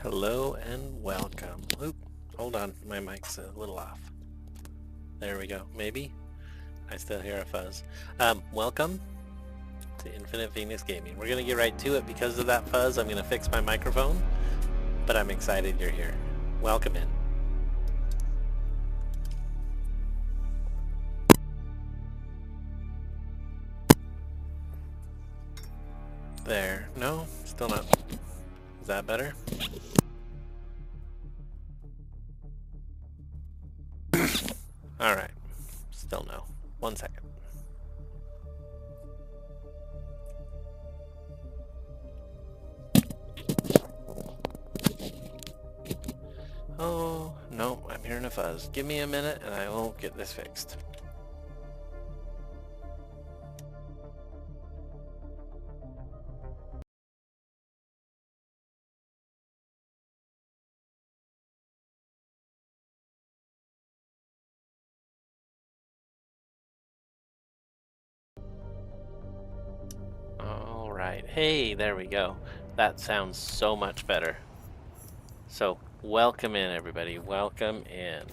Hello and welcome. Oop, hold on, my mic's a little off. There we go. Maybe? I still hear a fuzz. Welcome to Infinite Phoenix Gaming. We're gonna get right to it. Because of that fuzz, I'm gonna fix my microphone, but I'm excited you're here. Welcome in. There. No, still not. Is that better? Alright. Still no. 1 second. Oh, no, I'm hearing a fuzz. Give me a minute and I will get this fixed. All right. Hey, there we go. That sounds so much better. So, welcome in, everybody. Welcome in.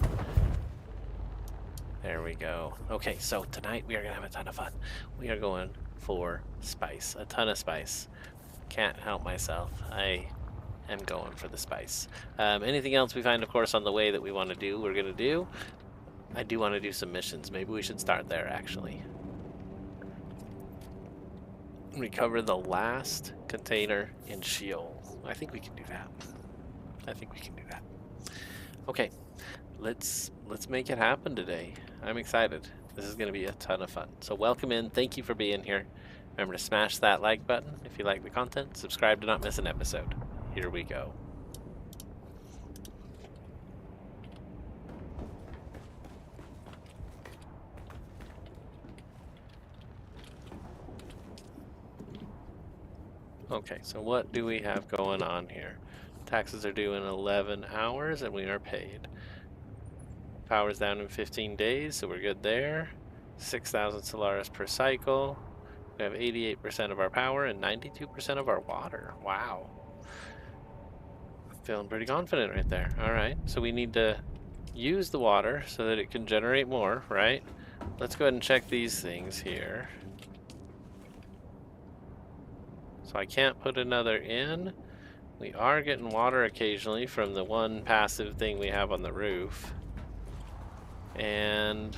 There we go. Okay, so tonight we are going to have a ton of fun. We are going for spice. A ton of spice. Can't help myself. I am going for the spice. Anything else we find, of course, on the way that we want to do, we're going to do. I do want to do some missions. Maybe we should start there, actually. Recover the last container in Sheol. I think we can do that. Okay, let's make it happen today. I'm excited. This is going to be a ton of fun. So welcome in. Thank you for being here. Remember to smash that like button if you like the content. Subscribe to not miss an episode. Here we go. Okay, so what do we have going on here? Taxes are due in 11 hours and we are paid. Power's down in 15 days, so we're good there. 6,000 Solaris per cycle. We have 88% of our power and 92% of our water. Wow. Feeling pretty confident right there. All right, so we need to use the water so that it can generate more, right? Let's go ahead and check these things here. So I can't put another in. We are getting water occasionally from the one passive thing we have on the roof. And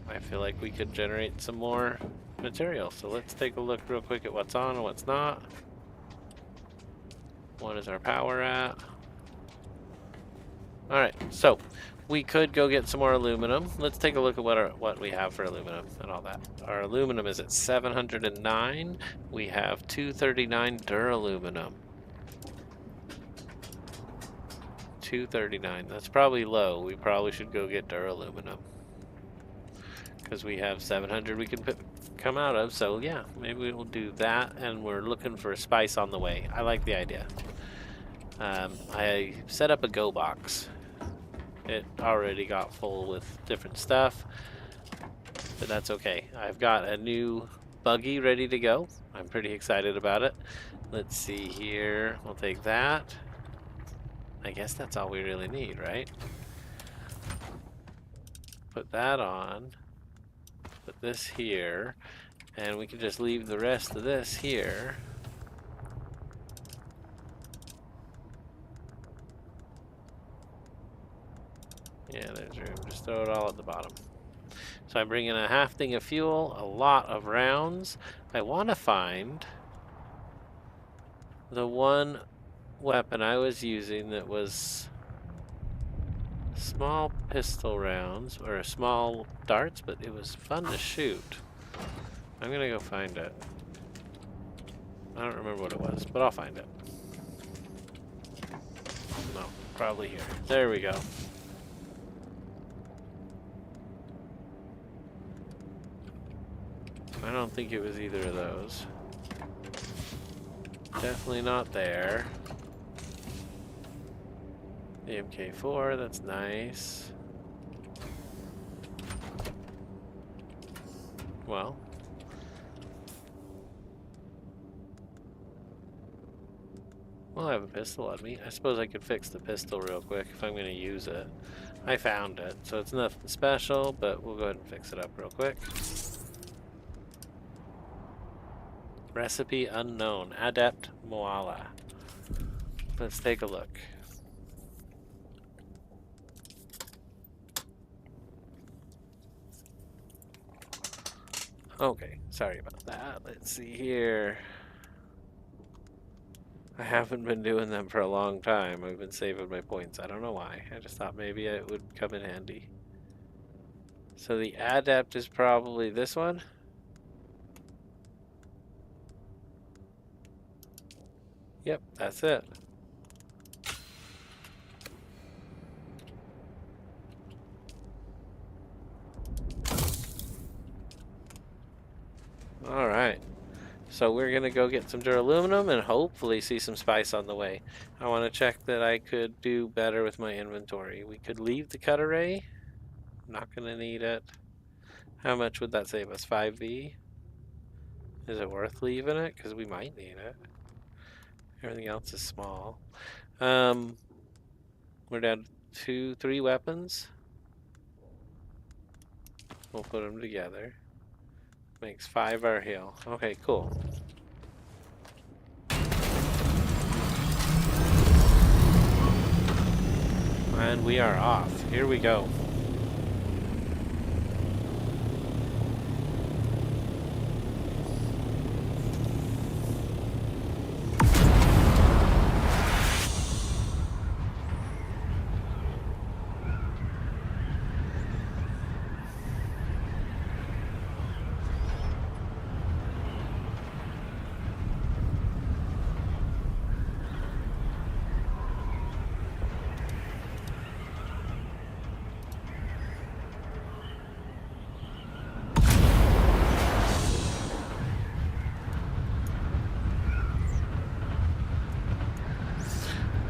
I feel like we could generate some more material. So let's take a look real quick at what's on and what's not. What is our power at? All right, so we could go get some more aluminum. Let's take a look at what we have for aluminum and all that. Our aluminum is at 709. We have 239 duraluminum. 239. That's probably low. We probably should go get duraluminum because we have 700 we can come out of. So yeah, maybe we'll do that. And we're looking for a spice on the way. I like the idea. I set up a go box. It already got full with different stuff, but that's okay. I've got a new buggy ready to go. I'm pretty excited about it. Let's see here. We'll take that. I guess that's all we really need, right? Put that on. Put this here. And we can just leave the rest of this here. Yeah, there's room. Just throw it all at the bottom. So I'm bringing a half thing of fuel, a lot of rounds. I want to find the one weapon I was using that was small pistol rounds, or small darts, but it was fun to shoot. I'm gonna go find it. I don't remember what it was, but I'll find it. No, probably here. There we go. I don't think it was either of those. Definitely not there. The MK4, that's nice. Well. Well, I have a pistol on me. I suppose I could fix the pistol real quick if I'm going to use it. I found it, so it's nothing special, but we'll go ahead and fix it up real quick. Recipe unknown. Adept Moala. Let's take a look. Okay, sorry about that. Let's see here. I haven't been doing them for a long time. I've been saving my points. I don't know why. I just thought maybe it would come in handy. So the adept is probably this one. Yep, that's it. All right. So we're going to go get some duraluminum and hopefully see some spice on the way. I want to check that I could do better with my inventory. We could leave the cut array. I'm not going to need it. How much would that save us? 5V? Is it worth leaving it? Because we might need it. Everything else is small. We're down to 3 weapons. We'll put them together. Makes 5 our heal. Okay, cool. And we are off. Here we go.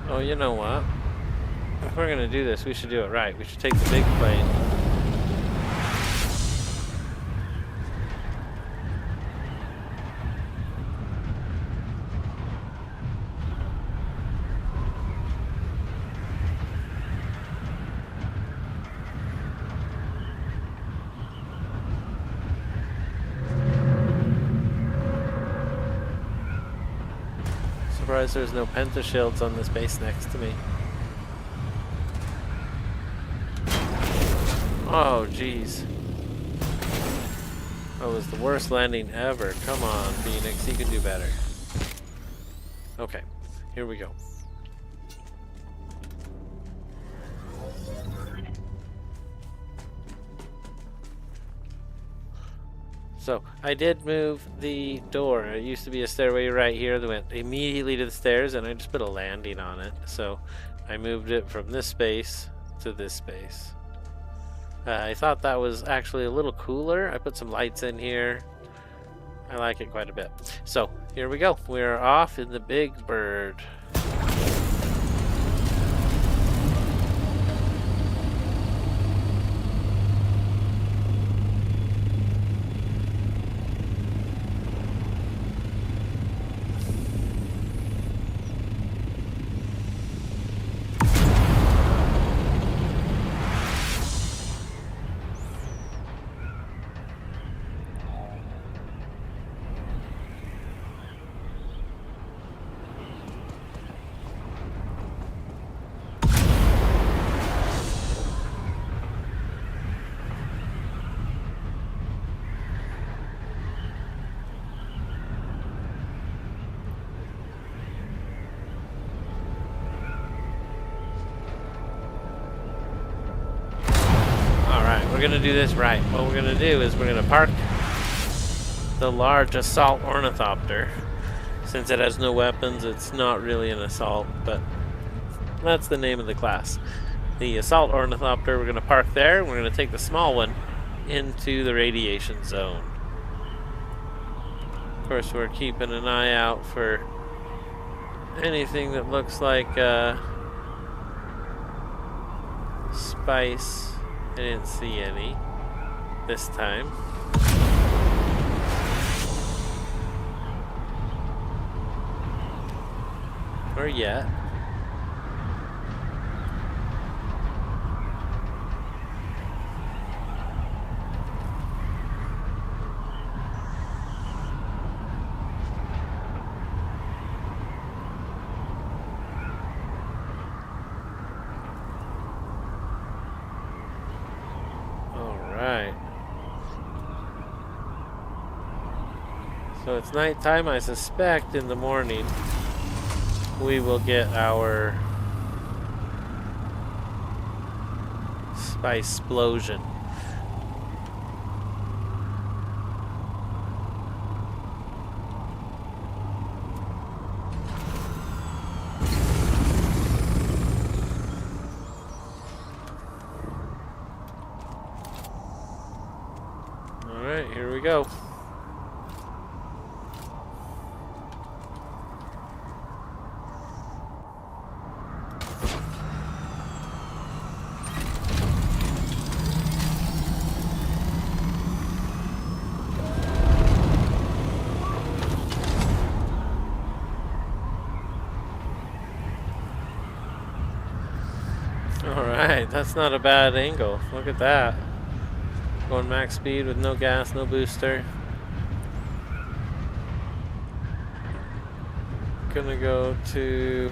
Oh, you know what? If we're gonna do this, we should do it right. We should take the big plane. Surprised there's no pentashields on this base next to me. Oh, jeez. That was the worst landing ever. Come on, Phoenix, you can do better. Okay, here we go. So, I did move the door. It used to be a stairway right here that went immediately to the stairs, and I just put a landing on it. So, I moved it from this space to this space. I thought that was actually a little cooler. I put some lights in here. I like it quite a bit. So, here we go. We're off in the Big Bird. We're gonna do this right. What we're gonna do is we're gonna park the large assault ornithopter. Since it has no weapons, it's not really an assault, but that's the name of the class. The assault ornithopter, we're gonna park there. We're gonna take the small one into the radiation zone. Of course, we're keeping an eye out for anything that looks like spice. I didn't see any this time. Or yet. Alright. So it's nighttime. I suspect in the morning we will get our spice explosion. Alright, here we go. Alright, that's not a bad angle. Look at that. Going max speed with no gas, no booster. Gonna go to...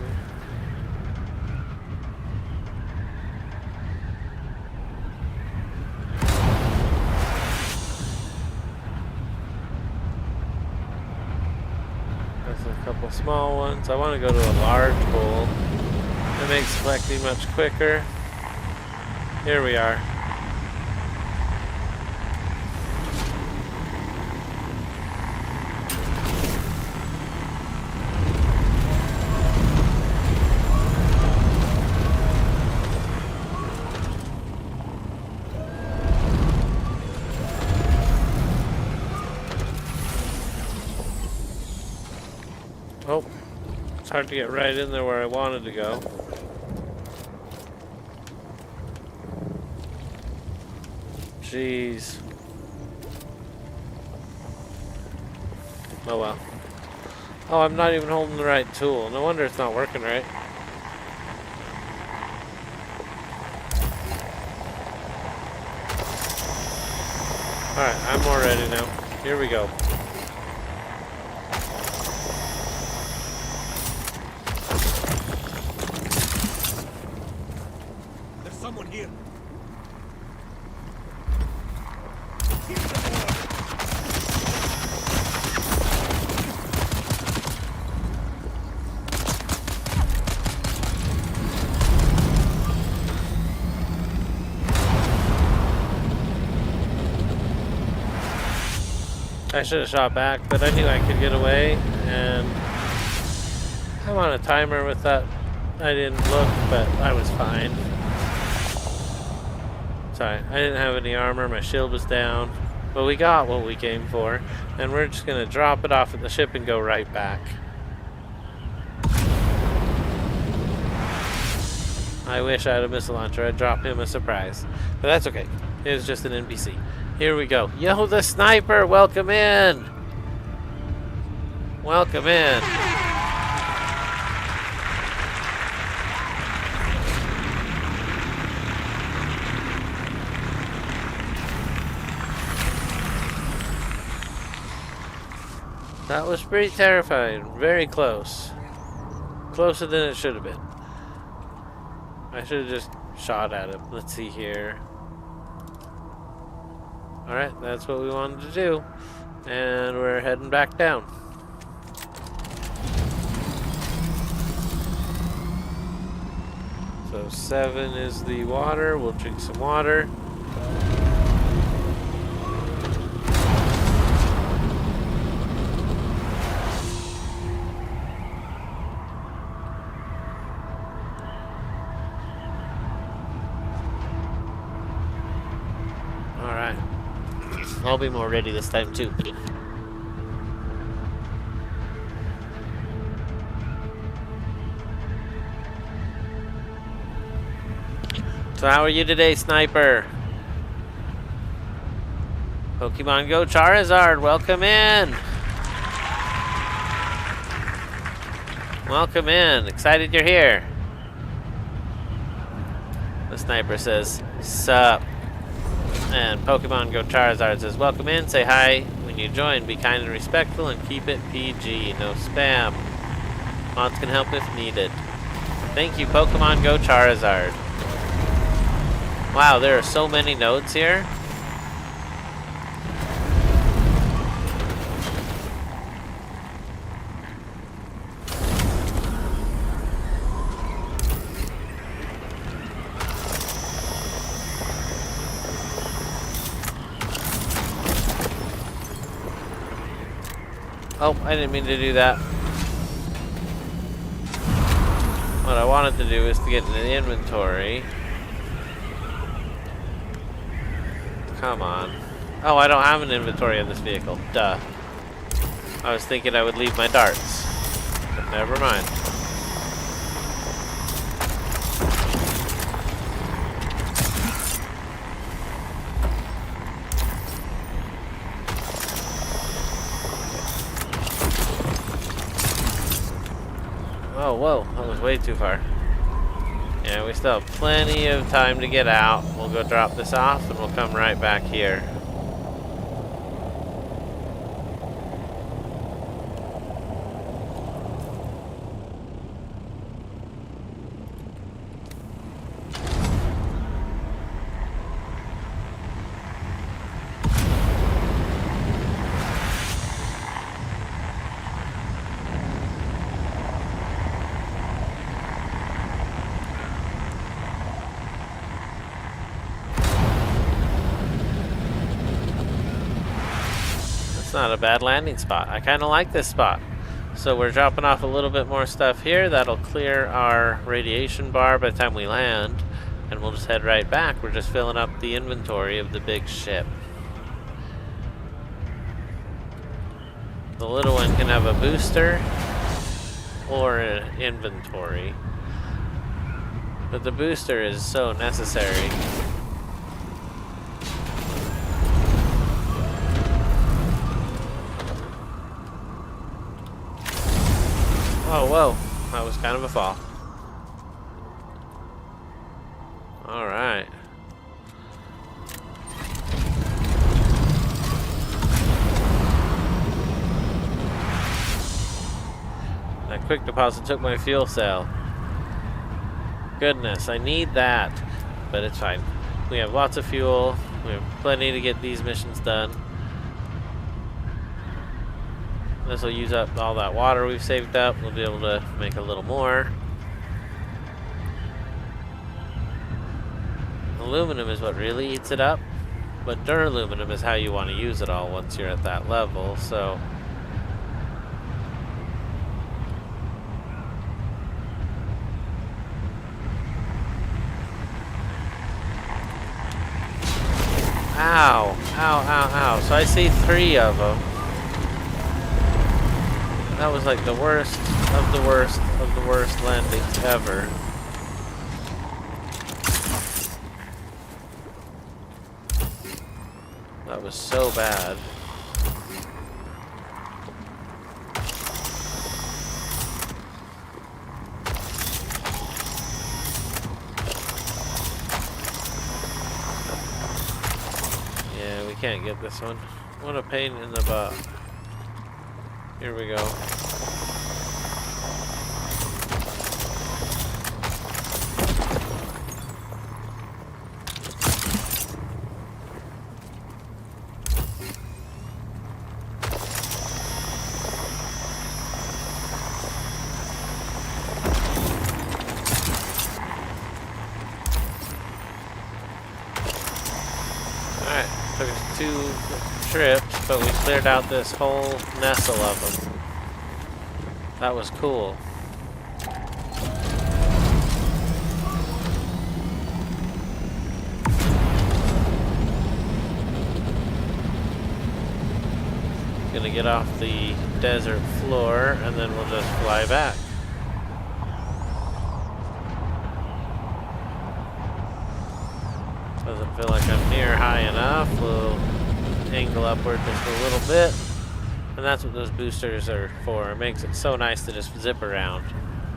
There's a couple small ones. I want to go to a large hole. It makes collecting much quicker. Here we are. Oh, it's hard to get right in there where I wanted to go. Jeez. Oh well. Oh, I'm not even holding the right tool. No wonder it's not working right. Alright, I'm more ready now. Here we go. There's someone here. I should have shot back, but I knew I could get away, and I'm on a timer with that. I didn't look, but I was fine. Sorry, I didn't have any armor, my shield was down, but we got what we came for, and we're just gonna drop it off at the ship and go right back. I wish I had a missile launcher. I'd drop him a surprise, but that's okay. It was just an NPC. Here we go. Yo, the sniper! Welcome in! Welcome in! That was pretty terrifying. Very close. Closer than it should have been. I should have just shot at him. Let's see here. Alright, that's what we wanted to do. And we're heading back down. So 7 is the water. We'll drink some water. Alright. I'll be more ready this time too. So how are you today, Sniper? Pokemon Go Charizard, welcome in! Welcome in. Excited you're here. The sniper says, sup. And Pokemon Go Charizard says, welcome in. Say hi when you join. Be kind and respectful and keep it PG. No spam. Mods can help if needed. Thank you, Pokemon Go Charizard. Wow, there are so many nodes here. Oh, I didn't mean to do that. What I wanted to do is to get in the inventory. Come on. Oh, I don't have an inventory on this vehicle. Duh. I was thinking I would leave my darts. But never mind. Oh, whoa, that was way too far. Yeah, we still have plenty of time to get out. We'll go drop this off and we'll come right back here. Not a bad landing spot. I kind of like this spot. So we're dropping off a little bit more stuff here. That'll clear our radiation bar by the time we land. And we'll just head right back. We're just filling up the inventory of the big ship. The little one can have a booster or an inventory. But the booster is so necessary. Oh, whoa. That was kind of a fall. Alright. That quick deposit took my fuel cell. Goodness, I need that. But it's fine. We have lots of fuel. We have plenty to get these missions done. This will use up all that water we've saved up. We'll be able to make a little more. Aluminum is what really eats it up, but duraluminum is how you want to use it all once you're at that level, so... Ow! Ow, ow, ow. So I see 3 of them. That was like the worst of the worst of the worst landings ever. That was so bad. Yeah, we can't get this one. What a pain in the butt. Here we go. Alright, took us 2 trips, but we cleared out this whole nestle of them. That was cool. Gonna get off the desert floor and then we'll just fly back. Doesn't feel like I'm near high enough. We'll angle upward just a little bit. And that's what those boosters are for. It makes it so nice to just zip around.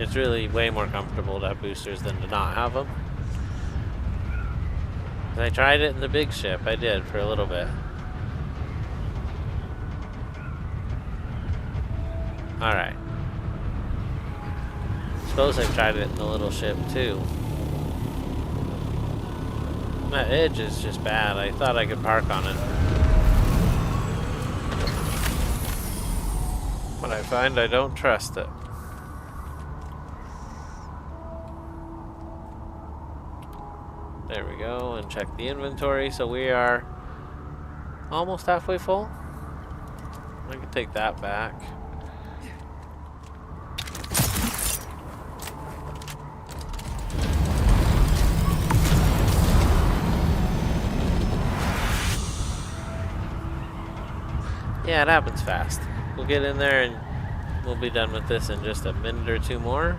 It's really way more comfortable to have boosters than to not have them. I tried it in the big ship. I did for a little bit. Alright. Suppose I've tried it in the little ship too. That edge is just bad. I thought I could park on it. But I find I don't trust it. There we go, and check the inventory. So we are almost halfway full. I can take that back. Yeah, it happens fast. We'll get in there and we'll be done with this in just a minute or two more.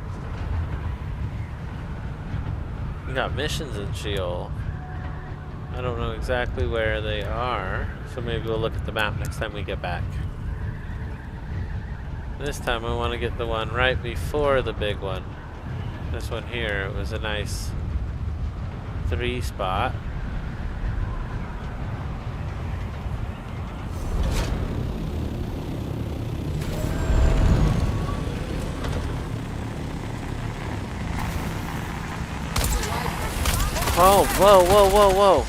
We got missions in Sheol. I don't know exactly where they are, so maybe we'll look at the map next time we get back. This time I want to get the one right before the big one. This one here, it was a nice 3 spot. Oh, whoa, whoa, whoa, whoa.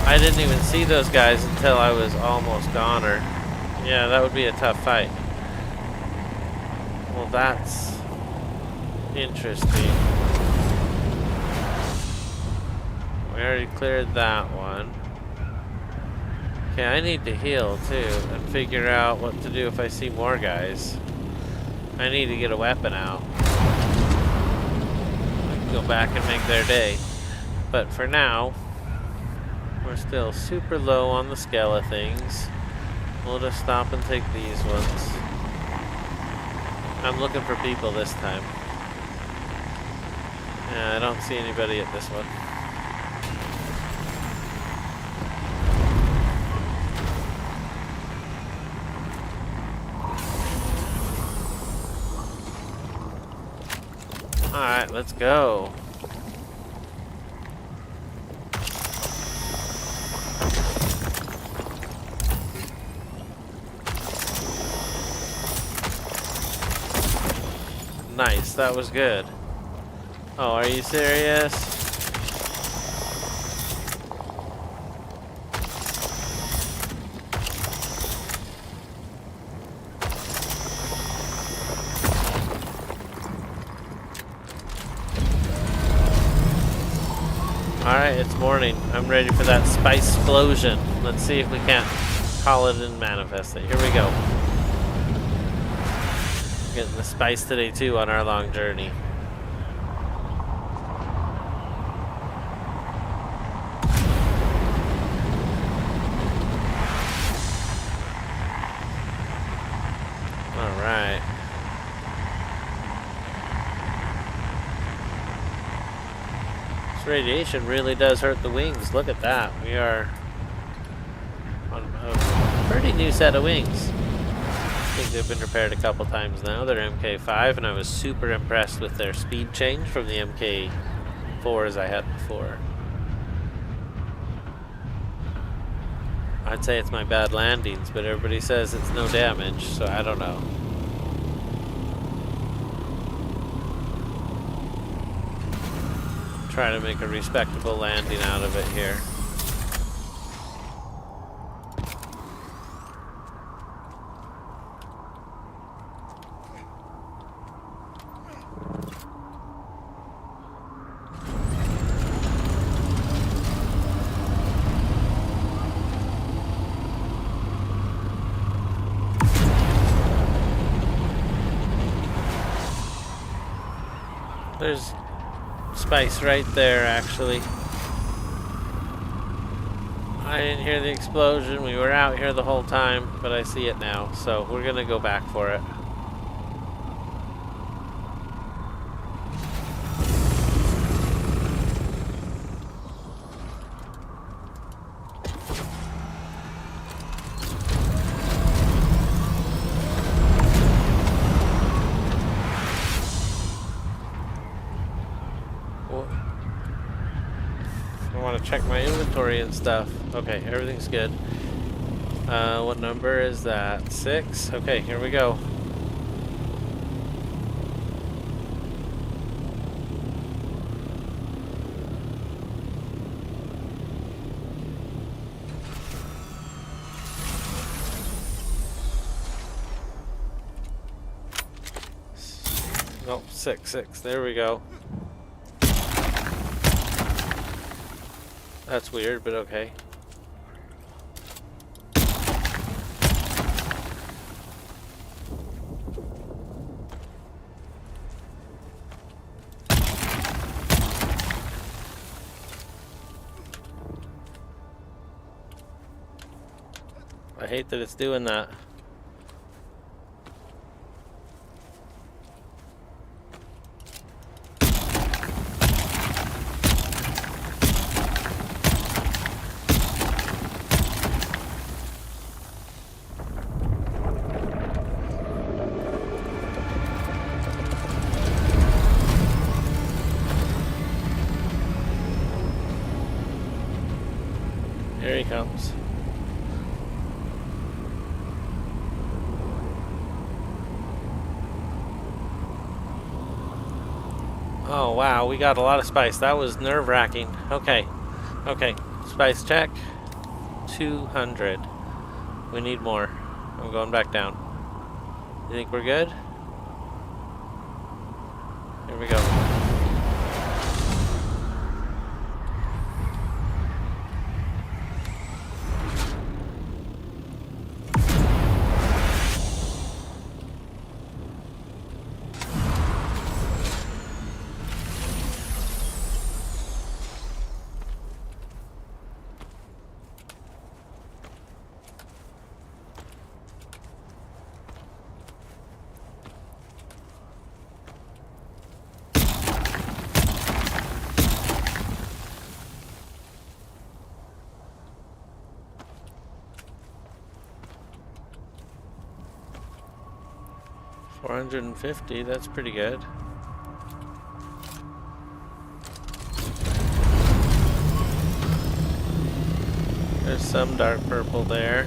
I didn't even see those guys until I was almost goner. Yeah, that would be a tough fight. Well, that's interesting. We already cleared that one. Okay, I need to heal too and figure out what to do if I see more guys. I need to get a weapon out. Go back and make their day. But for now, we're still super low on the scale things. We'll just stop and take these ones. I'm looking for people this time. Yeah, I don't see anybody at this one. Alright, let's go. Nice, that was good. Oh, are you serious? Alright, it's morning. I'm ready for that spice explosion. Let's see if we can't call it and manifest it. Here we go. Getting the spice today too on our long journey. Alright. This radiation really does hurt the wings. Look at that. We are on a pretty new set of wings. I think they've been repaired a couple times now. They're MK5, and I was super impressed with their speed change from the MK4s I had before. I'd say it's my bad landings, but everybody says it's no damage, so I don't know. Try to make a respectable landing out of it here. There's spice right there, actually. I didn't hear the explosion. We were out here the whole time, but I see it now, so we're gonna go back for it. want to check my inventory and stuff. Okay, everything's good. What number is that? 6? Okay, here we go. Oh, 6. There we go. That's weird, but okay. I hate that it's doing that. Here he comes. Oh wow, we got a lot of spice. That was nerve-wracking. Okay. Okay. Spice check. 200. We need more. I'm going back down. You think we're good? Here we go. $450, that's pretty good. There's some dark purple there.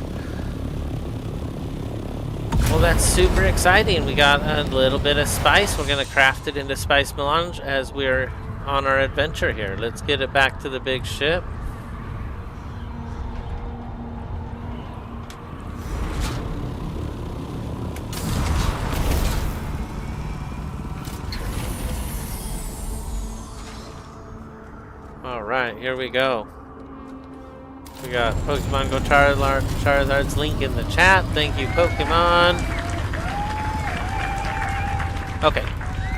Well, that's super exciting. We got a little bit of spice. We're gonna craft it into spice melange as we're on our adventure here. Let's get it back to the big ship. Alright, here we go. We got Pokemon Go Charizard's link in the chat. Thank you, Pokemon. Okay,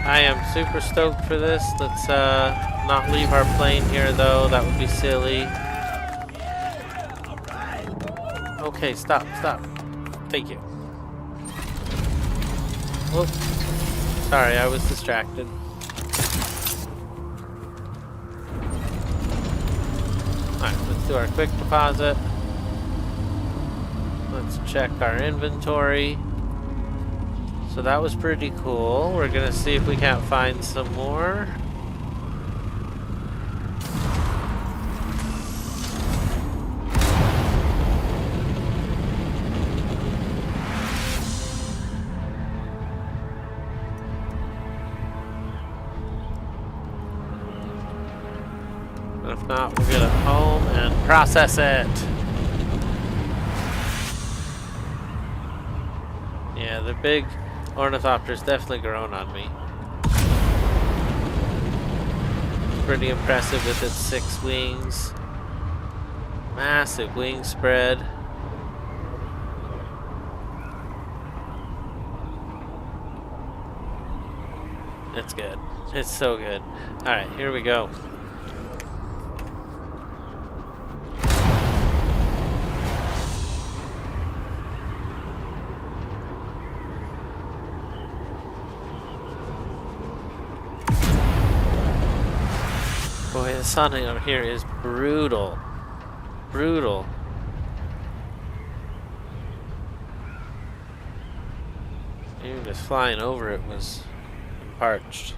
I am super stoked for this. Let's not leave our plane here though. That would be silly. Okay, stop. Thank you. Whoop. Sorry, I was distracted. Alright, let's do our quick deposit. Let's check our inventory. So that was pretty cool. We're gonna see if we can't find some more. If not, we'll get it home and process it. Yeah, the big ornithopter's definitely grown on me. It's pretty impressive with its 6 wings. Massive wing spread. It's good. It's so good. Alright, here we go. Boy, the sun over here is brutal. Brutal. Even just flying over it was parched.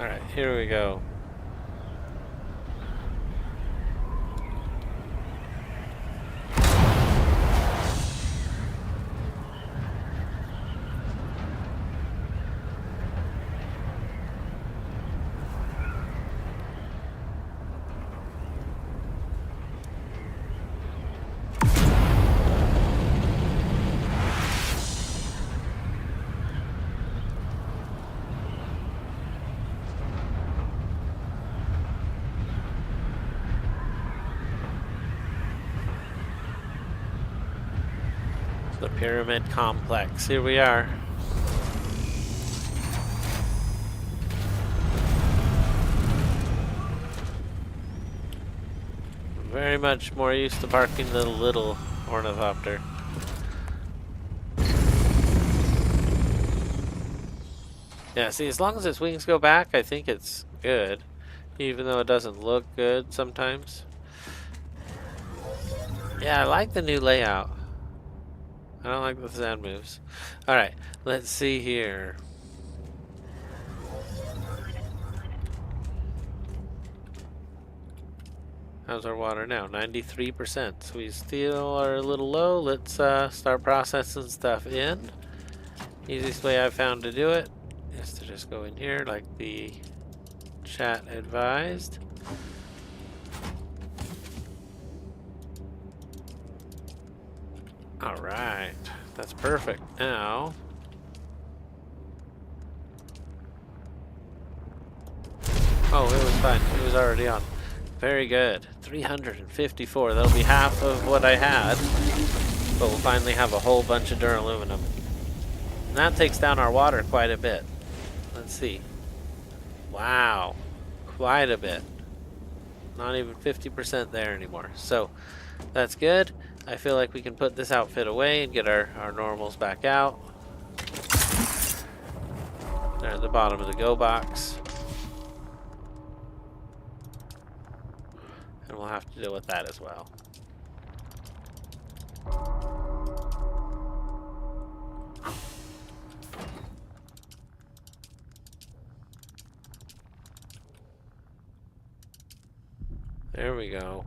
Alright, here we go. The pyramid complex. Here we are. Very much more used to parking the little ornithopter. Yeah, see, as long as its wings go back, I think it's good. Even though it doesn't look good sometimes. Yeah, I like the new layout. I don't like the sand moves. Alright, let's see here. How's our water now? 93%. So we still are a little low. Let's start processing stuff in. Easiest way I've found to do it is to just go in here like the chat advised. Alright, that's perfect. Now, oh, it was fine. It was already on. Very good. 354. That'll be half of what I had. But we'll finally have a whole bunch of duraluminum. And that takes down our water quite a bit. Let's see. Wow. Quite a bit. Not even 50% there anymore. So, that's good. I feel like we can put this outfit away and get our normals back out. They're at the bottom of the go box. And we'll have to deal with that as well. There we go.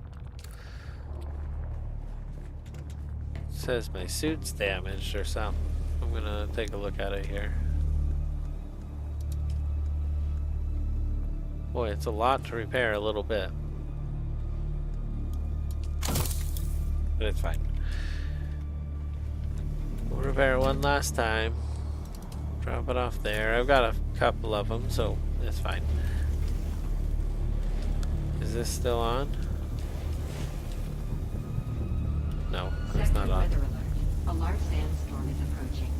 It says my suit's damaged or something. I'm gonna take a look at it here. Boy, it's a lot to repair a little bit. But it's fine. We'll repair it one last time. Drop it off there. I've got a couple of them, so it's fine. Is this still on? No, it's not on. A large sandstorm is approaching.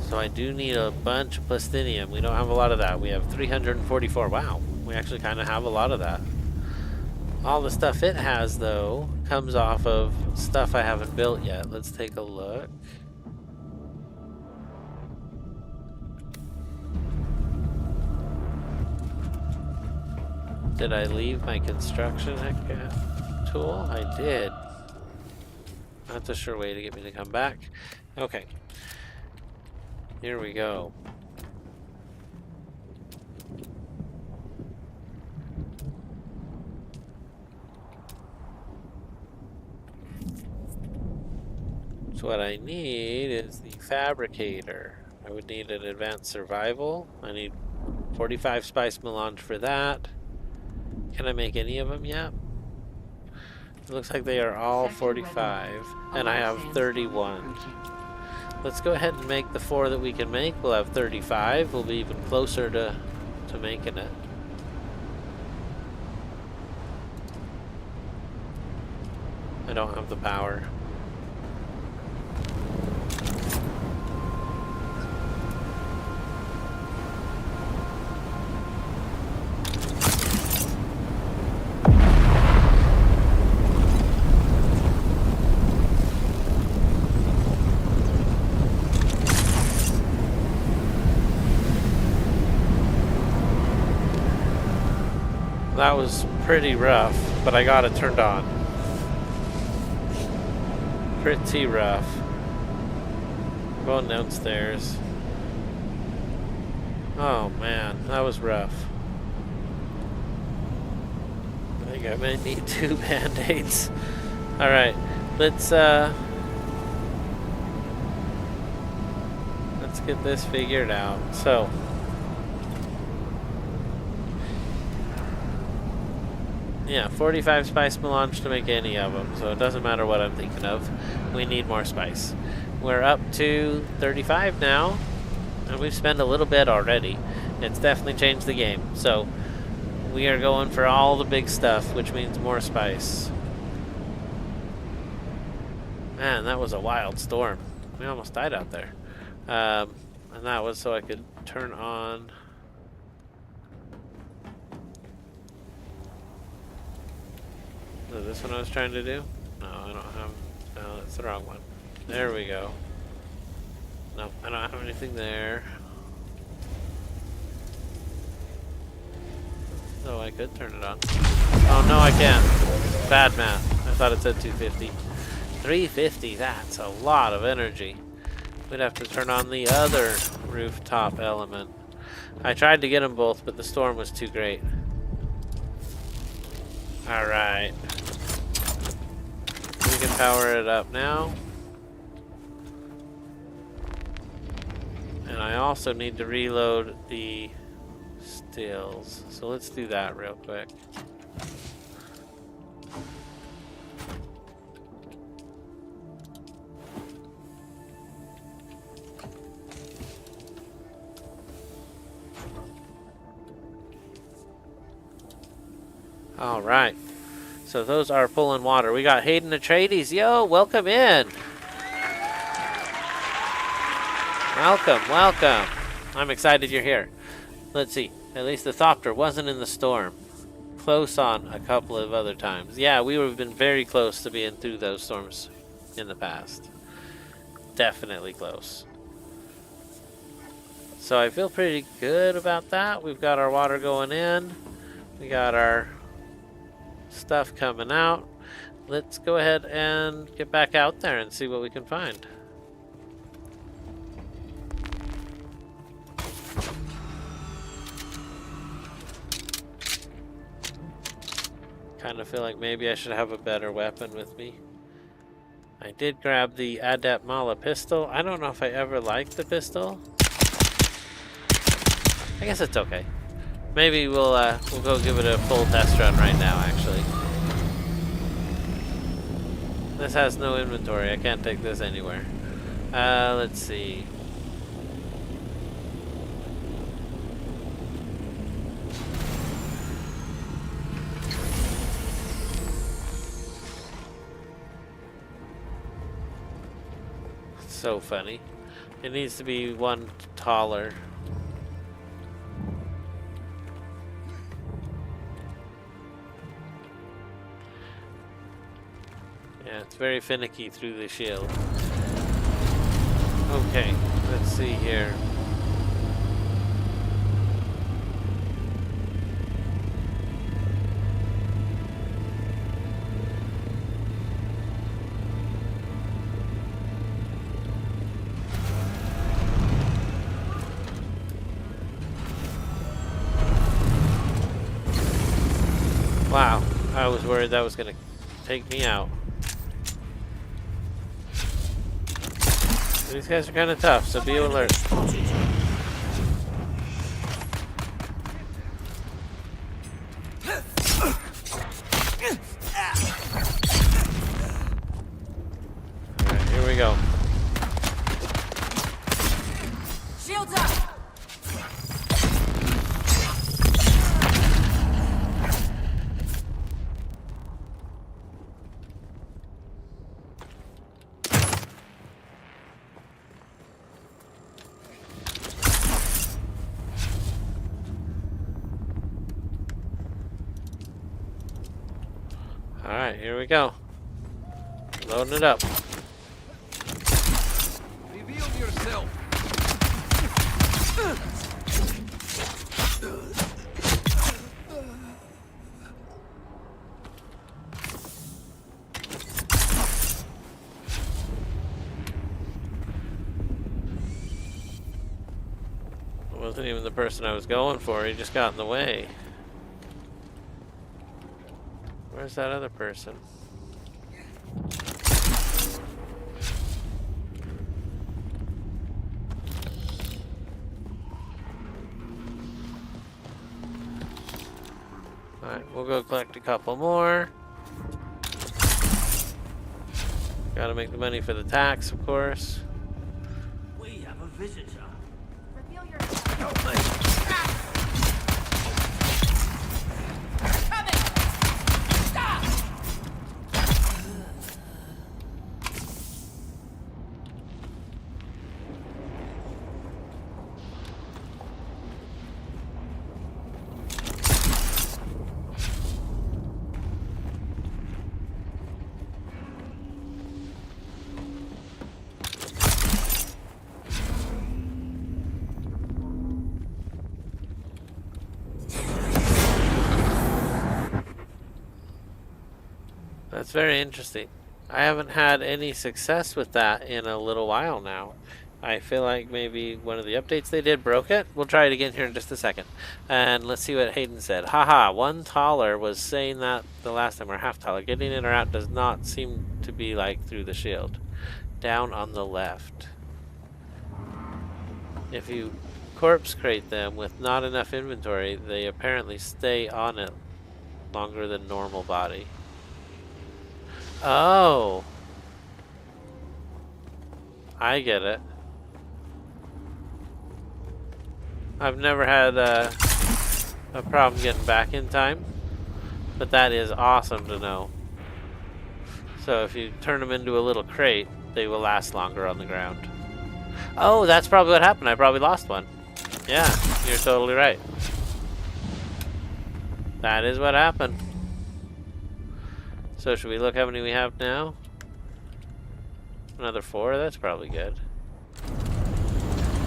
So I do need a bunch of plastinium. We don't have a lot of that. We have 344. Wow, we actually kind of have a lot of that. All the stuff it has, though, comes off of stuff I haven't built yet. Let's take a look. Did I leave my construction tool? I did. That's a sure way to get me to come back. Okay. Here we go. So what I need is the fabricator. I would need an advanced survival. I need 45 spice melange for that. Can I make any of them yet? It looks like they are all 45, and I have 31. Let's go ahead and make the 4 that we can make. We'll have 35. We'll be even closer to making it. I don't have the power. That was pretty rough, but I got it turned on. Pretty rough. Going downstairs. Oh man, that was rough. I think I might need 2 band-aids. Alright, let's get this figured out. So yeah, 45 spice melange to make any of them, so it doesn't matter what I'm thinking of. We need more spice. We're up to 35 now, and we've spent a little bit already. It's definitely changed the game, so we are going for all the big stuff, which means more spice. Man, that was a wild storm. We almost died out there. And that was so I could turn on... Is this what I was trying to do? No, I don't have... No, that's the wrong one. There we go. No, I don't have anything there. So I could turn it on. Oh, no, I can't. Bad math. I thought it said 250. 350, that's a lot of energy. We'd have to turn on the other rooftop element. I tried to get them both, but the storm was too great. Alright. We can power it up now. And I also need to reload the stills. So let's do that real quick. All right, so those are pulling water. We got Hayden Atreides. Yo, welcome in. Welcome, welcome. I'm excited you're here. Let's see. At least the Thopter wasn't in the storm. Close on a couple of other times. Yeah, we would have been very close to being through those storms in the past. Definitely close. So I feel pretty good about that. We've got our water going in. We got our stuff coming out. Let's go ahead and get back out there and see what we can find. Kind of feel like maybe I should have a better weapon with me. I did grab the Adept Mala pistol. I don't know if I ever liked the pistol. I guess it's okay. Maybe we'll go give it a full test run right now, actually. This has no inventory. I can't take this anywhere. Let's see. It's so funny. It needs to be one taller. Yeah, it's very finicky through the shield. Okay, let's see here. Wow, I was worried that was gonna take me out. These guys are kind of tough, so be alert. Alright, here we go. Shields up! Alright, here we go. Loading it up. Reveal yourself. It wasn't even the person I was going for, he just got in the way. Where's that other person? Alright, we'll go collect a couple more. Gotta make the money for the tax, of course. We have a visitor. Reveal yourself. Help me. Coming! That's very interesting. I haven't had any success with that in a little while now. I feel like maybe one of the updates they did broke it. We'll try it again here in just a second. And let's see what Hayden said. Haha, one taller was saying that the last time, or half taller. Getting in or out does not seem to be like through the shield. Down on the left. If you corpse crate them with not enough inventory, they apparently stay on it longer than normal body. Oh. I get it. I've never had a problem getting back in time, but that is awesome to know. So if you turn them into a little crate, they will last longer on the ground. Oh, that's probably what happened. I probably lost one. Yeah, you're totally right. That is what happened. So should we look how many we have now? Another 4, that's probably good.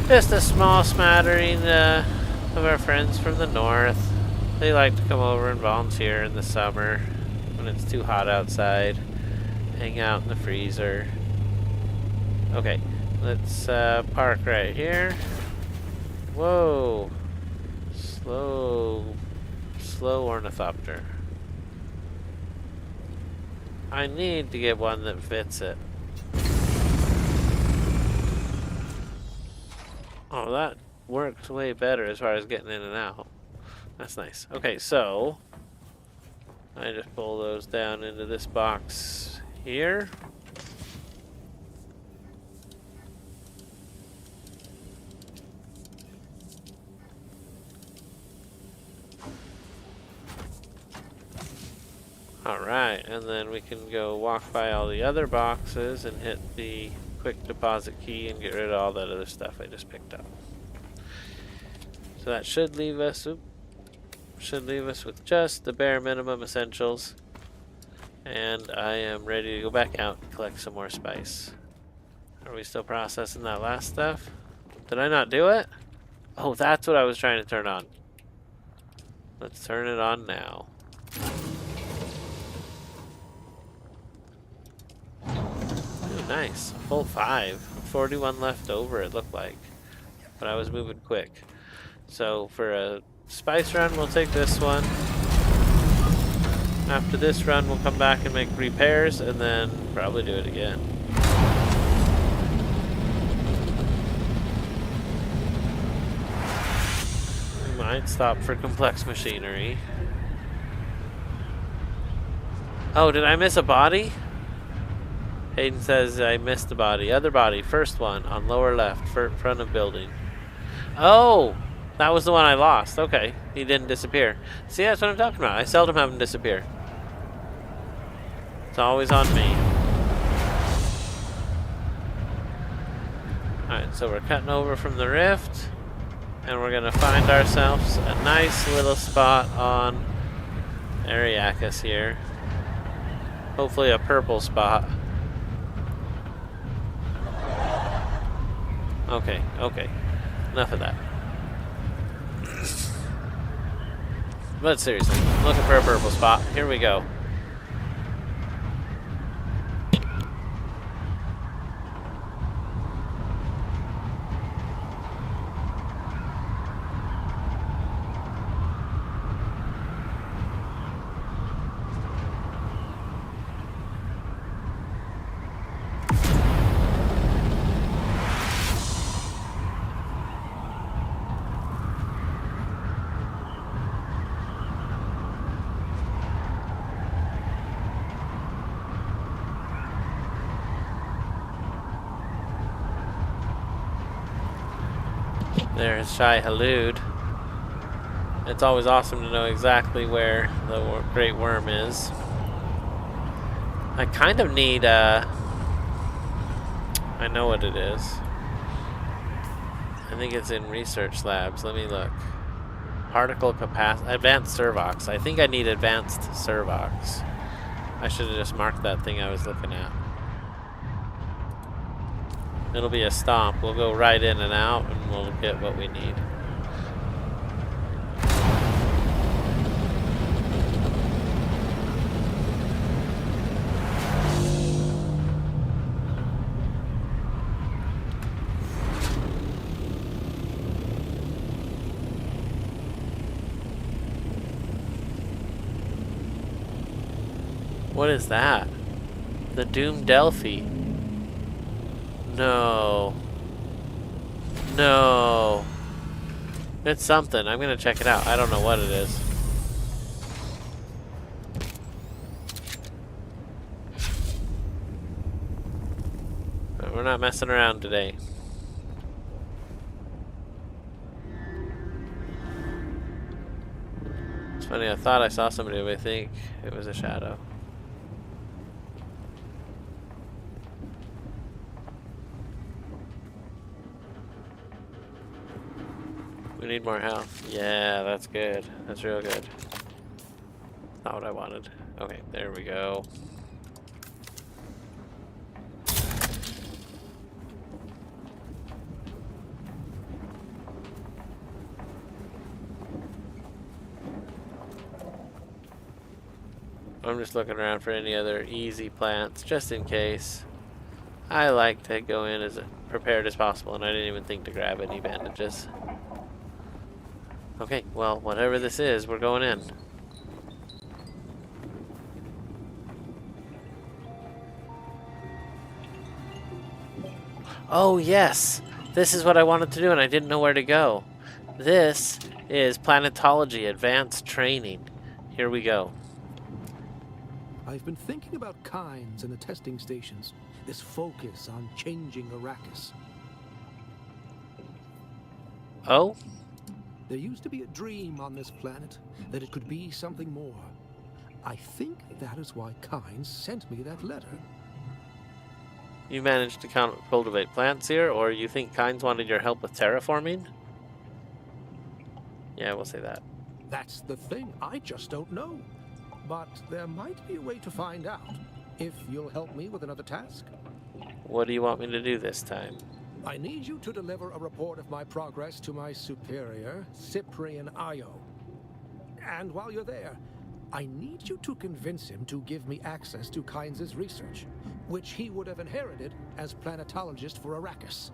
Just a small smattering of our friends from the north. They like to come over and volunteer in the summer when it's too hot outside. Hang out in the freezer. Okay, let's park right here. Whoa. Slow ornithopter. I need to get one that fits it. Oh, that works way better as far as getting in and out. That's nice. Okay, so I just pull those down into this box here. Alright, and then we can go walk by all the other boxes and hit the quick deposit key and get rid of all that other stuff I just picked up. So that should leave us with just the bare minimum essentials. And I am ready to go back out and collect some more spice. Are we still processing that last stuff? Did I not do it? Oh, that's what I was trying to turn on. Let's turn it on now. Ooh, nice. A full 5. 41 left over, it looked like. But I was moving quick. So for a spice run, we'll take this one. After this run, we'll come back and make repairs and then probably do it again. We might stop for complex machinery. Oh, did I miss a body? Hayden says I missed a body. Other body, first one on lower left, front of building. Oh! That was the one I lost. Okay. He didn't disappear. See, that's what I'm talking about. I seldom have him disappear. It's always on me. Alright, so we're cutting over from the rift. And we're going to find ourselves a nice little spot on Ariakis here. Hopefully a purple spot. Okay, okay. Enough of that. But seriously, looking for a purple spot. Here we go. There's Shai Halud. It's always awesome to know exactly where the great worm is. I kind of need I know what it is. I think it's in research labs. Let me look. Particle capacity, advanced servox. I think I need advanced servox. I should have just marked that thing I was looking at. It'll be a stomp. We'll go right in and out and we'll get what we need. What is that? The Doom Delphi. No. No. It's something. I'm gonna check it out. I don't know what it is. But we're not messing around today. It's funny, I thought I saw somebody, but I think it was a shadow. We need more health. Yeah, that's good. That's real good. Not what I wanted. Okay, there we go. I'm just looking around for any other easy plants, just in case. I like to go in as prepared as possible, and I didn't even think to grab any bandages. Okay, well, whatever this is, we're going in. Oh, yes! This is what I wanted to do, and I didn't know where to go. This is Planetology Advanced Training. Here we go. I've been thinking about kinds and the testing stations. This focus on changing Arrakis. Oh? There used to be a dream on this planet that it could be something more. I think that is why Kynes sent me that letter. You managed to cultivate plants here, or you think Kynes wanted your help with terraforming? Yeah, we'll say that. That's the thing. I just don't know. But there might be a way to find out, if you'll help me with another task. What do you want me to do this time? I need you to deliver a report of my progress to my superior, Cyprian Io. And while you're there, I need you to convince him to give me access to Kynes' research, which he would have inherited as planetologist for Arrakis.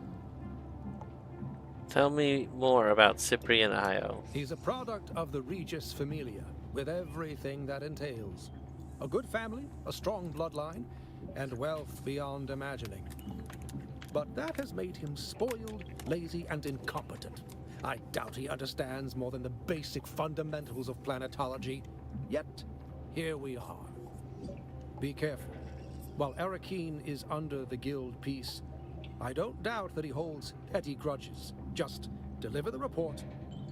Tell me more about Cyprian Io. He's a product of the Regis Familia, with everything that entails. A good family, a strong bloodline, and wealth beyond imagining. But that has made him spoiled, lazy, and incompetent. I doubt he understands more than the basic fundamentals of planetology. Yet, here we are. Be careful. While Arakeen is under the guild peace, I don't doubt that he holds petty grudges. Just deliver the report,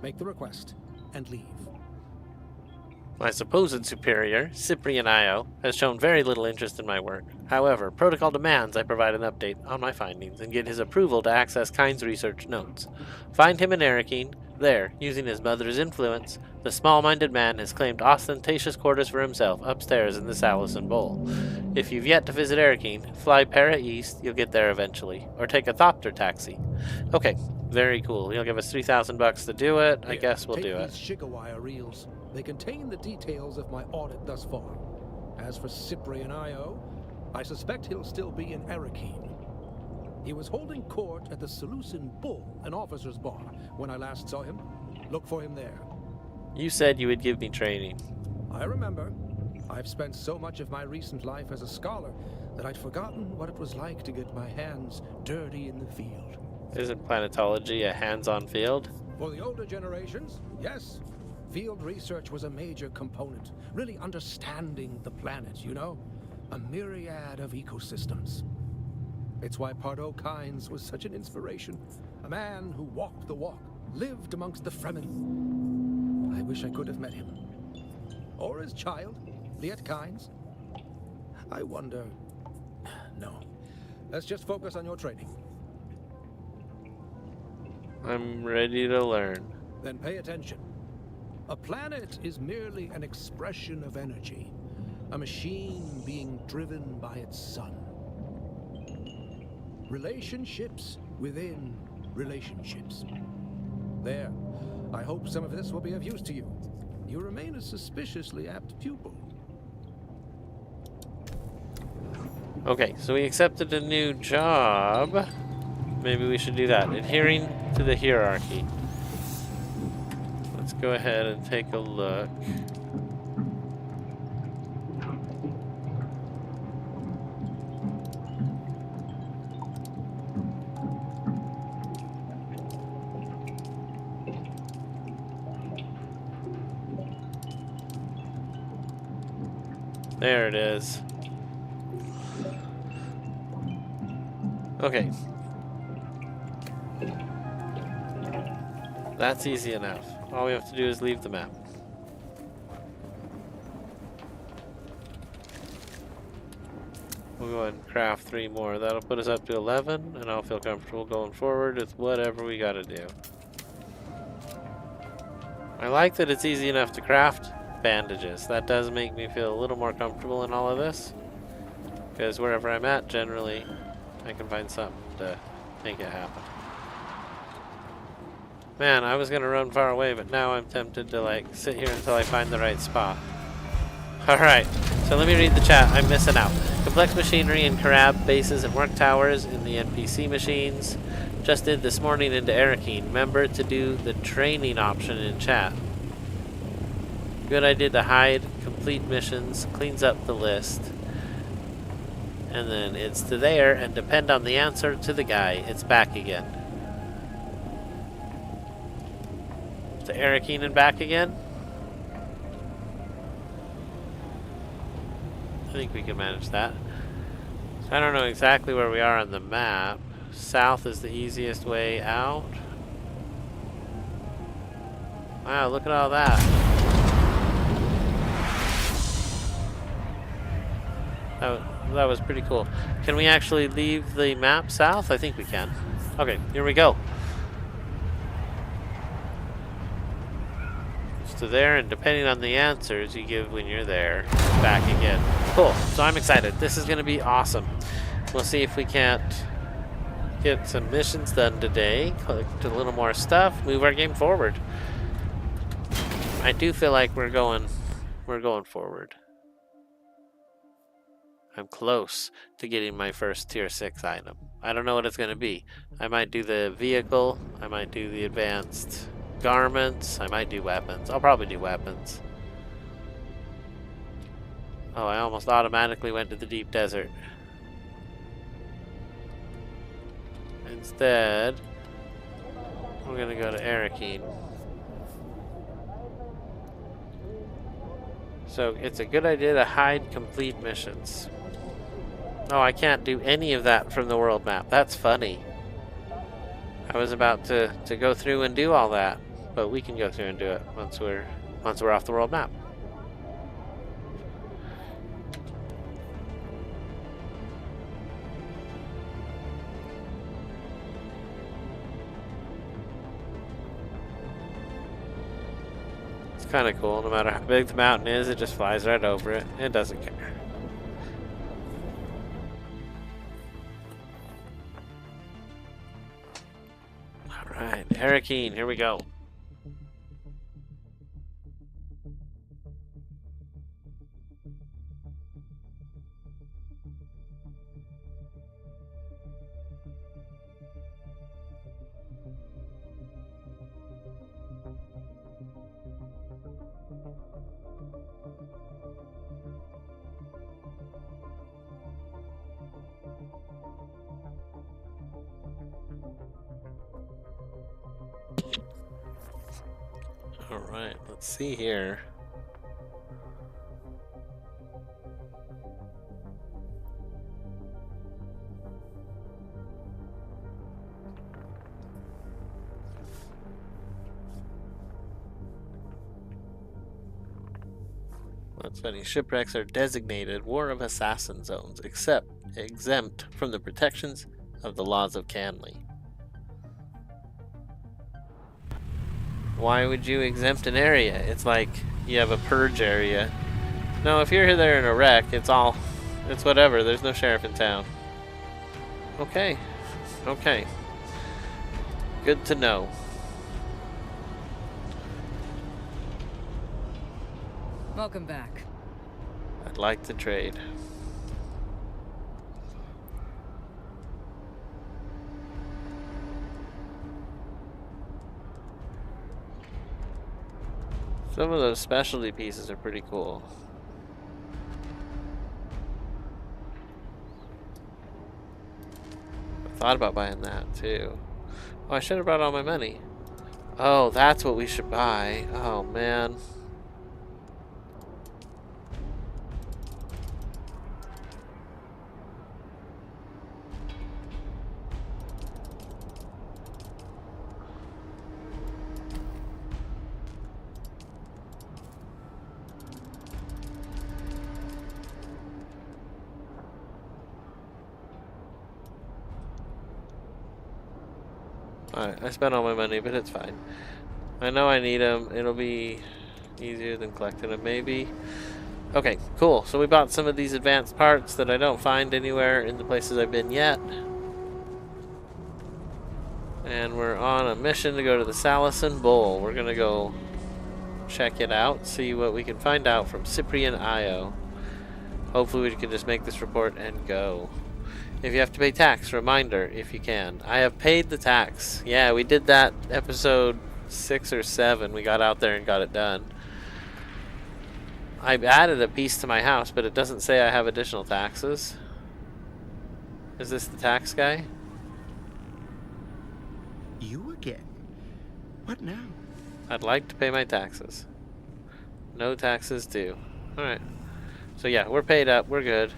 make the request, and leave. My supposed superior, Cyprian Io, has shown very little interest in my work. However, protocol demands I provide an update on my findings and get his approval to access Kynes' research notes. Find him in Arakeen. There, using his mother's influence, the small-minded man has claimed ostentatious quarters for himself upstairs in the Salison Bowl. If you've yet to visit Arakeen, fly Para East, you'll get there eventually, or take a Thopter taxi. Okay, very cool. He'll give us $3,000 to do it. I guess we'll do it. Take these Shigawire reels. They contain the details of my audit thus far. As for Cyprian Io, I suspect he'll still be in Arakeen. He was holding court at the Seleucid Bull, an officer's bar, when I last saw him. Look for him there. You said you would give me training. I remember. I've spent so much of my recent life as a scholar that I'd forgotten what it was like to get my hands dirty in the field. Isn't planetology a hands-on field? For the older generations, yes. Field research was a major component, really understanding the planet, you know? A myriad of ecosystems. It's why Pardo Kynes was such an inspiration. A man who walked the walk, lived amongst the Fremen. I wish I could have met him. Or his child, Liet Kynes. I wonder... No. Let's just focus on your training. I'm ready to learn. Then pay attention. A planet is merely an expression of energy. A machine being driven by its sun. Relationships within relationships. There. I hope some of this will be of use to you. You remain a suspiciously apt pupil. Okay, so we accepted a new job. Maybe we should do that. Adhering to the hierarchy. Let's go ahead and take a look. There it is. Okay. That's easy enough. All we have to do is leave the map. We'll go ahead and craft 3 more. That'll put us up to 11, and I'll feel comfortable going forward with whatever we gotta do. I like that it's easy enough to craft bandages. That does make me feel a little more comfortable in all of this. Because wherever I'm at, generally, I can find something to make it happen. Man, I was gonna run far away, but now I'm tempted to like sit here until I find the right spot. Alright, so let me read the chat. I'm missing out. Complex machinery and Karab bases and work towers in the NPC machines. Just did this morning into Arakeen. Remember to do the training option in chat. Good idea to hide complete missions. Cleans up the list. And then it's to there and depend on the answer to the guy. It's back again. To Arakeen and back again? I think we can manage that. I don't know exactly where we are on the map. South is the easiest way out. Wow, look at all that. That was pretty cool. Can we actually leave the map south? I think we can. Okay, here we go. It's to there, and depending on the answers you give when you're there, back again. Cool. So I'm excited. This is going to be awesome. We'll see if we can't get some missions done today, collect a little more stuff, move our game forward. I do feel like we're going forward. I'm close to getting my first tier 6 item. I don't know what it's going to be. I might do the vehicle, I might do the advanced garments, I might do weapons. I'll probably do weapons. Oh, I almost automatically went to the deep desert. Instead, we're gonna go to Arakeen. So it's a good idea to hide complete missions. Oh, I can't do any of that from the world map. That's funny. I was about to go through and do all that, but we can go through and do it once we're off the world map. Kind of cool. No matter how big the mountain is, it just flies right over it. It doesn't care. Alright, Arakeen, here we go. Alright, let's see here. That's funny. Shipwrecks are designated War of Assassin zones, except exempt from the protections of the laws of Canley. Why would you exempt an area? It's like you have a purge area. No, if you're there in a wreck, it's whatever. There's no sheriff in town. Okay. Okay. Good to know. Welcome back. I'd like to trade. Some of those specialty pieces are pretty cool. I thought about buying that too. Oh, I should have brought all my money. Oh, that's what we should buy. Oh, man. Alright, I spent all my money, but it's fine. I know I need them. It'll be easier than collecting them, maybe. Okay, cool. So we bought some of these advanced parts that I don't find anywhere in the places I've been yet. And we're on a mission to go to the Salison Bowl. We're gonna go check it out, see what we can find out from Cyprian Io. Hopefully we can just make this report and go. If you have to pay tax, reminder, if you can. I have paid the tax. Yeah, we did that episode 6 or 7. We got out there and got it done. I've added a piece to my house, but it doesn't say I have additional taxes. Is this the tax guy? You again? What now? I'd like to pay my taxes. No taxes due. Alright. So yeah, we're paid up. We're good.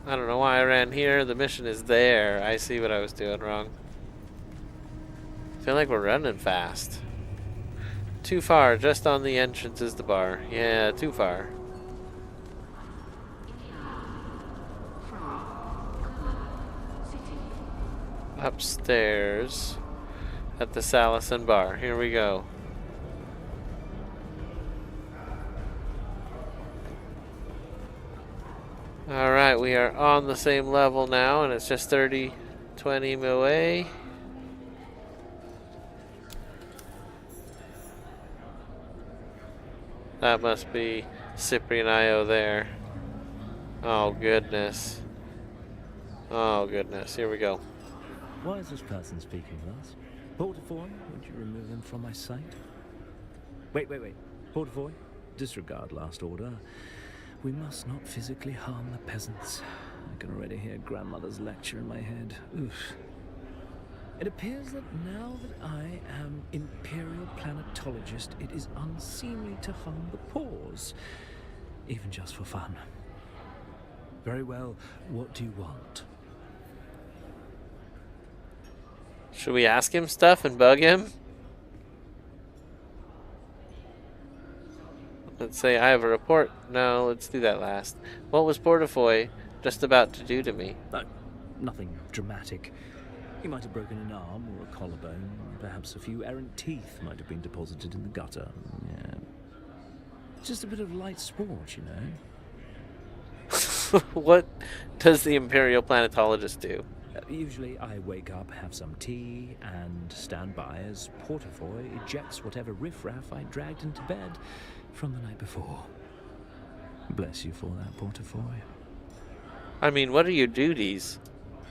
I don't know why I ran here. The mission is there. I see what I was doing wrong. I feel like we're running fast. Too far. Just on the entrance is the bar. Yeah, too far. Upstairs at the Salison Bar. Here we go. Alright, we are on the same level now, and it's just 20 away. That must be Cyprian Io there. Oh goodness. Oh goodness, here we go. Why is this person speaking with us? Portafoy, would you remove him from my sight? Wait. Portafoy, disregard last order. We must not physically harm the peasants. I can already hear grandmother's lecture in my head. Oof. It appears that now that I am Imperial Planetologist, it is unseemly to harm the paws, even just for fun. Very well, what do you want? Should we ask him stuff and bug him? Let's say I have a report. No, let's do that last. What was Portafoy just about to do to me? Nothing dramatic. He might have broken an arm or a collarbone. Perhaps a few errant teeth might have been deposited in the gutter. Yeah. Just a bit of light sport, you know. What does the Imperial Planetologist do? Usually I wake up, have some tea, and stand by as Portafoy ejects whatever riffraff I dragged into bed from the night before. Bless you for that, Portafoy. I mean, what are your duties?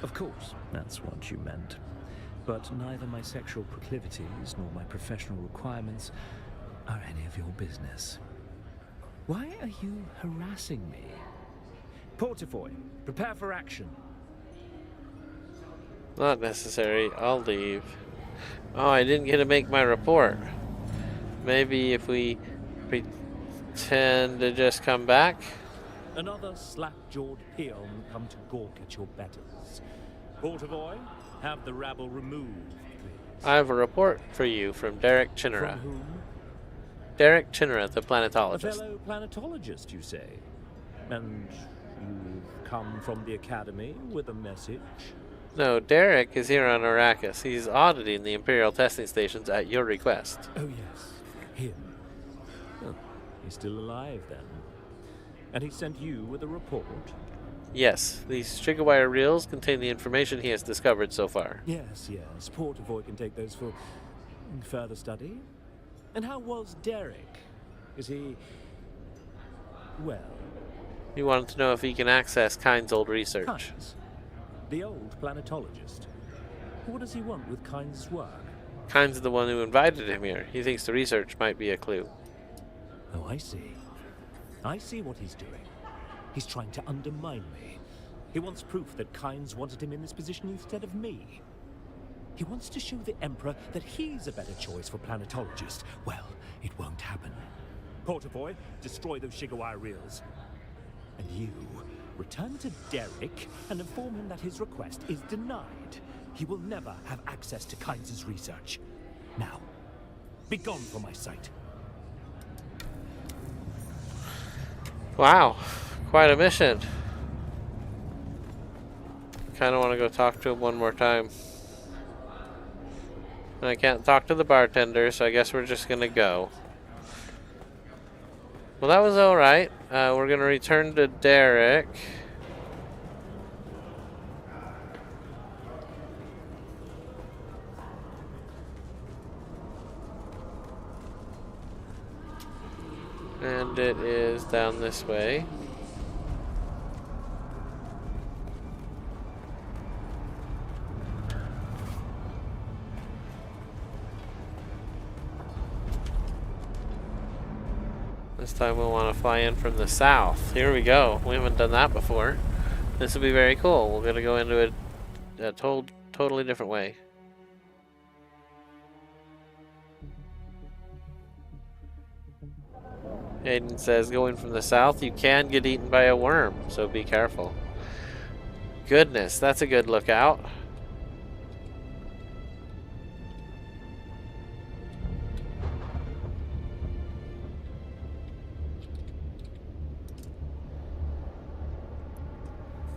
Of course, that's what you meant. But neither my sexual proclivities nor my professional requirements are any of your business. Why are you harassing me? Portafoy, prepare for action. Not necessary. I'll leave. Oh, I didn't get to make my report. Maybe if we pretend to just come back? Another slack-jawed peon come to gawk at your betters. Portafoy, have the rabble removed, please. I have a report for you from Derek Chinera. From whom? Derek Chinera, the A planetologist. fellow planetologist, you say? And you've come from the Academy with a message? No, Derek is here on Arrakis. He's auditing the Imperial testing stations at your request. Oh, yes. Him. Oh, he's still alive, then. And he sent you with a report? Yes, these Shigawire reels contain the information he has discovered so far. Yes. Portafoy can take those for further study. And how was Derek? Is he... well... He wanted to know if he can access Kyne's old research. Kynes? The old planetologist. What does he want with Kynes' work? Kyne's the one who invited him here. He thinks the research might be a clue. Oh, I see. I see what he's doing. He's trying to undermine me. He wants proof that Kynes wanted him in this position instead of me. He wants to show the Emperor that he's a better choice for planetologist. Well, it won't happen. Portafoy, destroy those Shigawire reels. And you, return to Derek and inform him that his request is denied. He will never have access to Kynes' research. Now, be gone from my sight. Wow, quite a mission. Kind of want to go talk to him one more time. I can't talk to the bartender, so I guess we're just gonna go. Well, that was alright. We're gonna return to Derek. And it is down this way. This time we'll want to fly in from the south. Here we go. We haven't done that before. This will be very cool. We're going to go into a totally different way. Aiden says, going from the south, you can get eaten by a worm, so be careful. Goodness, that's a good lookout.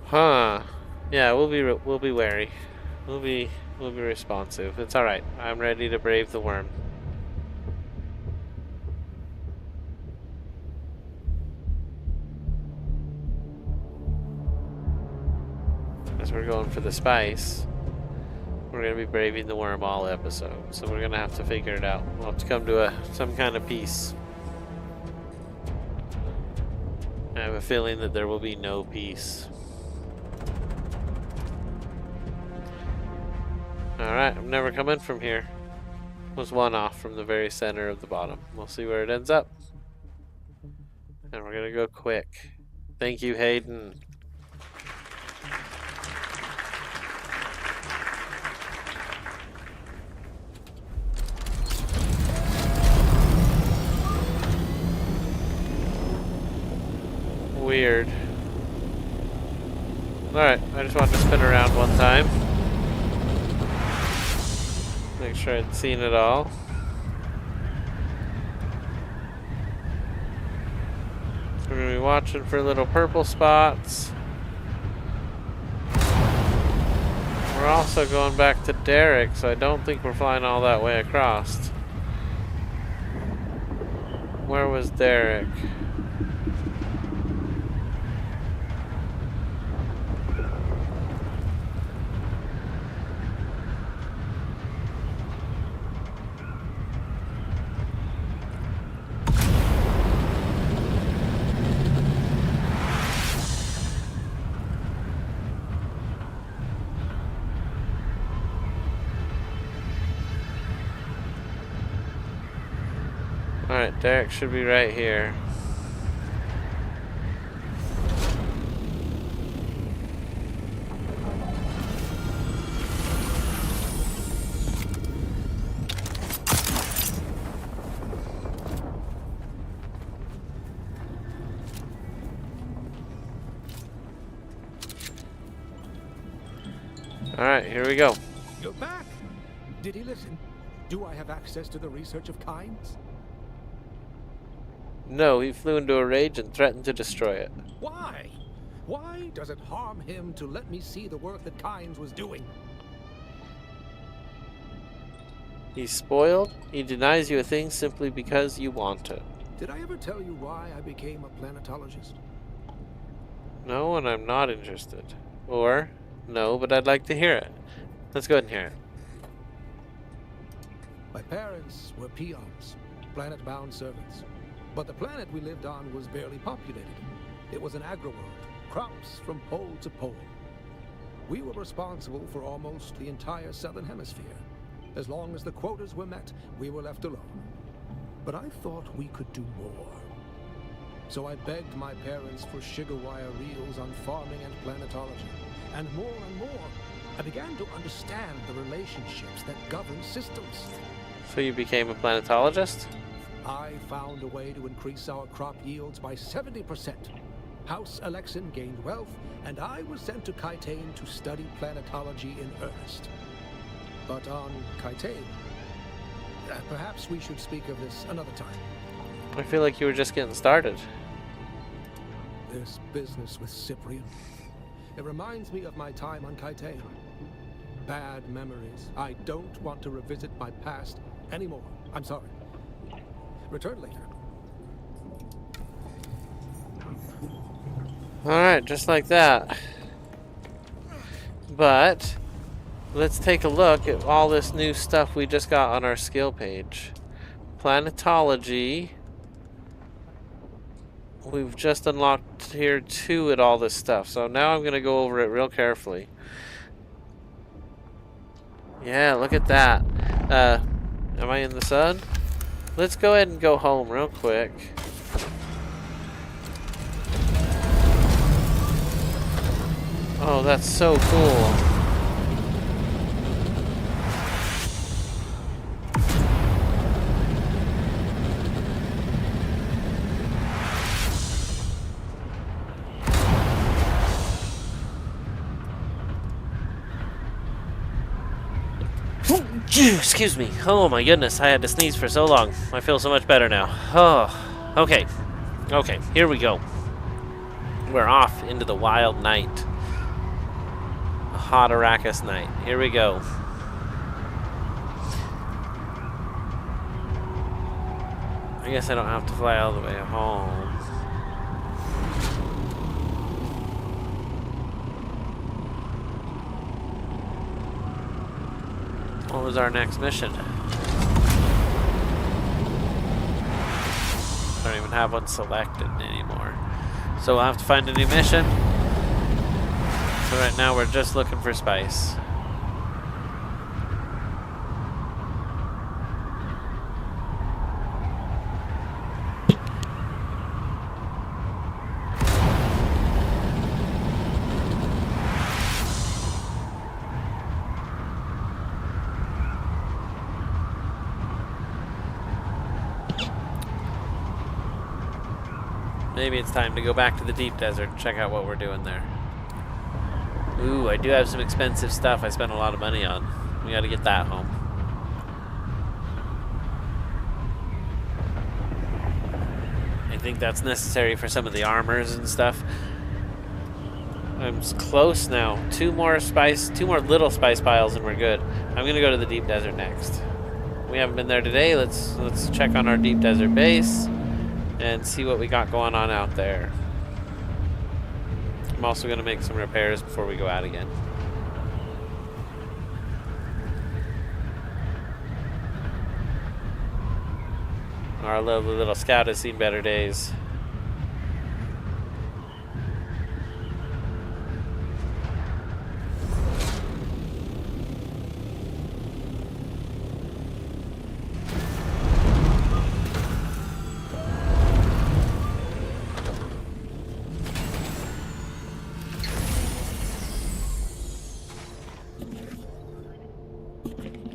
Huh. Yeah, we'll be wary. We'll be responsive. It's all right. I'm ready to brave the worm. As we're going for the spice, we're gonna be braving the worm all episode. So we're gonna have to figure it out. We'll have to come to some kind of peace. I have a feeling that there will be no peace. Alright, I'm never coming from here. Was one off from the very center of the bottom. We'll see where it ends up. And we're gonna go quick. Thank you, Hayden. Weird. Alright, I just wanted to spin around one time. Make sure I'd seen it all. We're gonna be watching for little purple spots. We're also going back to Derek, so I don't think we're flying all that way across. Where was Derek? Alright, Derek should be right here. Alright, here we go. You're back! Did he listen? Do I have access to the research of kinds? No, he flew into a rage and threatened to destroy it. Why? Why does it harm him to let me see the work that Kynes was doing? He's spoiled. He denies you a thing simply because you want it. Did I ever tell you why I became a planetologist? No, and I'm not interested. Or, no, but I'd like to hear it. Let's go ahead and hear it. My parents were peons, planet-bound servants. But the planet we lived on was barely populated. It was an agri-world, crops from pole to pole. We were responsible for almost the entire southern hemisphere. As long as the quotas were met, we were left alone. But I thought we could do more. So I begged my parents for sugar wire reels on farming and planetology. And more, I began to understand the relationships that govern systems. So you became a planetologist? I found a way to increase our crop yields by 70%. House Alexin gained wealth, and I was sent to Hydrate to study planetology in earnest. But on Hydrate, perhaps we should speak of this another time. I feel like you were just getting started. This business with Cyprian, it reminds me of my time on Hydrate. bad memories. I don't want to revisit my past anymore. I'm sorry. Return later. Alright, just like that. But let's take a look at all this new stuff we just got on our skill page. Planetology. We've just unlocked here 2 at all this stuff. So now I'm going to go over it real carefully. Yeah, look at that. Am I in the sun? Let's go ahead and go home real quick. Oh, that's so cool. Excuse me. Oh my goodness, I had to sneeze for so long. I feel so much better now. Oh, okay. Okay, here we go. We're off into the wild night. A hot Arrakis night. Here we go. I guess I don't have to fly all the way home. What was our next mission? I don't even have one selected anymore. So we'll have to find a new mission. So right now we're just looking for spice. Maybe it's time to go back to the deep desert and check out what we're doing there. Ooh, I do have some expensive stuff I spent a lot of money on. We gotta get that home. I think that's necessary for some of the armors and stuff. I'm close now. 2 more little spice piles and we're good. I'm gonna go to the deep desert next. We haven't been there today. Let's check on our deep desert base and see what we got going on out there. I'm also going to make some repairs before we go out again. Our lovely little scout has seen better days.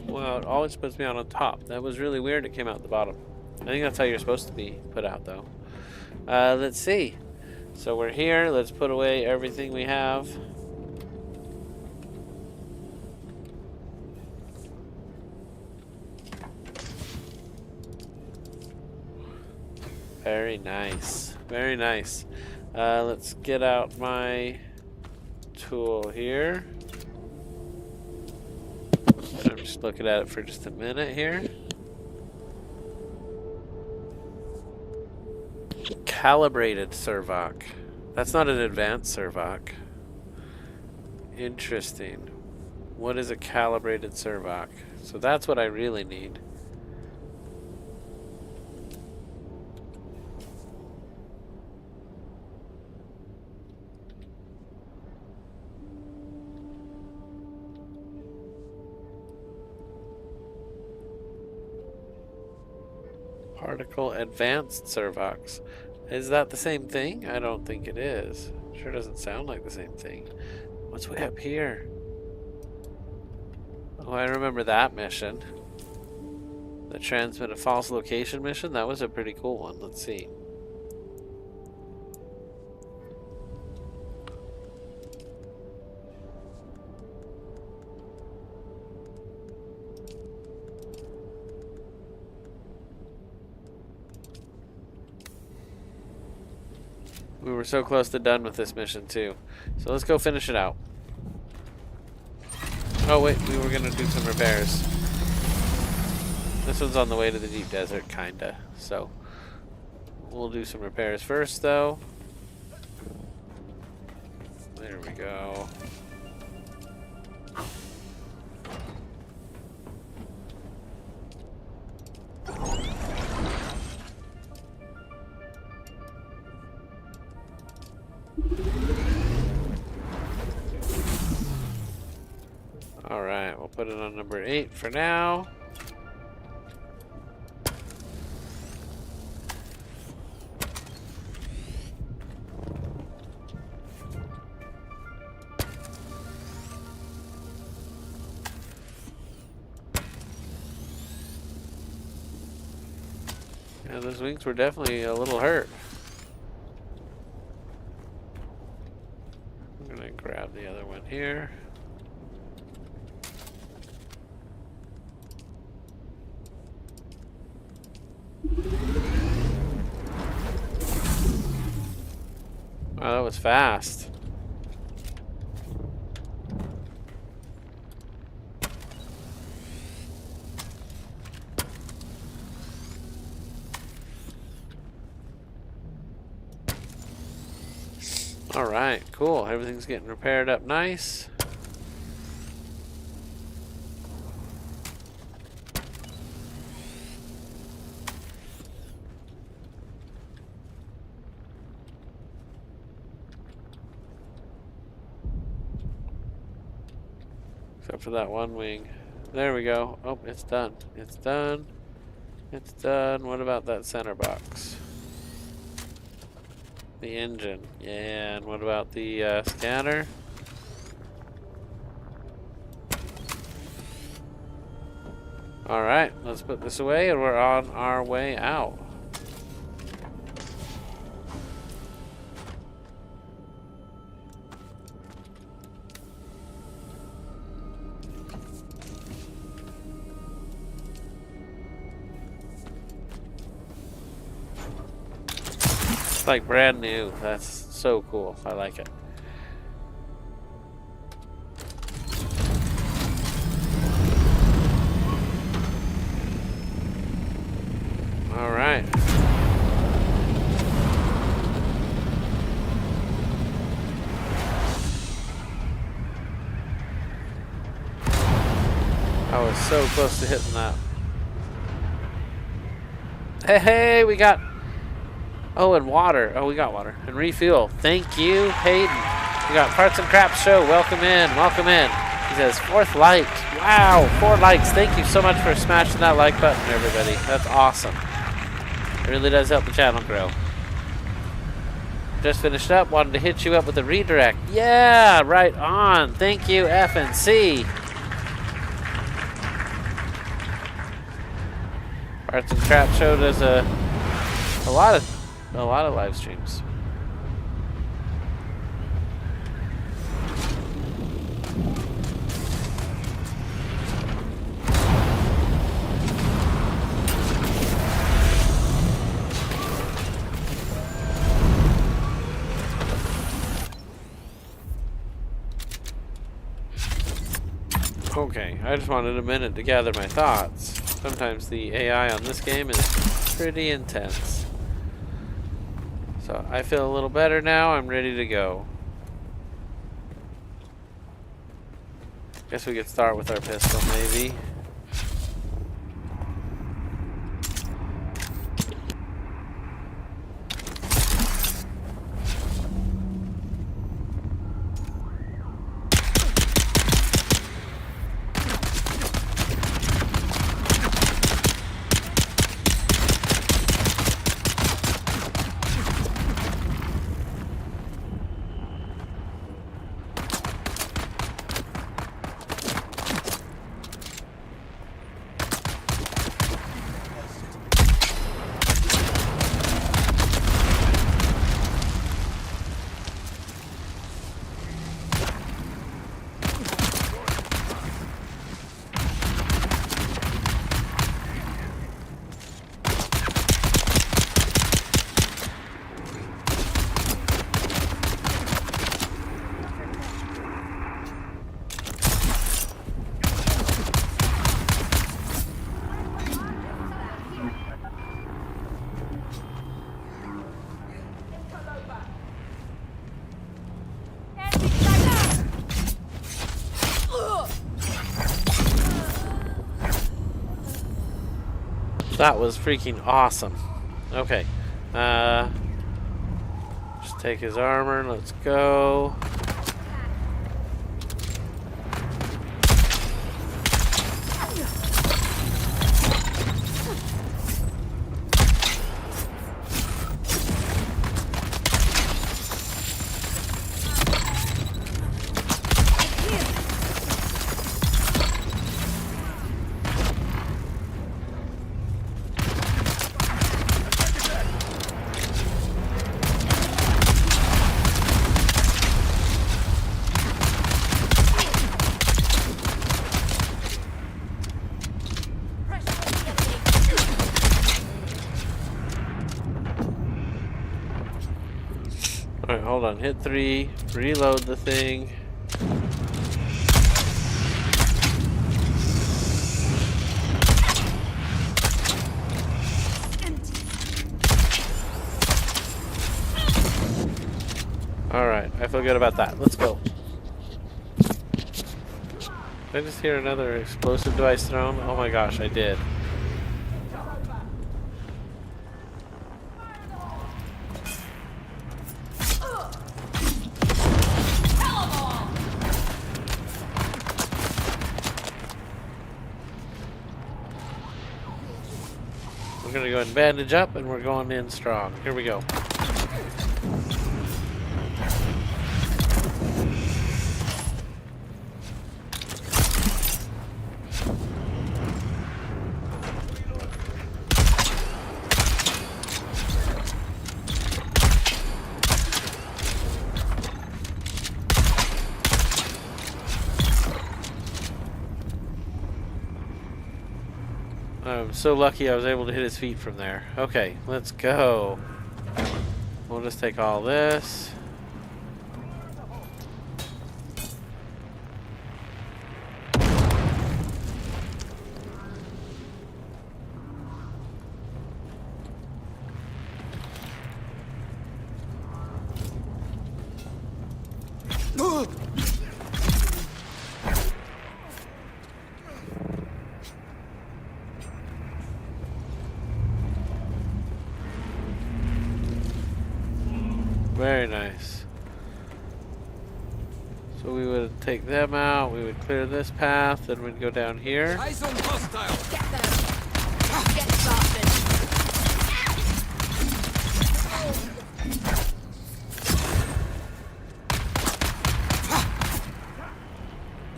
Well, it always puts me out on top. That was really weird. It came out the bottom. I think that's how you're supposed to be put out, though. Let's see. So we're here. Let's put away everything we have. Very nice. Very nice. Let's get out my tool here. I'm just looking at it for just a minute here. Calibrated servoc. That's not an advanced servoc. Interesting. What is a calibrated servoc? So that's what I really need. Particle advanced servox. Is that the same thing? I don't think it is. Sure doesn't sound like the same thing. What's way up here? Oh, I remember that mission. The transmit a false location mission. That was a pretty cool one. Let's see. We were so close to done with this mission too. So let's go finish it out. Oh wait, we were gonna do some repairs. This one's on the way to the deep desert, kinda. So we'll do some repairs first, though. There we go. Alright, we'll put it on number 8 for now. Yeah, those wings were definitely a little hurt. I'm gonna grab the other one here. Wow, that was fast. Alright, cool. Everything's getting repaired up nice. Except for that one wing. There we go. Oh, it's done. It's done. It's done. What about that center box? The engine. Yeah, and what about the scanner? Alright, let's put this away and we're on our way out. It's like brand new. That's so cool. I like it. All right. I was so close to hitting that. Hey, we got... Oh, and water. Oh, we got water. And refuel. Thank you, Hayden. We got Parts and Craps Show. Welcome in. Welcome in. He says, 4th like. Wow, 4 likes. Thank you so much for smashing that like button, everybody. That's awesome. It really does help the channel grow. Just finished up. Wanted to hit you up with a redirect. Yeah, right on. Thank you, FNC. Parts and Craps Show does a lot of live streams. Okay, I just wanted a minute to gather my thoughts. Sometimes the AI on this game is pretty intense. So I feel a little better now. I'm ready to go. Guess we could start with our pistol, maybe. That was freaking awesome. Okay. Just take his armor. Let's go. Alright, hold on. Hit 3. Reload the thing. Alright, I feel good about that. Let's go. Did I just hear another explosive device thrown? Oh my gosh, I did. We're gonna go ahead and bandage up and we're going in strong. Here we go. I'm so lucky I was able to hit his feet from there. Okay, let's go. We'll just take all this. Very nice. So we would take them out, we would clear this path, then we'd go down here. Eyes on hostile. Get them! Get started!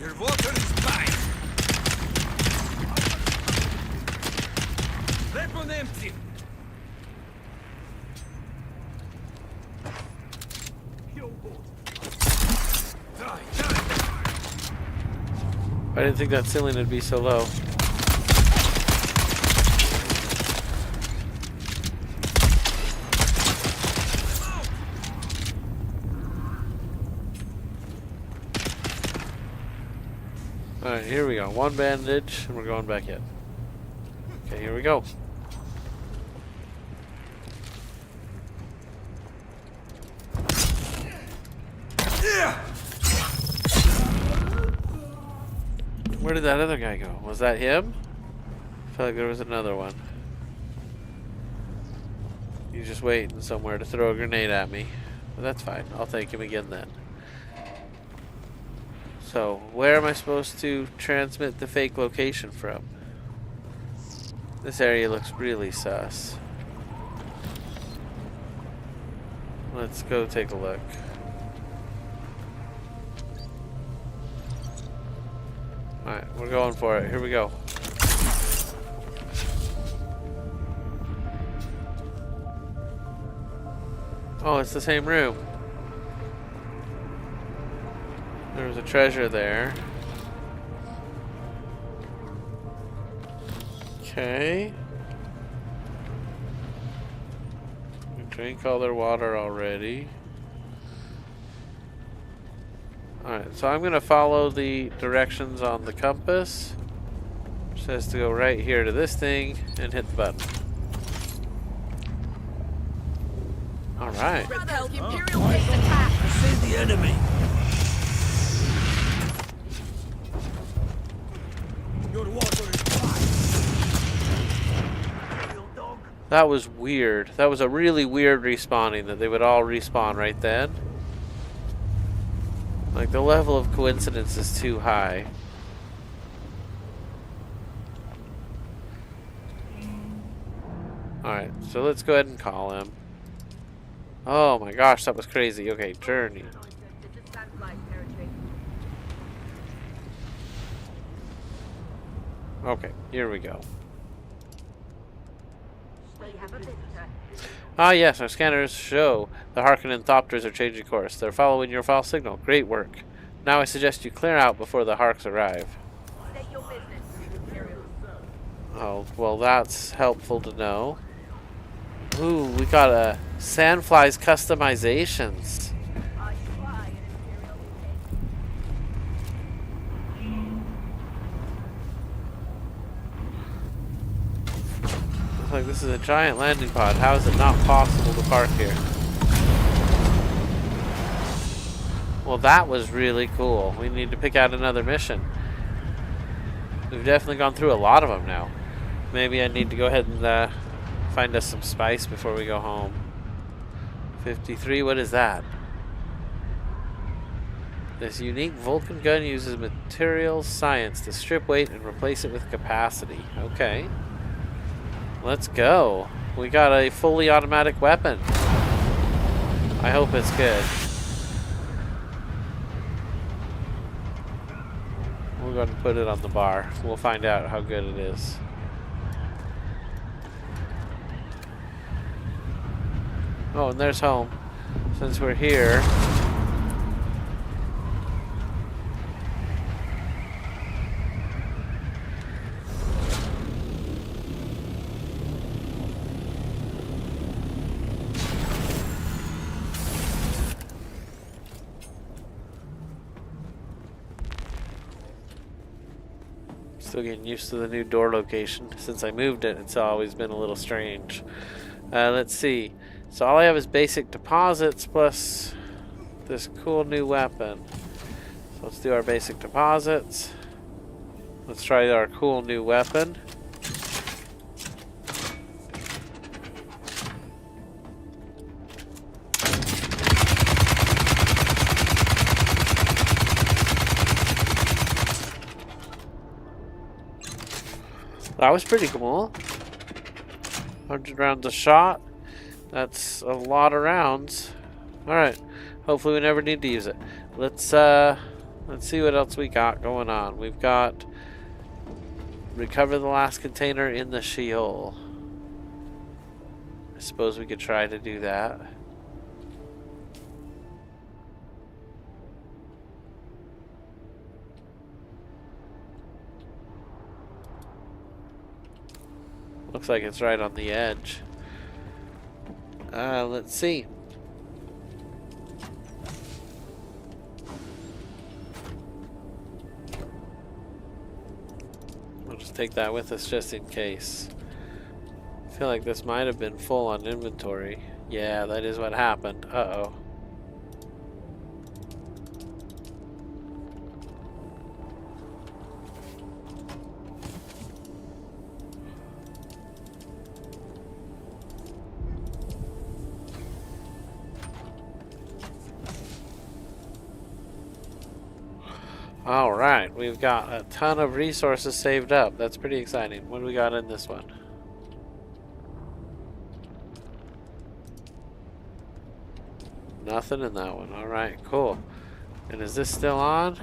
Your water is mine. Weapon empty. I didn't think that ceiling would be so low. Alright, here we go. One bandage, and we're going back in. Okay, here we go. Where did that other guy go? Was that him? I felt like there was another one. He's just waiting somewhere to throw a grenade at me. But that's fine. I'll take him again then. So, where am I supposed to transmit the fake location from? This area looks really sus. Let's go take a look. Alright, we're going for it. Here we go. Oh, it's the same room. There was a treasure there. Okay. We drank all their water already. Alright, so I'm going to follow the directions on the compass. It says to go right here to this thing and hit the button. Alright. Imperial base attack! I see the enemy. Your water is mine. That was weird. That was a really weird respawning, that they would all respawn right then. Like, the level of coincidence is too high. Alright, so let's go ahead and call him. Oh my gosh, that was crazy. Okay, journey. Okay, here we go. Ah yes, our scanners show the Harkonnen Thopters are changing course. They're following your false signal. Great work. Now I suggest you clear out before the Harks arrive. Oh, well that's helpful to know. Ooh, we got a Sandfly's customizations. Looks like this is a giant landing pod. How is it not possible to park here? Well, that was really cool. We need to pick out another mission. We've definitely gone through a lot of them now. Maybe I need to go ahead and find us some spice before we go home. 53, what is that? This unique Vulcan gun uses materials science to strip weight and replace it with capacity. Okay. Let's go. We got a fully automatic weapon. I hope it's good. We're going to put it on the bar. We'll find out how good it is. Oh, and there's home. Since we're here. Still getting used to the new door location. Since I moved it, it's always been a little strange. Let's see. So all I have is basic deposits plus this cool new weapon. So let's do our basic deposits. Let's try our cool new weapon. That was pretty cool. 100 rounds a shot. That's a lot of rounds. Alright. Hopefully we never need to use it. Let's see what else we got going on. We've got recover the last container in the Sheol. I suppose we could try to do that. Looks like it's right on the edge. Let's see. We'll just take that with us just in case. I feel like this might have been full on inventory. Yeah, that is what happened. Uh-oh. Alright, we've got a ton of resources saved up. That's pretty exciting. What do we got in this one? Nothing in that one. Alright, cool. And is this still on?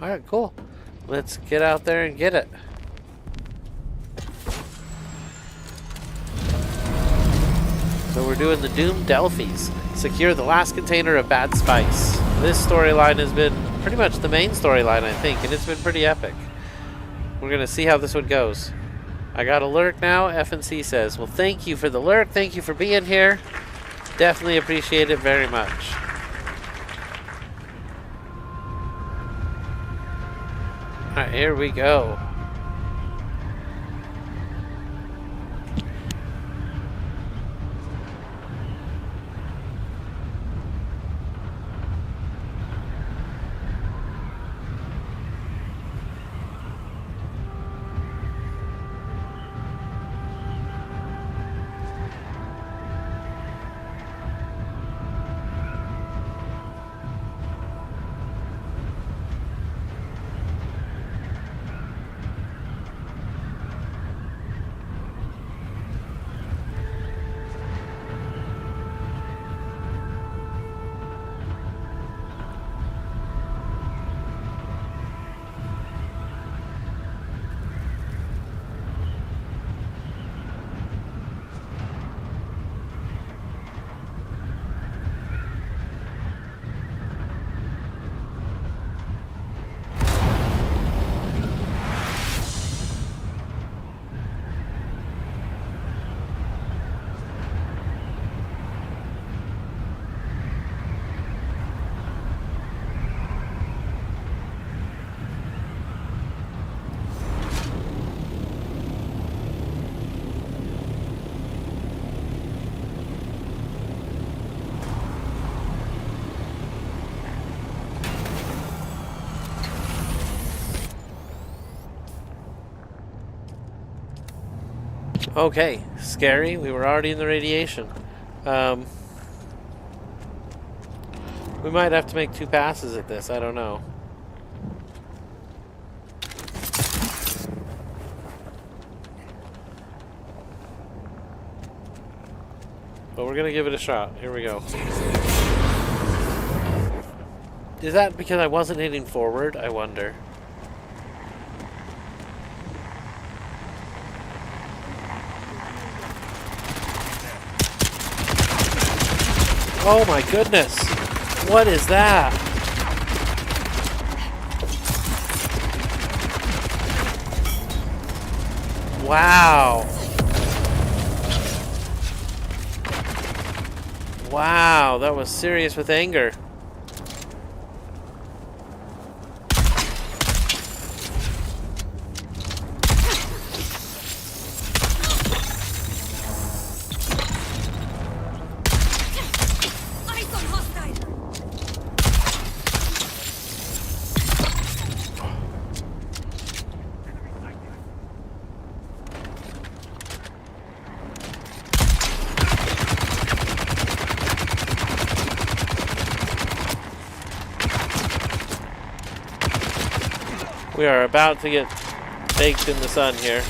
Alright, cool. Let's get out there and get it. So we're doing the Doom Delphis. Secure the last container of bad spice. This storyline has been pretty much the main storyline, I think, and it's been pretty epic. We're going to see how this one goes. I got a lurk now, F&C says. Well, thank you for the lurk. Thank you for being here. Definitely appreciate it very much. Alright, here we go. Okay, scary. We were already in the radiation. We might have to make 2 passes at this. I don't know. But we're gonna give it a shot. Here we go. Is that because I wasn't hitting forward? I wonder. Oh my goodness! What is that? Wow! Wow, that was serious with anger. We are about to get baked in the sun here.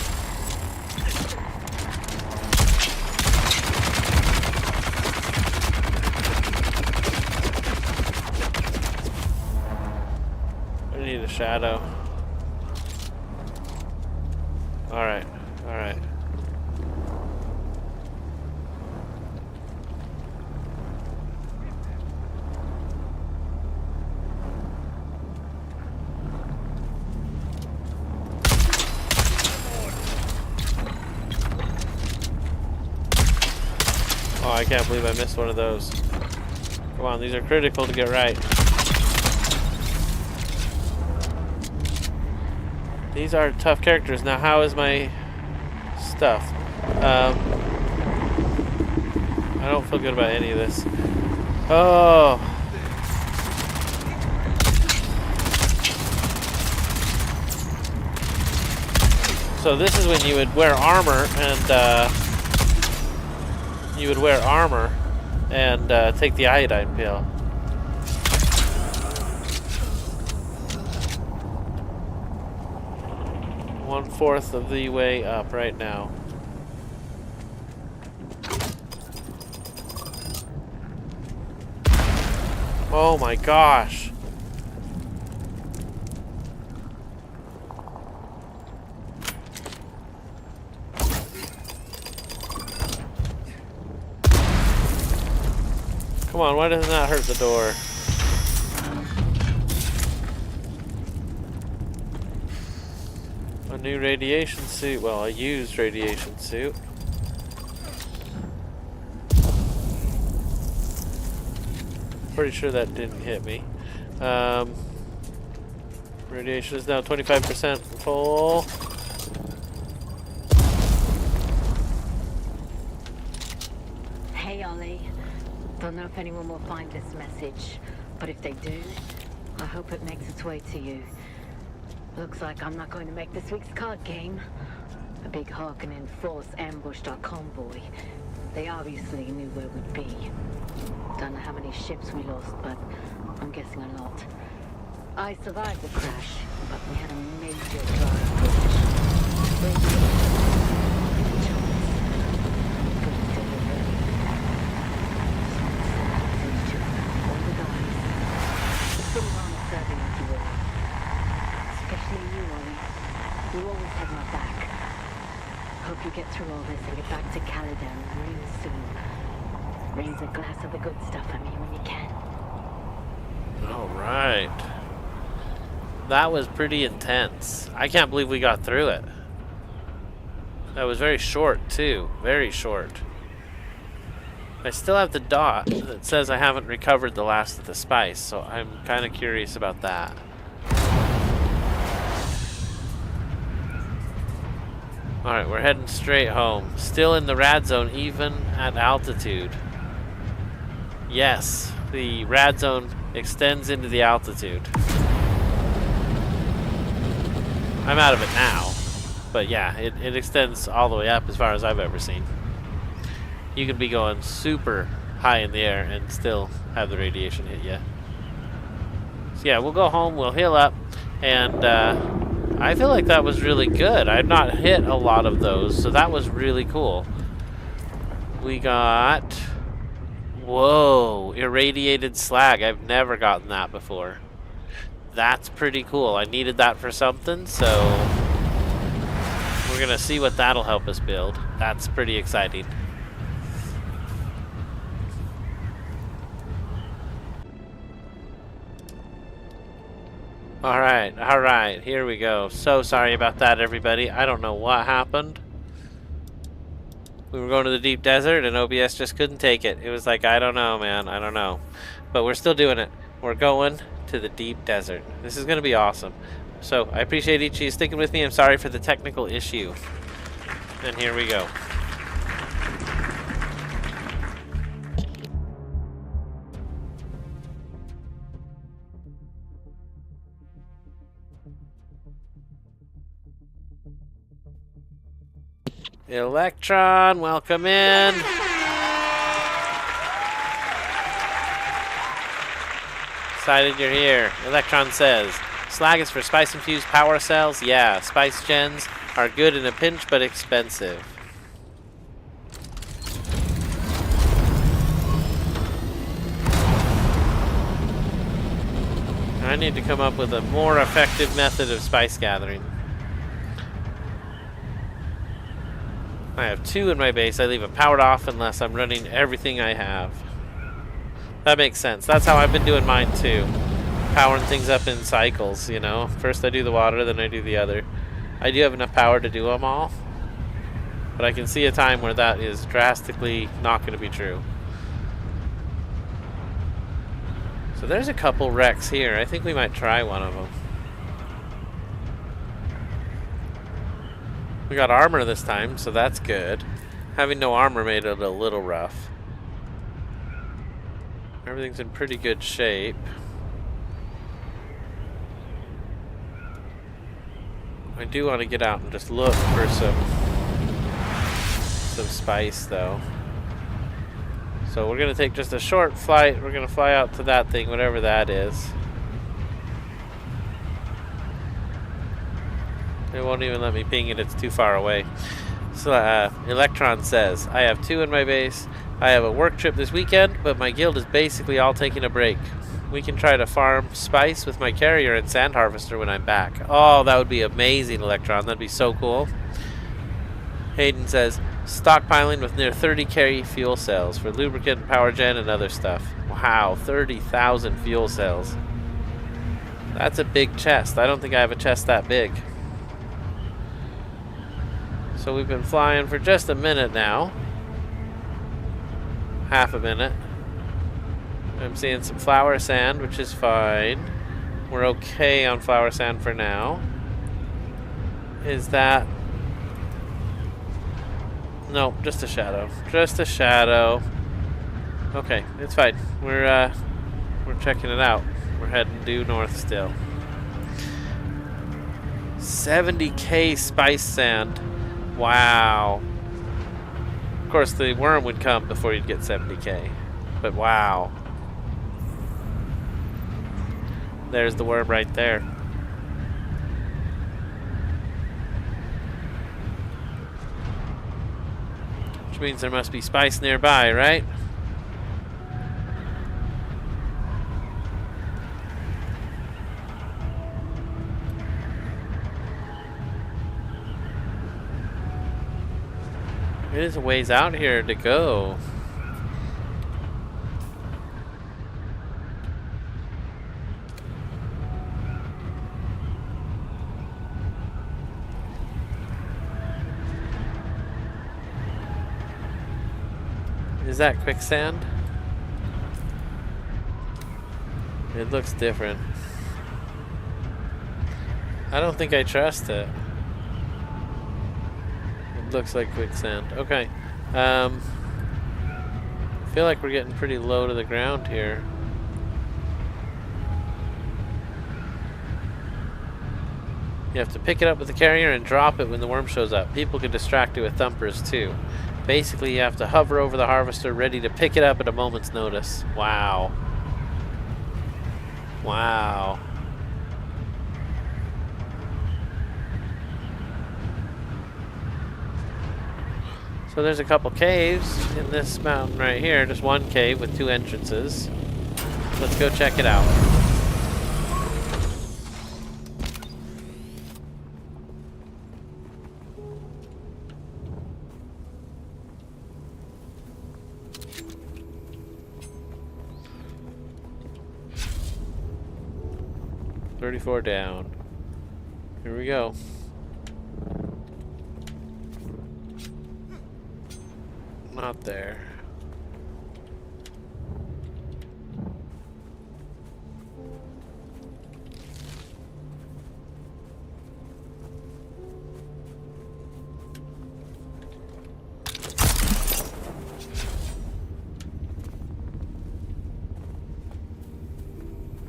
I need a shadow. Alright, alright. Oh, I can't believe I missed one of those. Come on, these are critical to get right. These are tough characters. Now, how is my stuff? I don't feel good about any of this. Oh. So this is when you would wear armor and take the iodine pill. One-fourth of the way up right now. Oh my gosh. Come on, why doesn't that hurt the door? A new radiation suit. Well, a used radiation suit. Pretty sure that didn't hit me. Radiation is now 25% full. Hey, Ollie. Don't know if anyone will find this message, but if they do, I hope it makes its way to you. Looks like I'm not going to make this week's card game. A big Harkonnen force ambushed our convoy. They obviously knew where we'd be. Don't know how many ships we lost, but I'm guessing a lot. I survived the crash, but we had a major drive You always have my back. Hope you get through all this and get back to Caladan real soon. Raise a glass of the good stuff for me when you can. Alright. That was pretty intense. I can't believe we got through it. That was very short too. Very short. I still have the dot that says I haven't recovered the last of the spice, so I'm kind of curious about that. Alright, we're heading straight home. Still in the rad zone, even at altitude. Yes, the rad zone extends into the altitude. I'm out of it now. But yeah, it extends all the way up as far as I've ever seen. You can be going super high in the air and still have the radiation hit you. So yeah, we'll go home, we'll heal up, and I feel like that was really good. I've not hit a lot of those, so that was really cool. We got... Whoa, irradiated slag. I've never gotten that before. That's pretty cool. I needed that for something, so we're gonna see what that'll help us build. That's pretty exciting. Alright, here we go. So sorry about that, everybody. I don't know what happened. We were going to the deep desert and OBS just couldn't take it. It was like, I don't know, man, I don't know. But we're still doing it. We're going to the deep desert. This is going to be awesome. So I appreciate each of you sticking with me. I'm sorry for the technical issue. And here we go. Electron, welcome in. Excited you're here. Electron says, slag is for spice-infused power cells? Yeah, spice gens are good in a pinch, but expensive. I need to come up with a more effective method of spice gathering. I have 2 in my base. I leave it powered off unless I'm running everything I have. That makes sense. That's how I've been doing mine too. Powering things up in cycles, you know. First I do the water, then I do the other. I do have enough power to do them all. But I can see a time where that is drastically not going to be true. So there's a couple wrecks here. I think we might try one of them. We got armor this time, so that's good. Having no armor made it a little rough. Everything's in pretty good shape. I do want to get out and just look for some spice, though. So we're going to take just a short flight. We're going to fly out to that thing, whatever that is. It won't even let me ping it, it's too far away. So Electron says, I have 2 in my base. I have a work trip this weekend, but my guild is basically all taking a break. We can try to farm spice with my carrier and sand harvester when I'm back. Oh, that would be amazing, Electron. That'd be so cool. Hayden says, stockpiling with near 30 carry fuel cells for lubricant, power gen, and other stuff. Wow, 30,000 fuel cells. That's a big chest. I don't think I have a chest that big. So we've been flying for just a minute now. Half a minute. I'm seeing some flower sand, which is fine. We're okay on flower sand for now. Is that... No, just a shadow. Just a shadow. Okay, it's fine. We're checking it out. We're heading due north still. 70k spice sand. Wow. Of course, the worm would come before you'd get 70k. But wow. There's the worm right there. Which means there must be spice nearby, right? It is a ways out here to go. Is that quicksand? It looks different. I don't think I trust it. Looks like quicksand. Okay. I feel like we're getting pretty low to the ground here. You have to pick it up with the carrier and drop it when the worm shows up. People can distract it with thumpers too. Basically, you have to hover over the harvester ready to pick it up at a moment's notice. Wow. Wow. So there's a couple caves in this mountain right here. Just one cave with 2 entrances. Let's go check it out. $34 down. Here we go. Not there.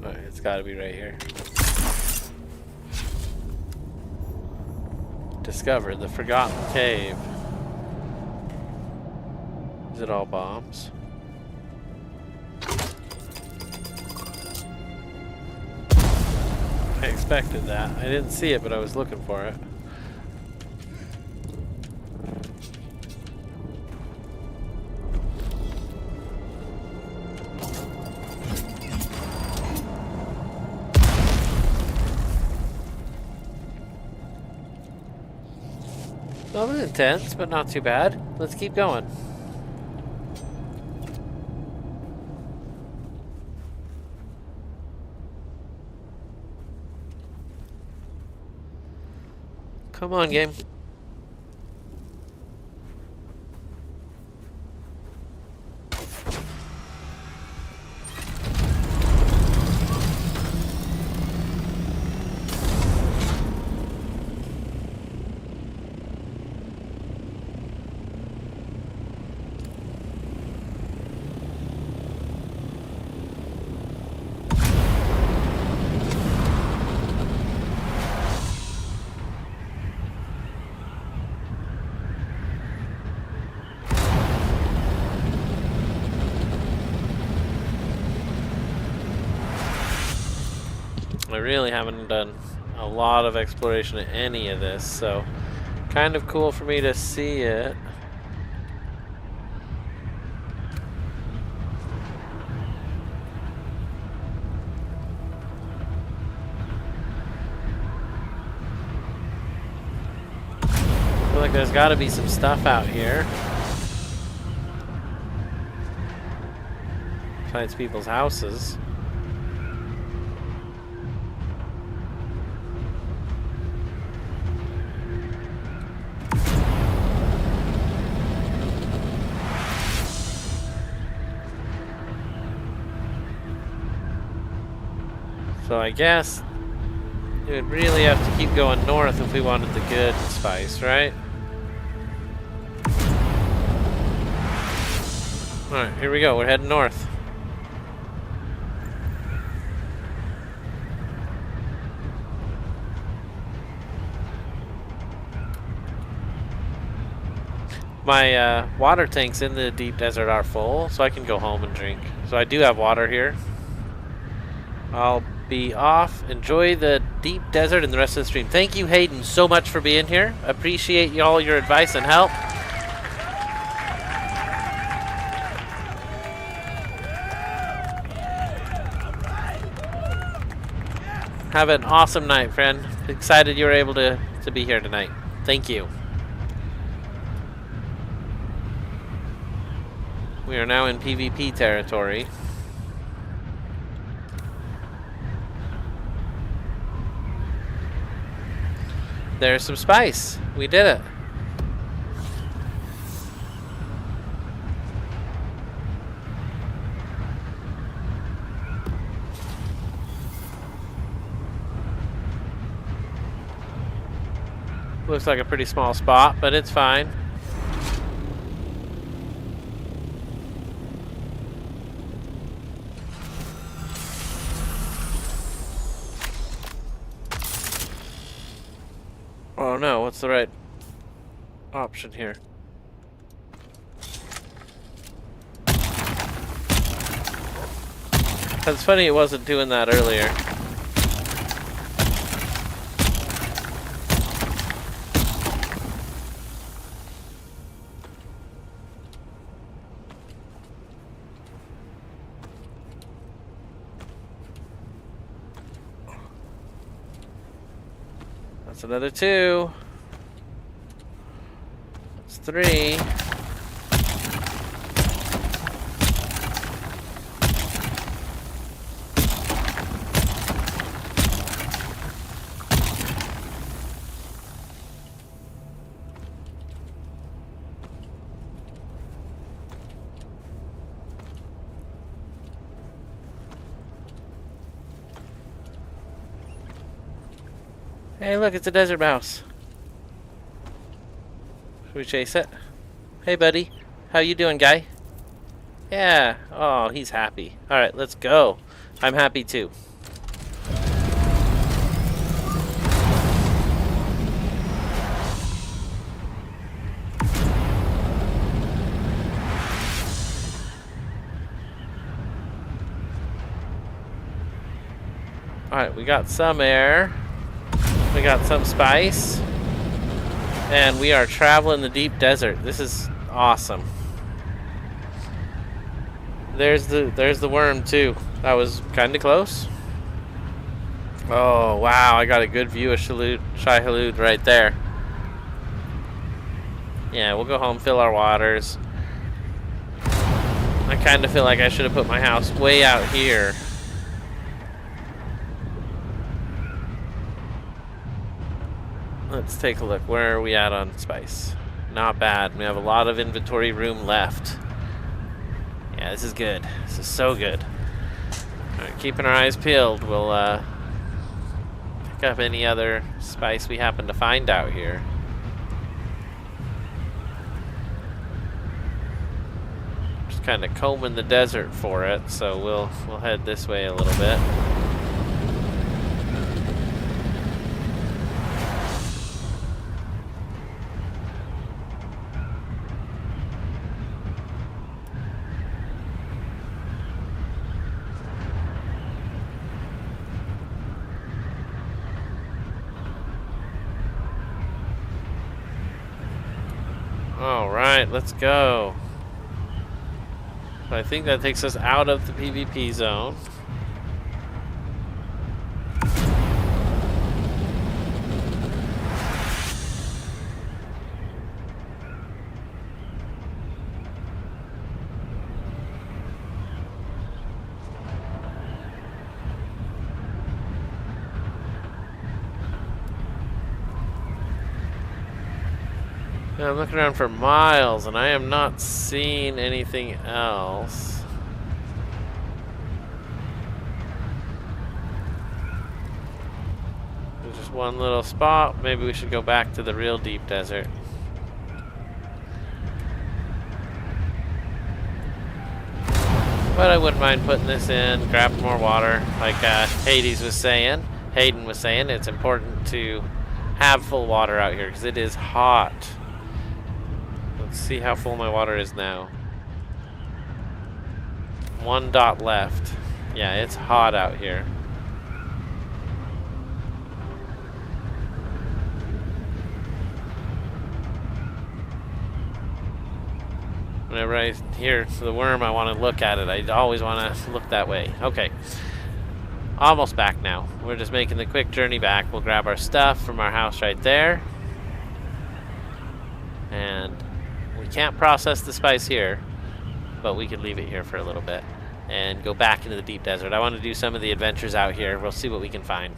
Alright, it's gotta be right here. Discovered the forgotten cave. Is it all bombs? I expected that. I didn't see it, but I was looking for it. A little intense, but not too bad. Let's keep going. Come on, game. I really haven't done a lot of exploration in any of this, so kind of cool for me to see it. I feel like there's got to be some stuff out here. Besides people's houses. So I guess we would really have to keep going north if we wanted the good spice, right? Alright, here we go. We're heading north. My water tanks in the deep desert are full, so I can go home and drink. So I do have water here. I'll be off. Enjoy the deep desert and the rest of the stream. Thank you, Hayden, so much for being here. Appreciate all your advice and help. Have an awesome night, friend. Excited you were able to be here tonight. Thank you. We are now in PvP territory. There's some spice. We did it. Looks like a pretty small spot, but it's fine. Oh no, what's the right option here? It's funny it wasn't doing that earlier. That's another 2. That's 3. Hey, look, it's a desert mouse. Should we chase it? Hey, buddy. How you doing, guy? Yeah. Oh, he's happy. All right, let's go. I'm happy too. All right, we got some air. We got some spice, and we are traveling the deep desert. This is awesome. There's the worm too. That was kind of close. Oh wow! I got a good view of Shai-Hulud right there. Yeah, we'll go home, fill our waters. I kind of feel like I should have put my house way out here. Let's take a look. Where are we at on spice? Not bad. We have a lot of inventory room left. Yeah, this is good. This is so good. Alright, keeping our eyes peeled. We'll pick up any other spice we happen to find out here. Just kind of combing the desert for it, so we'll head this way a little bit. Alright, let's go. So I think that takes us out of the PvP zone. I'm looking around for miles, and I am not seeing anything else. There's just one little spot. Maybe we should go back to the real deep desert. But I wouldn't mind putting this in, grabbing more water. Like Hayden was saying, it's important to have full water out here because it is hot. Let's see how full my water is now. 1 dot left. Yeah, it's hot out here. Whenever I hear the worm, I want to look at it. I always want to look that way. Okay. Almost back now. We're just making the quick journey back. We'll grab our stuff from our house right there. And we can't process the spice here, but we could leave it here for a little bit and go back into the deep desert. I want to do some of the adventures out here. We'll see what we can find.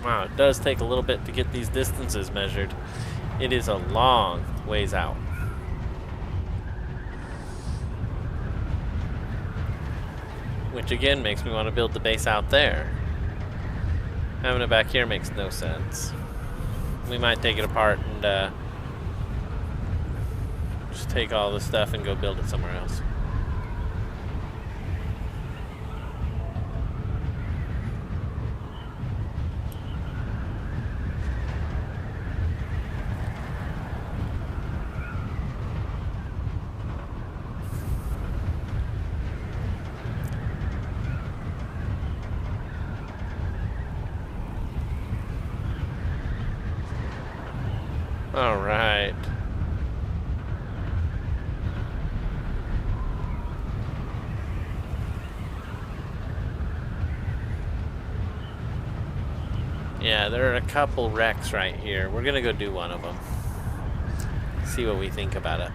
Wow, it does take a little bit to get these distances measured. It is a long ways out. Which again makes me want to build the base out there. Having it back here makes no sense. We might take it apart and just take all the stuff and go build it somewhere else. All right. Yeah, there are a couple wrecks right here. We're gonna go do one of them. See what we think about it.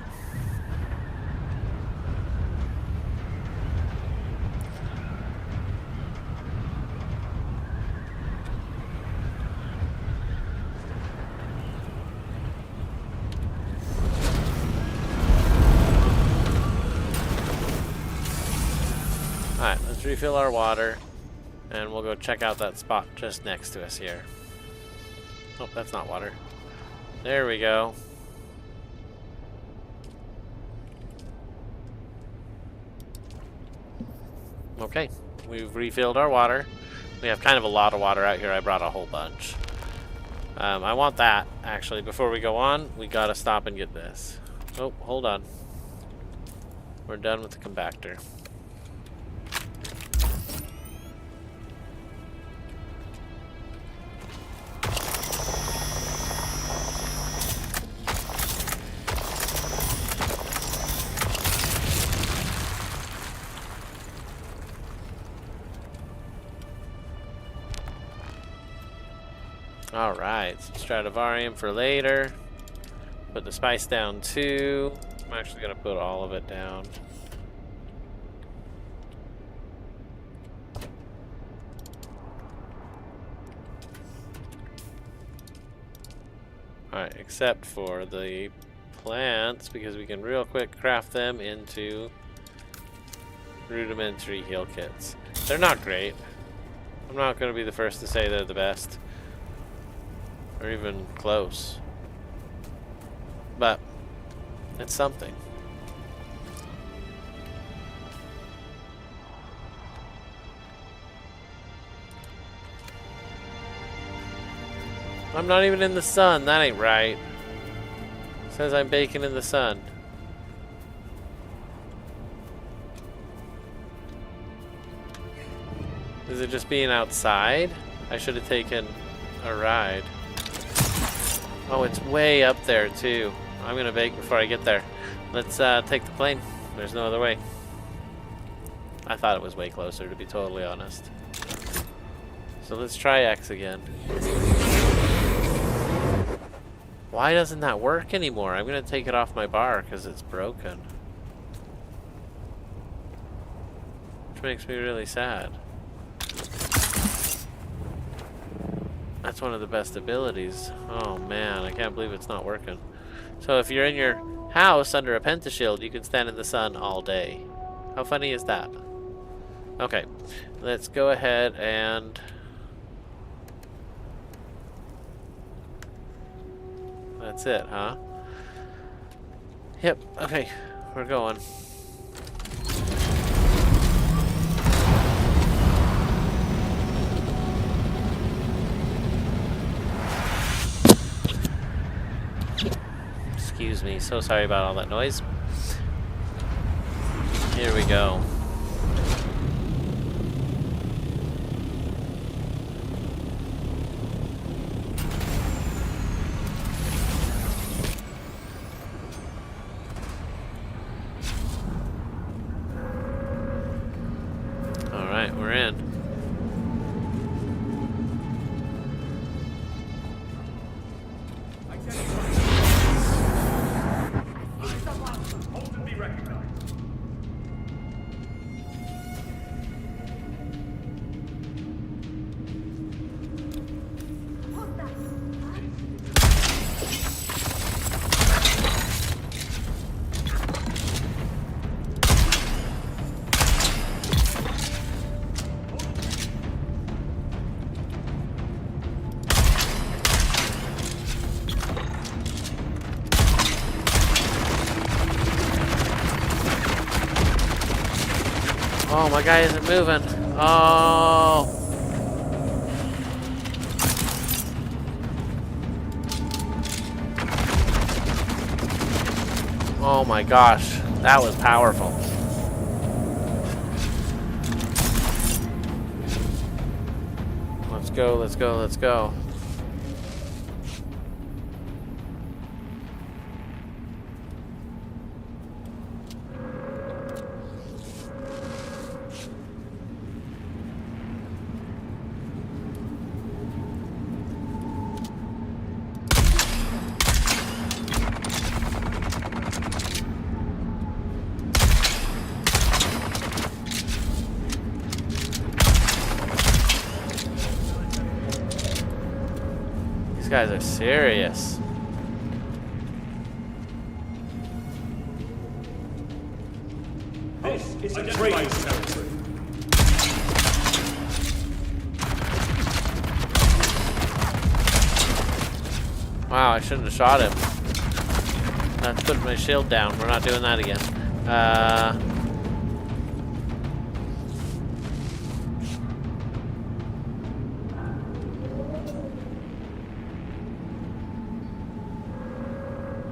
Alright, let's refill our water, and we'll go check out that spot just next to us here. Oh, that's not water. There we go. Okay, we've refilled our water. We have kind of a lot of water out here. I brought a whole bunch. I want that, actually. Before we go on, we gotta stop and get this. Oh, hold on. We're done with the compactor. Alright, some Stradivarium for later. Put the spice down too. I'm actually going to put all of it down. Alright, except for the plants, because we can real quick craft them into rudimentary heal kits. They're not great. I'm not going to be the first to say they're the best. Or even close. But it's something. I'm not even in the sun. That ain't right. It says I'm baking in the sun. Is it just being outside? I should have taken a ride. Oh, it's way up there too. I'm gonna bake before I get there. Let's take the plane. There's no other way. I thought it was way closer, to be totally honest. So let's try X again. Why doesn't that work anymore? I'm gonna take it off my bar because it's broken. Which makes me really sad. That's one of the best abilities. Oh man, I can't believe it's not working. So if you're in your house under a pentashield, you can stand in the sun all day. How funny is that? Okay, let's go ahead and... That's it, huh? Yep, okay, we're going. Excuse me, so sorry about all that noise. Here we go. All right, we're in. Oh, my guy isn't moving. Oh. Oh my gosh, that was powerful. Let's go, let's go, let's go. These guys are serious. This is a trading territory. Wow, I shouldn't have shot him. Let's put my shield down. We're not doing that again.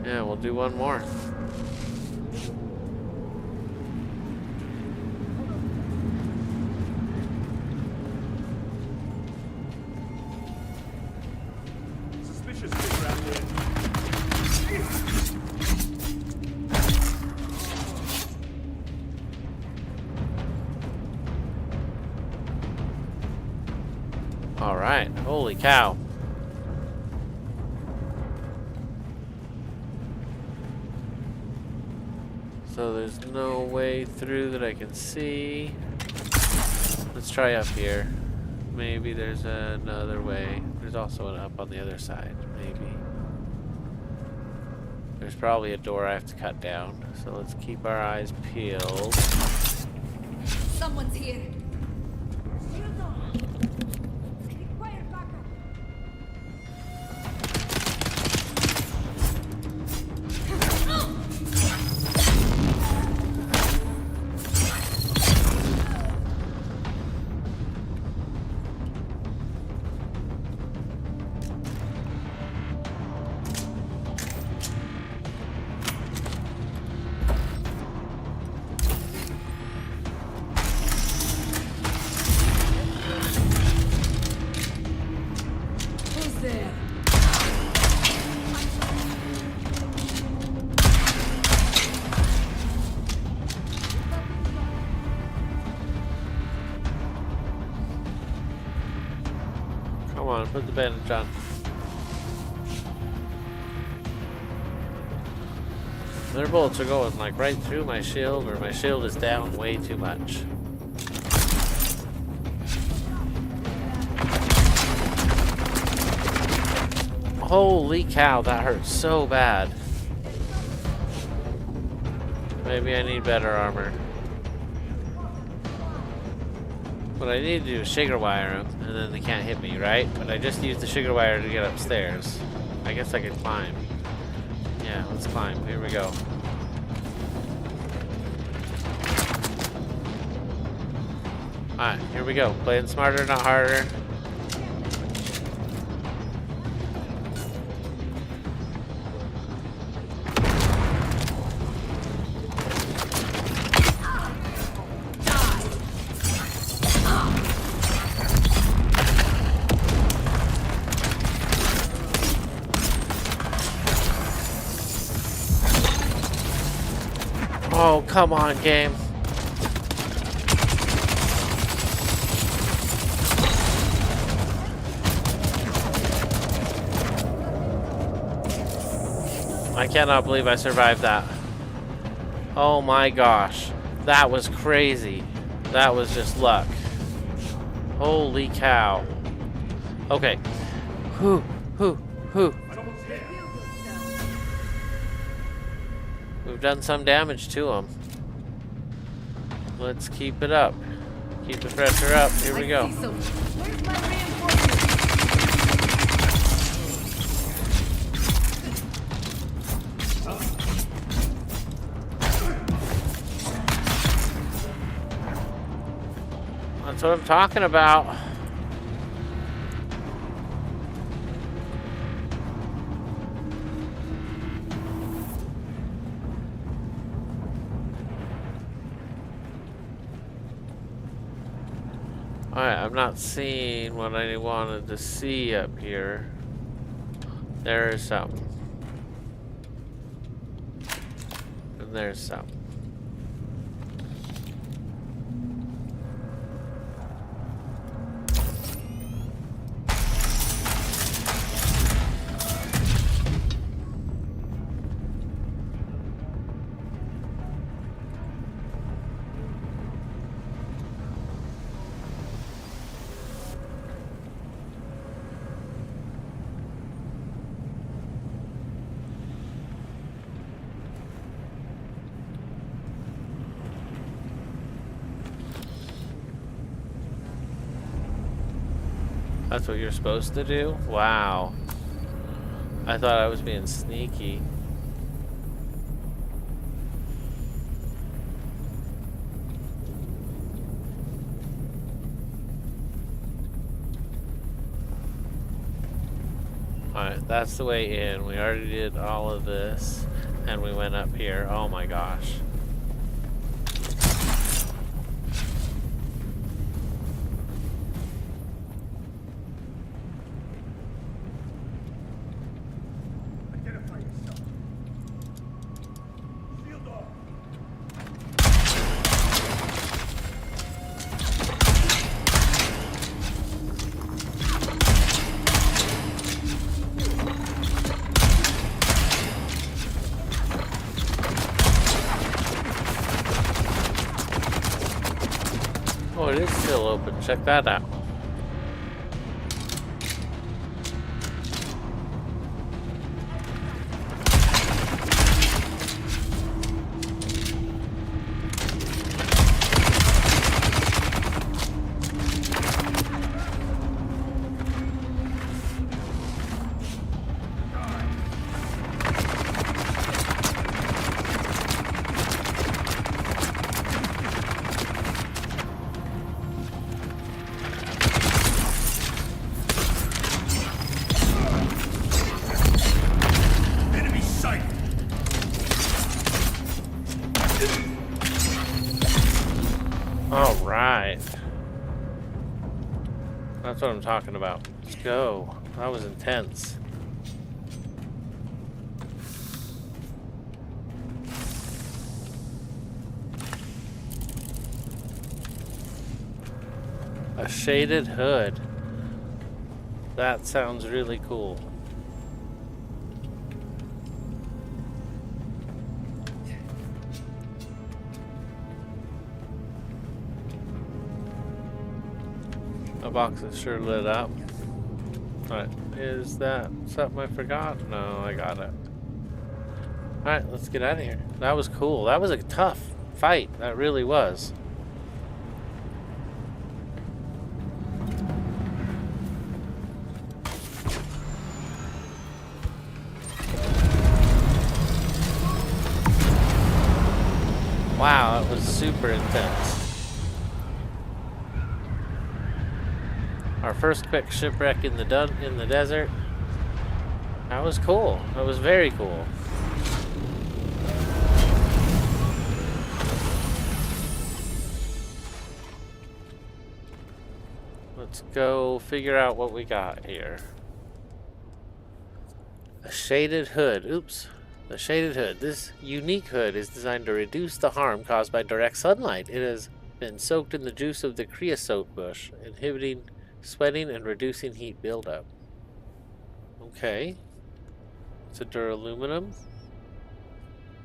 Yeah, we'll do one more. Suspicious figure out there. All right. Holy cow. So there's no way through that I can see. Let's try up here. Maybe there's another way. There's also an up on the other side, maybe. There's probably a door I have to cut down. So let's keep our eyes peeled. Someone's here. Come on, put the bandage on. Their bullets are going like right through my shield, or my shield is down way too much. Holy cow, that hurts so bad. Maybe I need better armor. What I need to do is sugar wire them, and then they can't hit me, right? But I just used the sugar wire to get upstairs. I guess I could climb. Yeah, let's climb. Here we go. Alright, here we go. Playing smarter, not harder. Oh, come on, game. I cannot believe I survived that. Oh my gosh. That was crazy. That was just luck. Holy cow. Okay. Whew. We've done some damage to him. Let's keep it up. Keep the pressure up. Here we go. Where's my reinforcements? That's what I'm talking about. Alright, I'm not seeing what I wanted to see up here. There's something. And there's something. That's what you're supposed to do? Wow. I thought I was being sneaky. Alright, that's the way in. We already did all of this. And we went up here. Oh my gosh. Oh, it is still open. Check that out. Alright. That's what I'm talking about. Let's go. That was intense. A shaded hood. That sounds really cool. The box is sure lit up. Alright, is that something I forgot? No, I got it. Alright, let's get out of here. That was cool. That was a tough fight. That really was. Wow, that was super intense. Our first quick shipwreck in the desert. That was cool. That was very cool. Let's go figure out what we got here. A shaded hood. Oops. The shaded hood. This unique hood is designed to reduce the harm caused by direct sunlight. It has been soaked in the juice of the creosote bush, inhibiting sweating and reducing heat buildup. Okay. It's a duraluminum,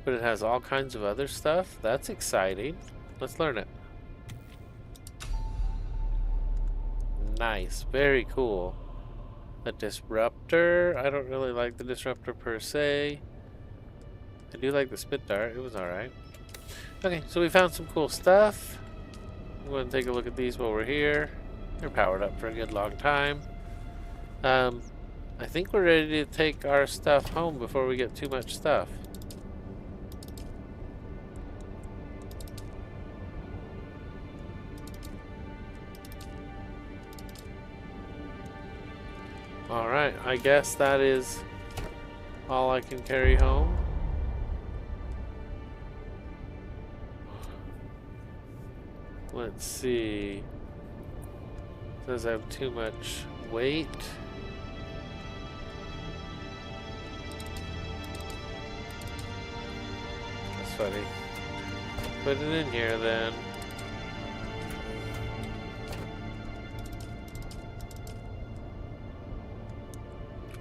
but it has all kinds of other stuff. That's exciting. Let's learn it. Nice. Very cool. A disruptor. I don't really like the disruptor per se. I do like the spit dart. It was alright. Okay, so we found some cool stuff. I'm going to take a look at these while we're here. They're powered up for a good long time. I think we're ready to take our stuff home before we get too much stuff. Alright, I guess that is all I can carry home. Let's see. Says I have too much weight. That's funny. Put it in here then.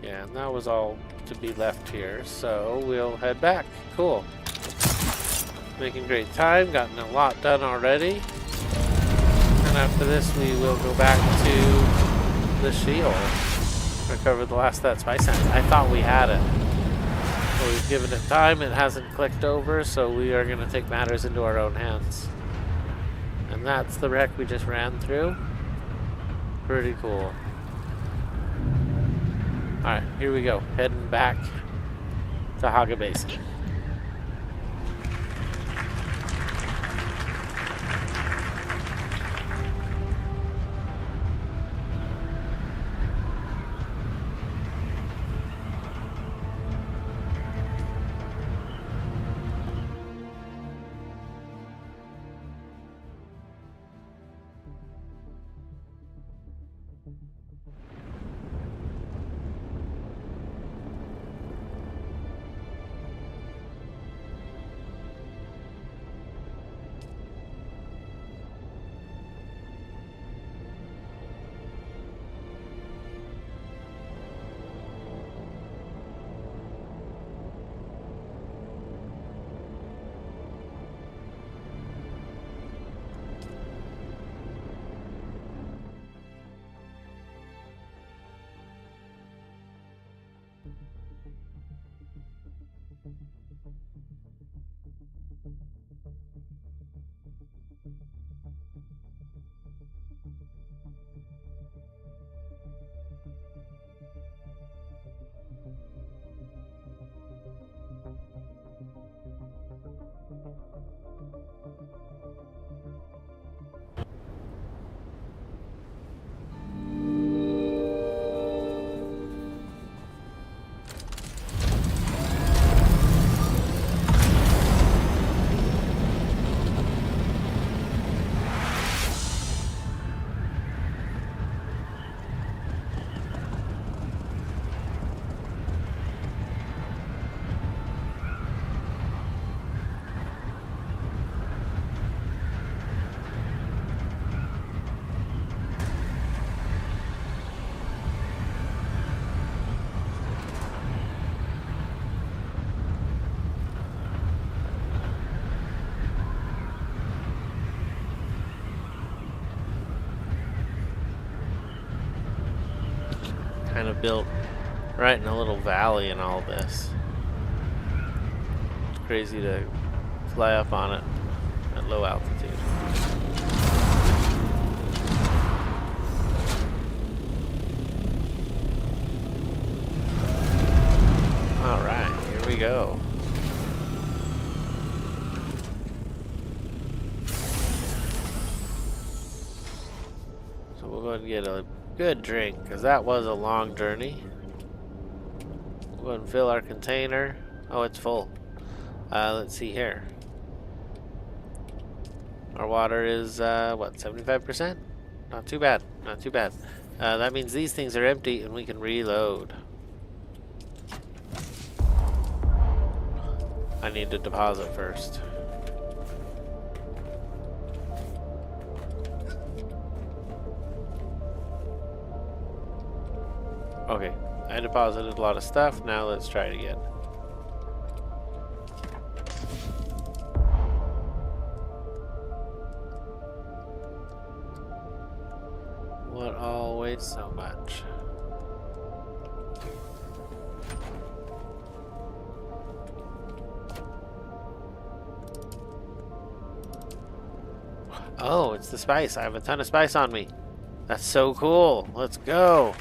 Yeah, and that was all to be left here, so we'll head back. Cool. Making great time, gotten a lot done already. And after this we will go back to the shield. Recover the last of that spice sense. I thought we had it. But we've given it time, it hasn't clicked over, so we are going to take matters into our own hands. And that's the wreck we just ran through. Pretty cool. Alright, here we go. Heading back to Haga Basin. Kind of built right in a little valley in all this. It's crazy to fly up on it at low altitude. Alright, here we go. So we'll go ahead and get a good drink, because that was a long journey. We'll go ahead and fill our container. Oh, it's full. Let's see here. Our water is, what, 75%? Not too bad, not too bad. That means these things are empty and we can reload. I need to deposit first. Okay, I deposited a lot of stuff, now let's try it again. What always so much? Oh, it's the spice. I have a ton of spice on me. That's so cool. Let's go.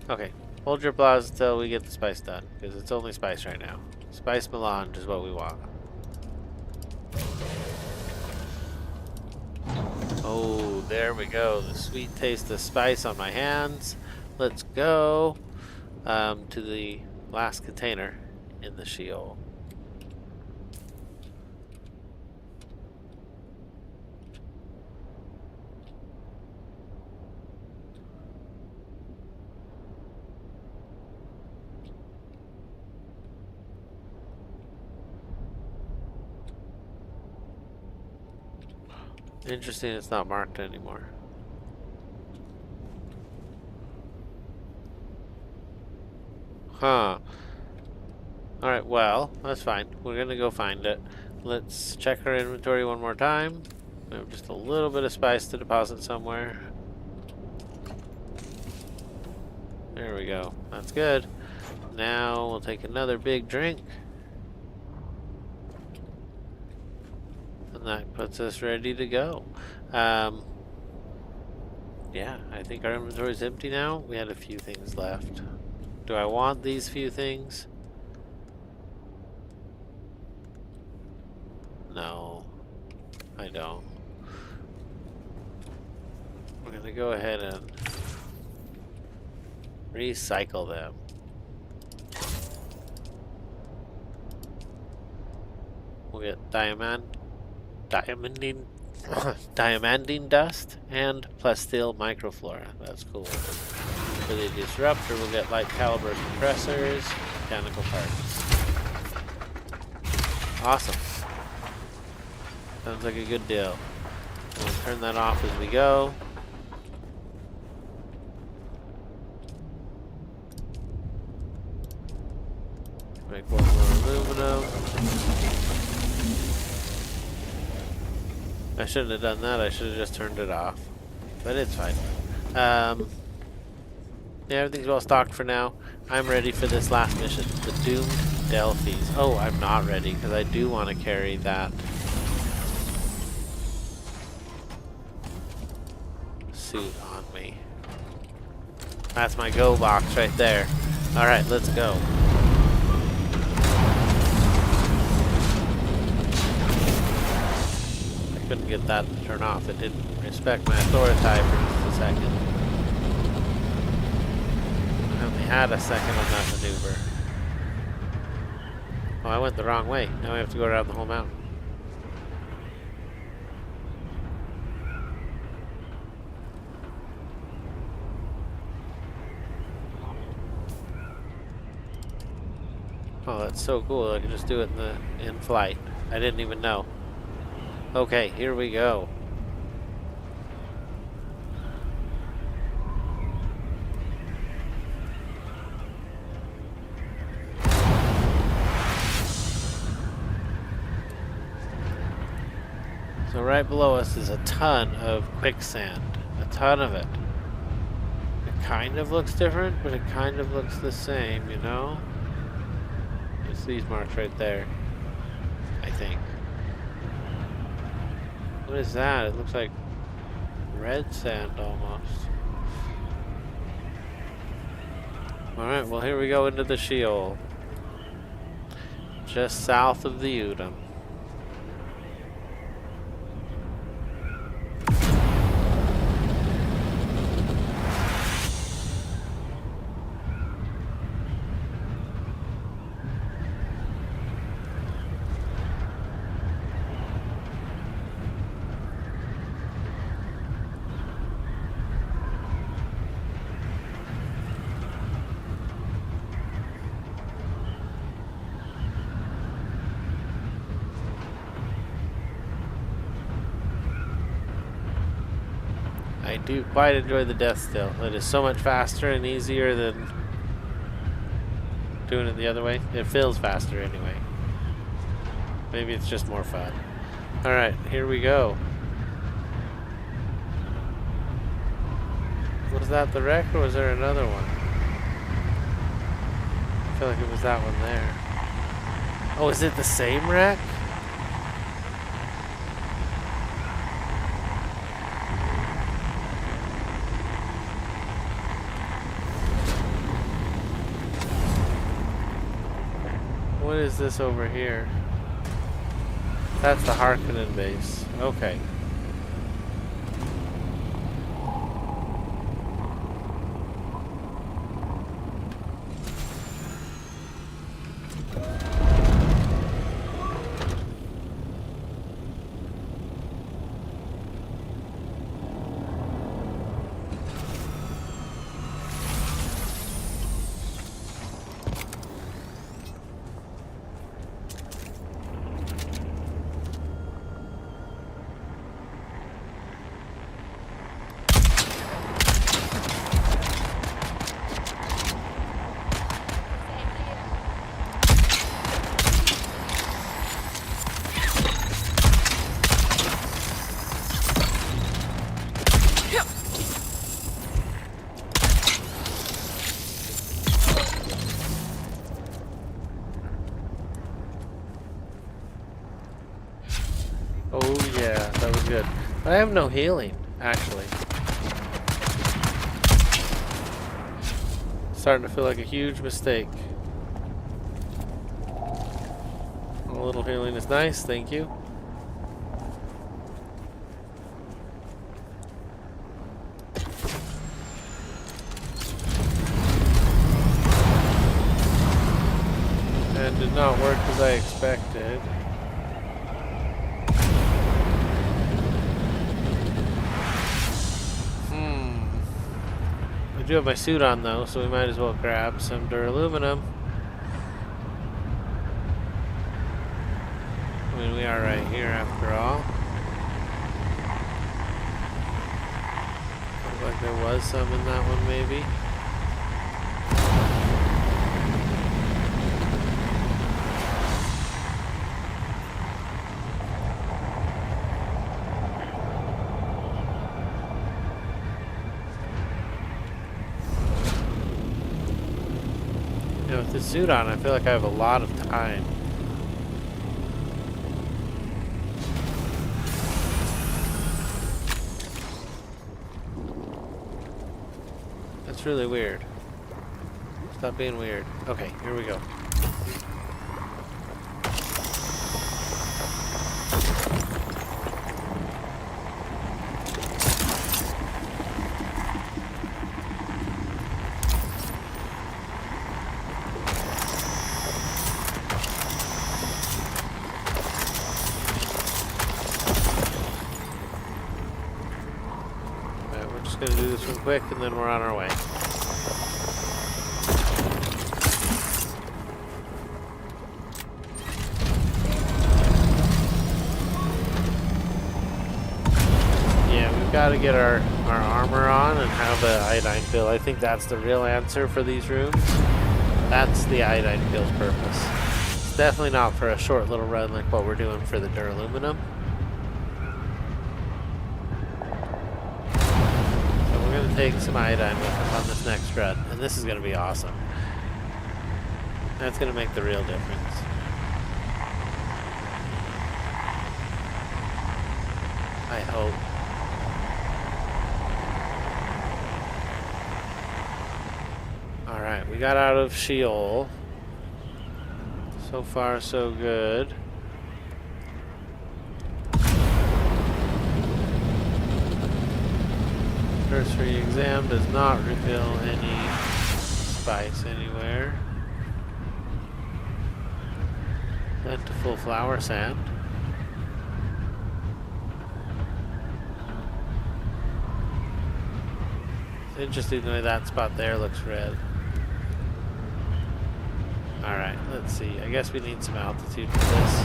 Okay, hold your applause until we get the spice done, because it's only spice right now. Spice melange is what we want. Oh, there we go. The sweet taste of spice on my hands. Let's go. to the last container in the Sheol. Interesting, it's not marked anymore. Huh. Alright, well, that's fine. We're gonna go find it. Let's check our inventory one more time. We have just a little bit of spice to deposit somewhere. There we go. That's good. Now we'll take another big drink. And that puts us ready to go. Yeah, I think our inventory is empty now. We had a few things left. Do I want these few things? No, I don't. We're gonna go ahead and recycle them. We'll get diamandine dust and plasteel microflora. That's cool. For the disruptor, we'll get light caliber compressors, mechanical parts. Awesome. Sounds like a good deal. We'll turn that off as we go. Make one more aluminum. I shouldn't have done that. I should have just turned it off. But it's fine. Yeah, everything's well stocked for now. I'm ready for this last mission. The Doomed Delphis. Oh, I'm not ready because I do want to carry that suit on me. That's my go box right there. Alright, let's go. I couldn't get that to turn off. It didn't respect my authority for just a second. I only had a second on that maneuver. Oh, I went the wrong way. Now we have to go around the whole mountain. Oh, that's so cool. I can just do it in flight. I didn't even know. Okay, here we go. So right below us is a ton of quicksand. A ton of it. It kind of looks different, but it kind of looks the same, you know? It's these marks right there. I think. What is that? It looks like red sand almost. Alright, well here we go into the Sheol. Just south of the Udom. I do quite enjoy the death still. It is so much faster and easier than doing it the other way. It feels faster anyway. Maybe it's just more fun. Alright, here we go. Was that the wreck or was there another one? I feel like it was that one there. Oh, is it the same wreck? What is this over here? That's the Harkonnen base. Okay. Oh yeah, that was good. I have no healing, actually. Starting to feel like a huge mistake. A little healing is nice, thank you. And did not work as I expected. I do have my suit on though, so we might as well grab some duraluminum. I mean, we are right here after all. Looks like there was some in that one, maybe. You know, with this suit on, I feel like I have a lot of time. That's really weird. Stop being weird. Okay, here we go. Alright, we're just gonna do this one quick and then we're on our way. Got to get our armor on and have the iodine pill. I think that's the real answer for these rooms. That's the iodine pill's purpose. It's definitely not for a short little run like what we're doing for the duraluminum. So we're going to take some iodine with us on this next run, and this is going to be awesome. That's going to make the real difference. I hope. Alright, we got out of Sheol. So far, so good. Cursory exam does not reveal any spice anywhere. Plentiful flower sand. It's interesting the way that spot there looks red. Alright, let's see. I guess we need some altitude for this.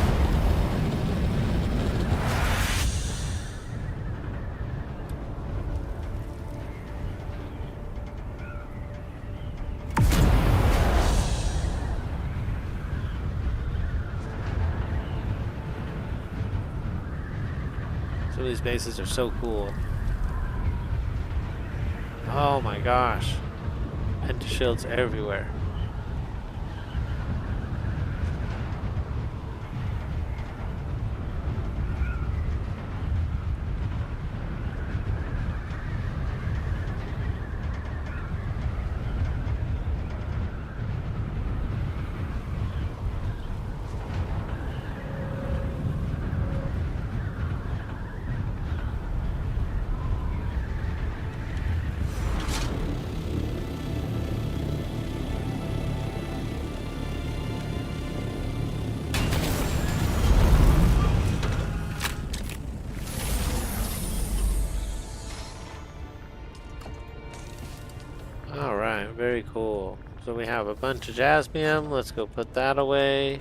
Some of these bases are so cool. Oh my gosh. Pentashields everywhere. Alright, very cool. So we have a bunch of jasmium. Let's go put that away.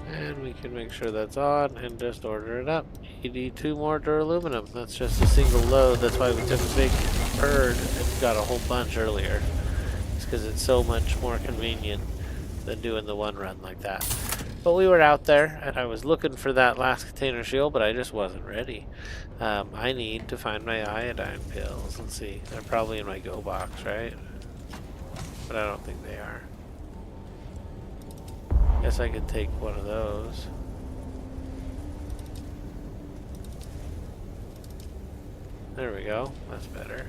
And we can make sure that's on and just order it up. 82 more duraluminum. That's just a single load. That's why we took a big herd and got a whole bunch earlier. just because it's so much more convenient than doing the one run like that. But we were out there, and I was looking for that last container shield, but I just wasn't ready. I need to find my iodine pills. Let's see. They're probably in my go box, right? But I don't think they are. Guess I could take one of those. There we go. That's better.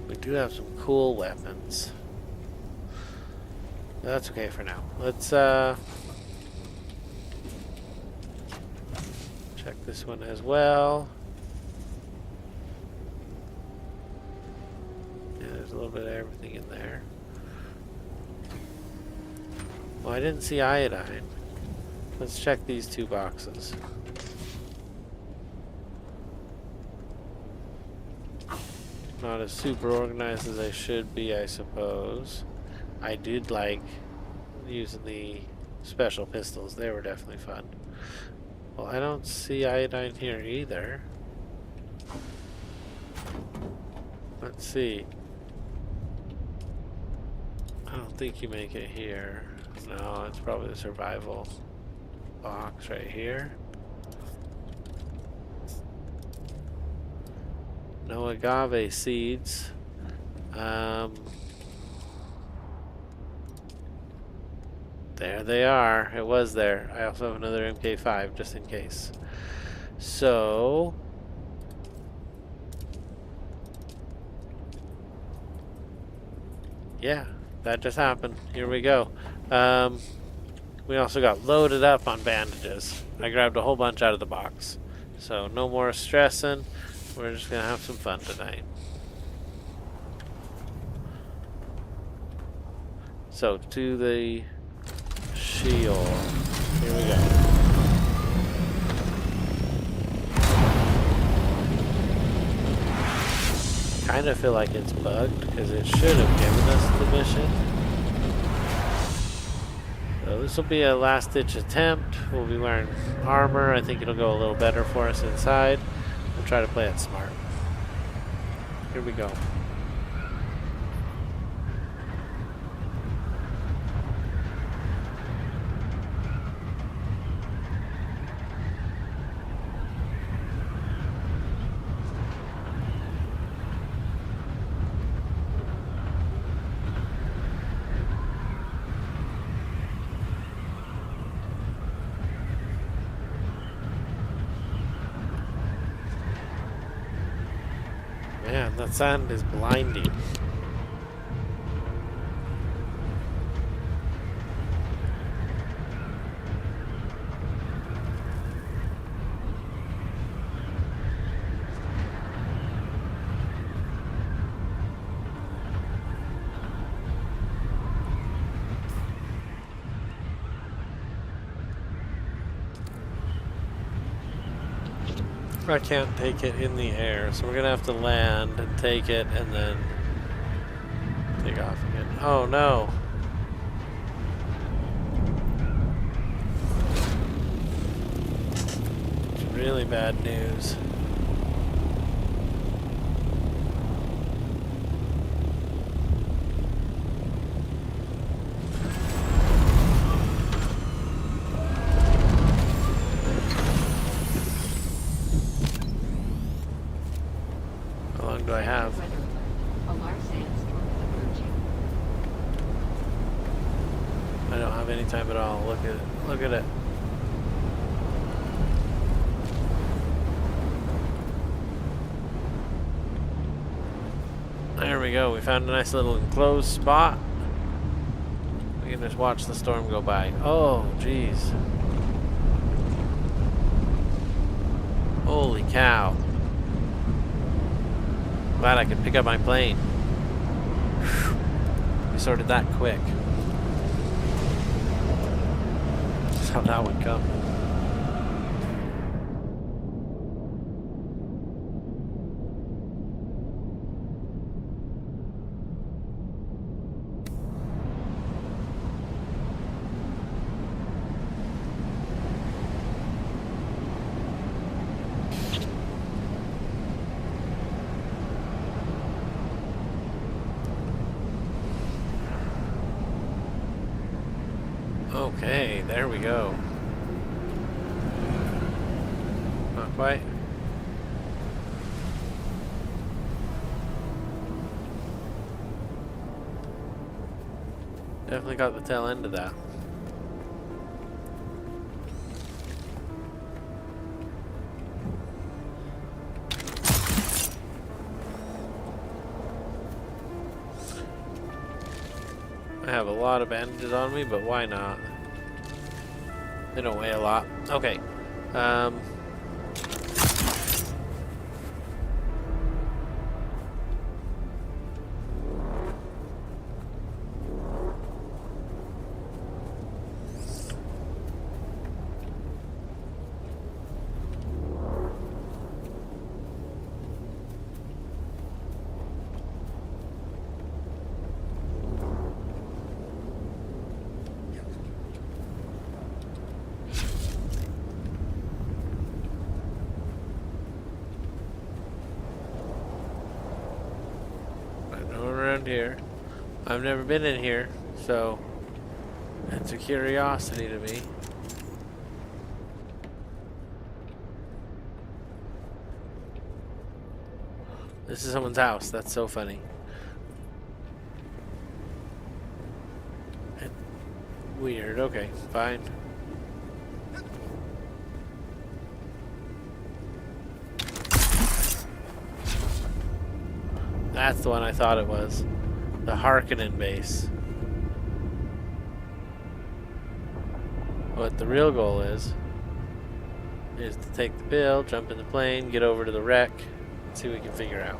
We do have some cool weapons. That's okay for now. Let's check this one as well. Yeah, there's a little bit of everything in there. Well, I didn't see iodine. Let's check these two boxes. Not as super organized as I should be, I suppose. I did like using the special pistols. They were definitely fun. Well, I don't see iodine here either. Let's see. I don't think you make it here. No, it's probably the survival box right here. No agave seeds. There they are. It was there. I also have another MK5 just in case. So yeah, that just happened. Here we go. We also got loaded up on bandages. I grabbed a whole bunch out of the box. So no more stressing. We're just gonna have some fun tonight. So to the shield. Here we go. Kind of feel like it's bugged because it should have given us the mission. So this will be a last ditch attempt. We'll be wearing armor. I think it'll go a little better for us inside. We'll try to play it smart. Here we go. Man, that sand is blinding. I can't take it in the air, so we're gonna have to land and take it and then take off again. Oh no! It's really bad news. Do I have? I don't have any time at all. Look at it. Look at it. There we go. We found a nice little enclosed spot. We can just watch the storm go by. Oh, jeez. Holy cow. Glad I could pick up my plane. We sorted that quick. That's how that would come. Okay, there we go. Not quite. Definitely got the tail end of that. I have a lot of bandages on me, but why not? They don't weigh a lot. Okay. Here. I've never been in here, so it's a curiosity to me. This is someone's house. That's so funny. Weird. Okay, fine. That's the one I thought it was. The Harkonnen base. What the real goal is to take the pill, jump in the plane, get over to the wreck, and see what we can figure out.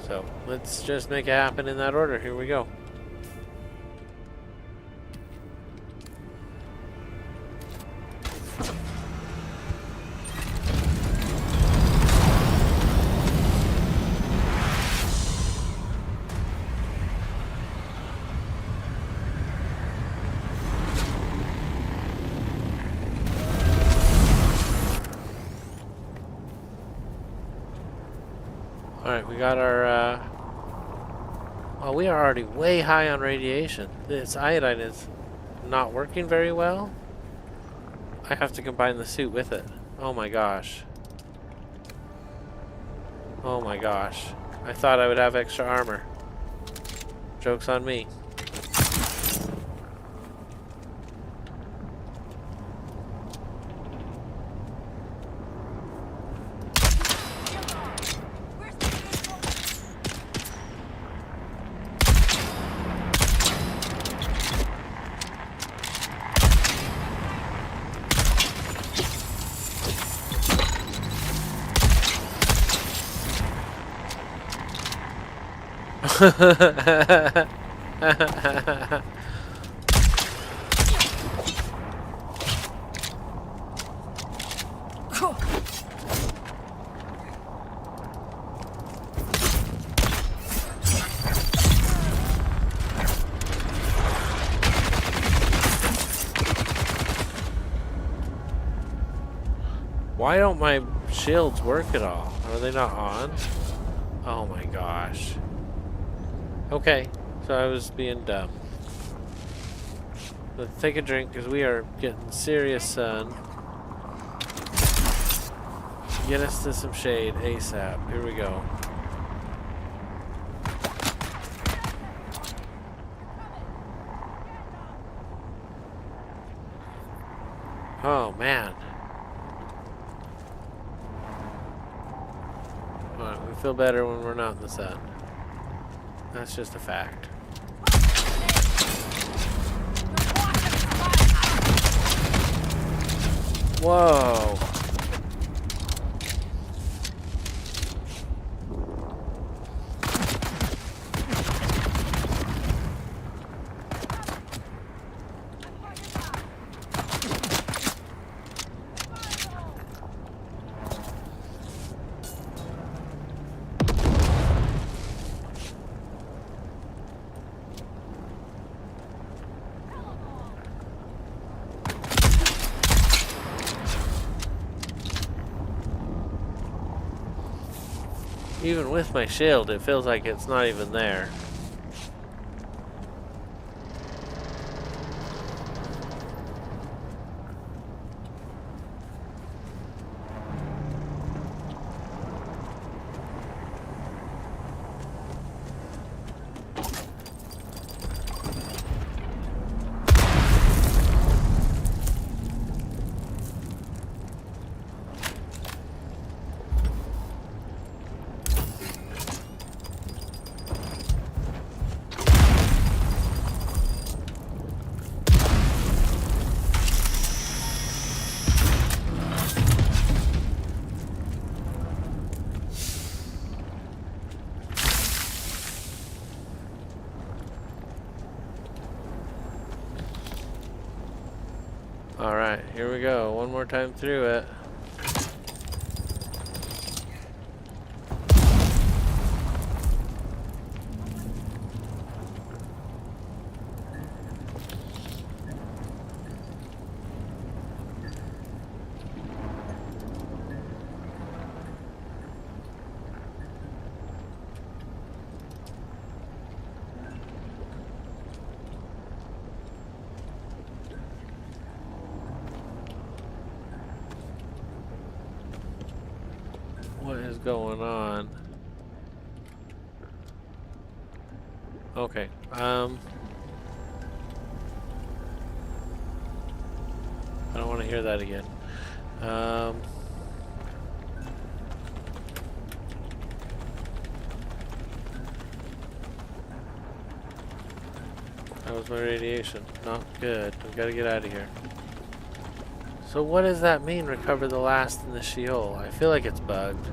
So let's just make it happen in that order. Here we go. Alright, we got our, well, we are already way high on radiation. This iodine is not working very well. I have to combine the suit with it. Oh my gosh. Oh my gosh. I thought I would have extra armor. Joke's on me. Why don't my shields work at all? Are they not on? Oh my gosh. Okay, so I was being dumb. Let's take a drink because we are getting serious sun. Get us to some shade ASAP. Here we go. Oh man. Alright, we feel better when we're not in the sun. That's just a fact. Whoa. Even with my shield, it feels like it's not even there. Alright, here we go. One more time through it. What is going on? Okay, I don't want to hear that again. That was my radiation. Not good. We gotta get out of here. So what does that mean, recover the last in the Sheol? I feel like it's bugged.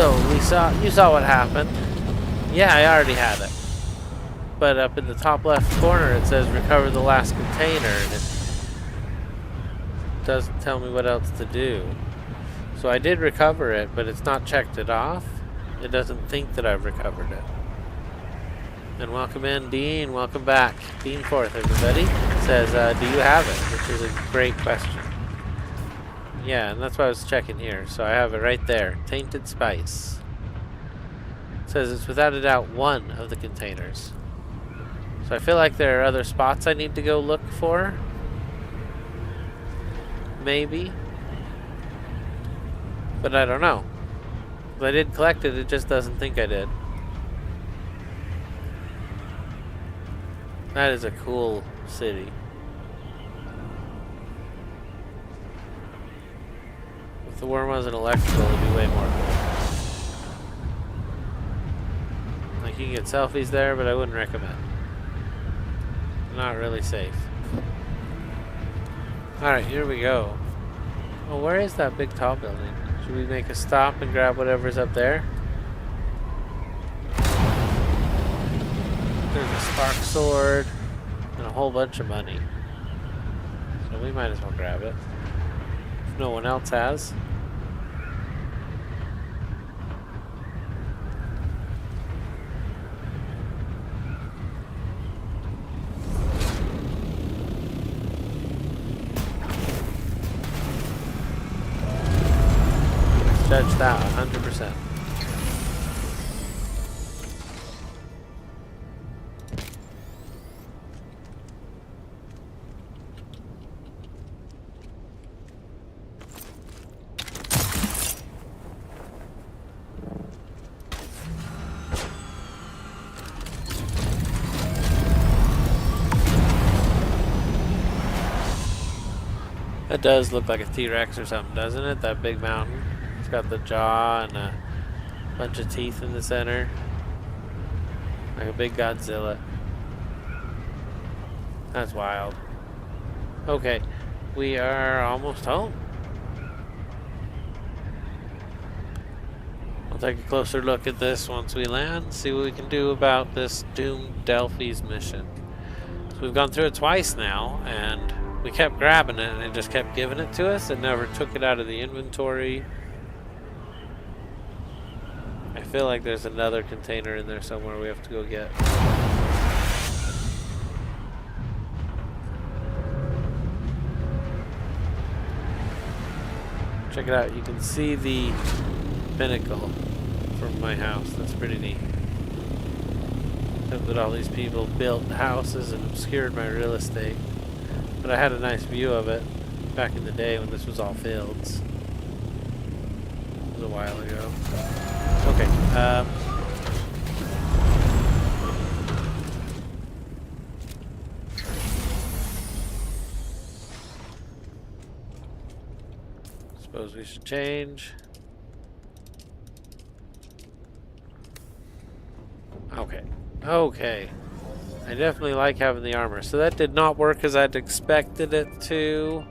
So you saw what happened. Yeah, I already had it. But up in the top left corner it says recover the last container, and it doesn't tell me what else to do. So I did recover it, but it's not checked it off. It doesn't think that I've recovered it. And welcome in, Dean. Welcome back. Dean Forth, everybody. Says, do you have it? Which is a great question. Yeah, and that's why I was checking here. So I have it right there. Tainted Spice. It says it's without a doubt one of the containers. So I feel like there are other spots I need to go look for. Maybe. But I don't know. If I did collect it, it just doesn't think I did. That is a cool city. If the worm wasn't electrical, it'd be way more cool. Like, you can get selfies there, but I wouldn't recommend. Not really safe. Alright, here we go. Oh, where is that big tall building? Should we make a stop and grab whatever's up there? There's a spark sword and a whole bunch of money. So we might as well grab it. If no one else has. Judge that 100%. That does look like a T-Rex or something, doesn't it? That big mountain. It's got the jaw and a bunch of teeth in the center. Like a big Godzilla. That's wild. Okay, we are almost home. I'll take a closer look at this once we land, see what we can do about this doomed Delphi's mission. So we've gone through it twice now, and we kept grabbing it and it just kept giving it to us. It never took it out of the inventory. I feel like there's another container in there somewhere we have to go get. Check it out. You can see the pinnacle from my house. That's pretty neat. Except that all these people built houses and obscured my real estate. But I had a nice view of it back in the day when this was all fields. It was a while ago. Okay, Suppose we should change. Okay. Okay. I definitely like having the armor. So that did not work as I'd expected it to.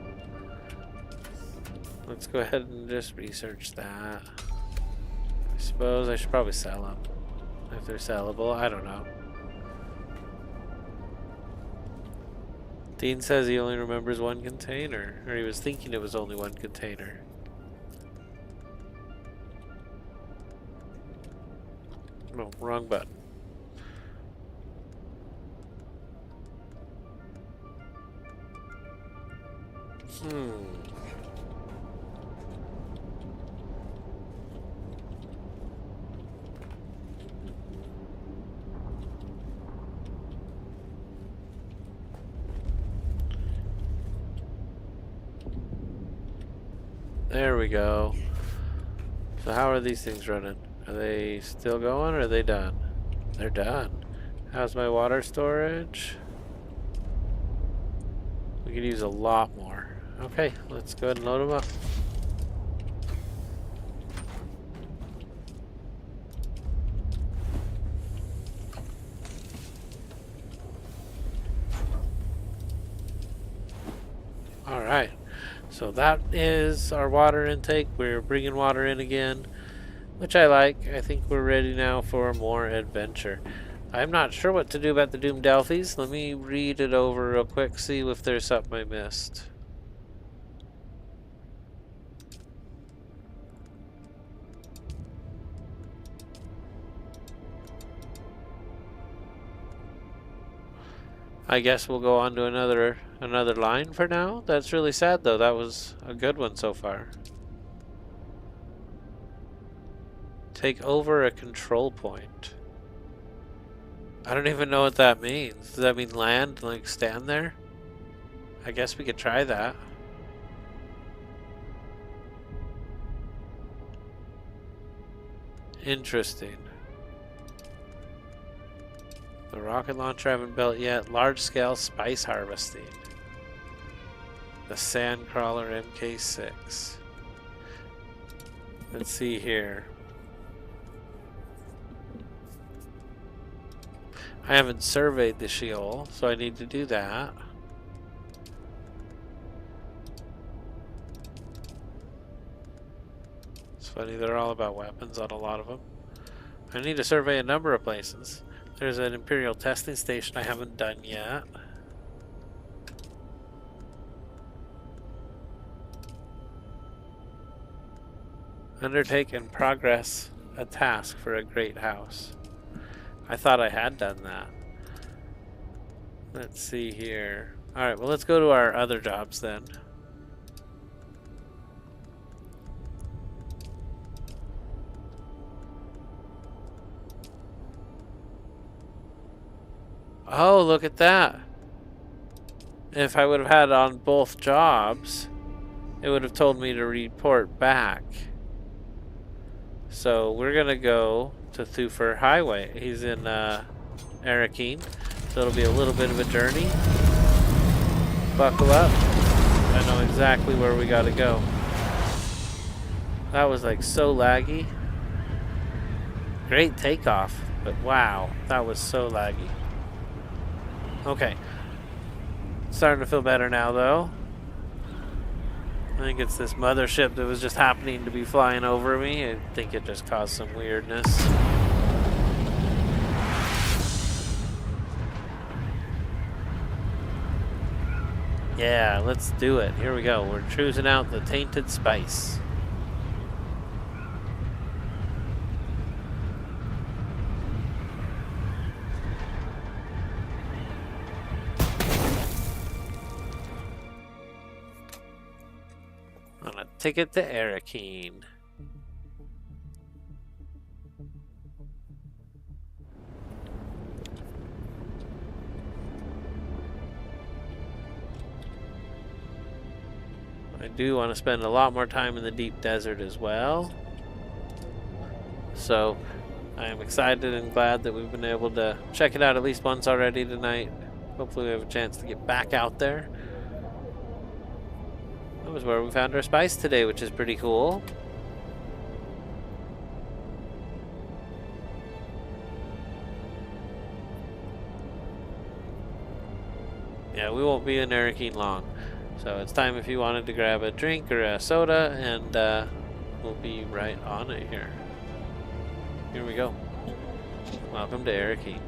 Let's go ahead and just research that. I suppose I should probably sell them. If they're sellable, I don't know. Dean says he only remembers one container. Or he was thinking it was only one container. No, wrong button. There we go. So how are these things running? Are they still going or are they done? They're done. How's my water storage? We could use a lot more. Okay, let's go ahead and load them up. Alright, so that is our water intake. We're bringing water in again, which I like. I think we're ready now for more adventure. I'm not sure what to do about the Doom Delphis. Let me read it over real quick, see if there's something I missed. I guess we'll go on to another line for now. That's really sad though. That was a good one so far. Take over a control point. I don't even know what that means. Does that mean land, like stand there? I guess we could try that. Interesting. The rocket launcher I haven't built yet. Large scale spice harvesting. The Sandcrawler MK6. Let's see here. I haven't surveyed the Sheol, so I need to do that. It's funny, they're all about weapons on a lot of them. I need to survey a number of places. There's an Imperial testing station I haven't done yet. Undertake and progress a task for a great house. I thought I had done that. Let's see here. Alright, well let's go to our other jobs then. Oh, look at that. If I would have had it on both jobs, it would have told me to report back. So we're going to go to Thufir Highway. He's in Arakeen, so it'll be a little bit of a journey. Buckle up. I know exactly where we got to go. That was like so laggy. Great takeoff, but wow, that was so laggy. Okay. Starting to feel better now, though. I think it's this mothership that was just happening to be flying over me. I think it just caused some weirdness. Yeah, let's do it. Here we go. We're choosing out the tainted spice. On a ticket to Arakeen. I do want to spend a lot more time in the deep desert as well. So I am excited and glad that we've been able to check it out at least once already tonight. Hopefully we have a chance to get back out there. That was where we found our spice today, which is pretty cool. Yeah, we won't be in Arakeen long. So it's time if you wanted to grab a drink or a soda, and we'll be right on it here. Here we go. Welcome to Arakeen.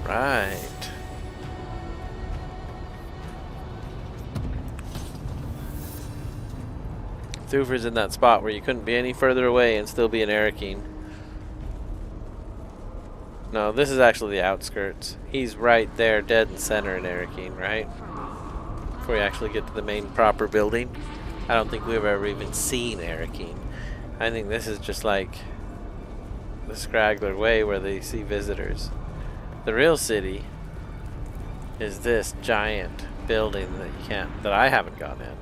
Right. Thufir's in that spot where you couldn't be any further away and still be in Arakeen. No, this is actually the outskirts. He's right there, dead in center in Arakeen, right? Before you actually get to the main proper building. I don't think we've ever even seen Arakeen. I think this is just like the Scraggler Way where they see visitors. The real city is this giant building that I haven't gone in.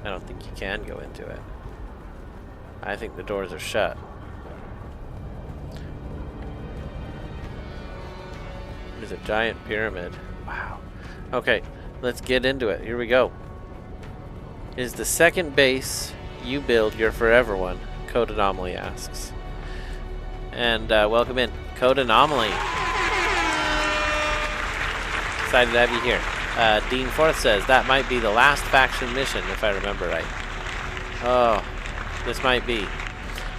I don't think you can go into it. I think the doors are shut. There's a giant pyramid. Wow. Okay, let's get into it. Here we go. Is the second base you build your forever one? Code Anomaly asks. And welcome in, Code Anomaly. Excited to have you here. Dean Forth says that might be the last faction mission, if I remember right. Oh, this might be.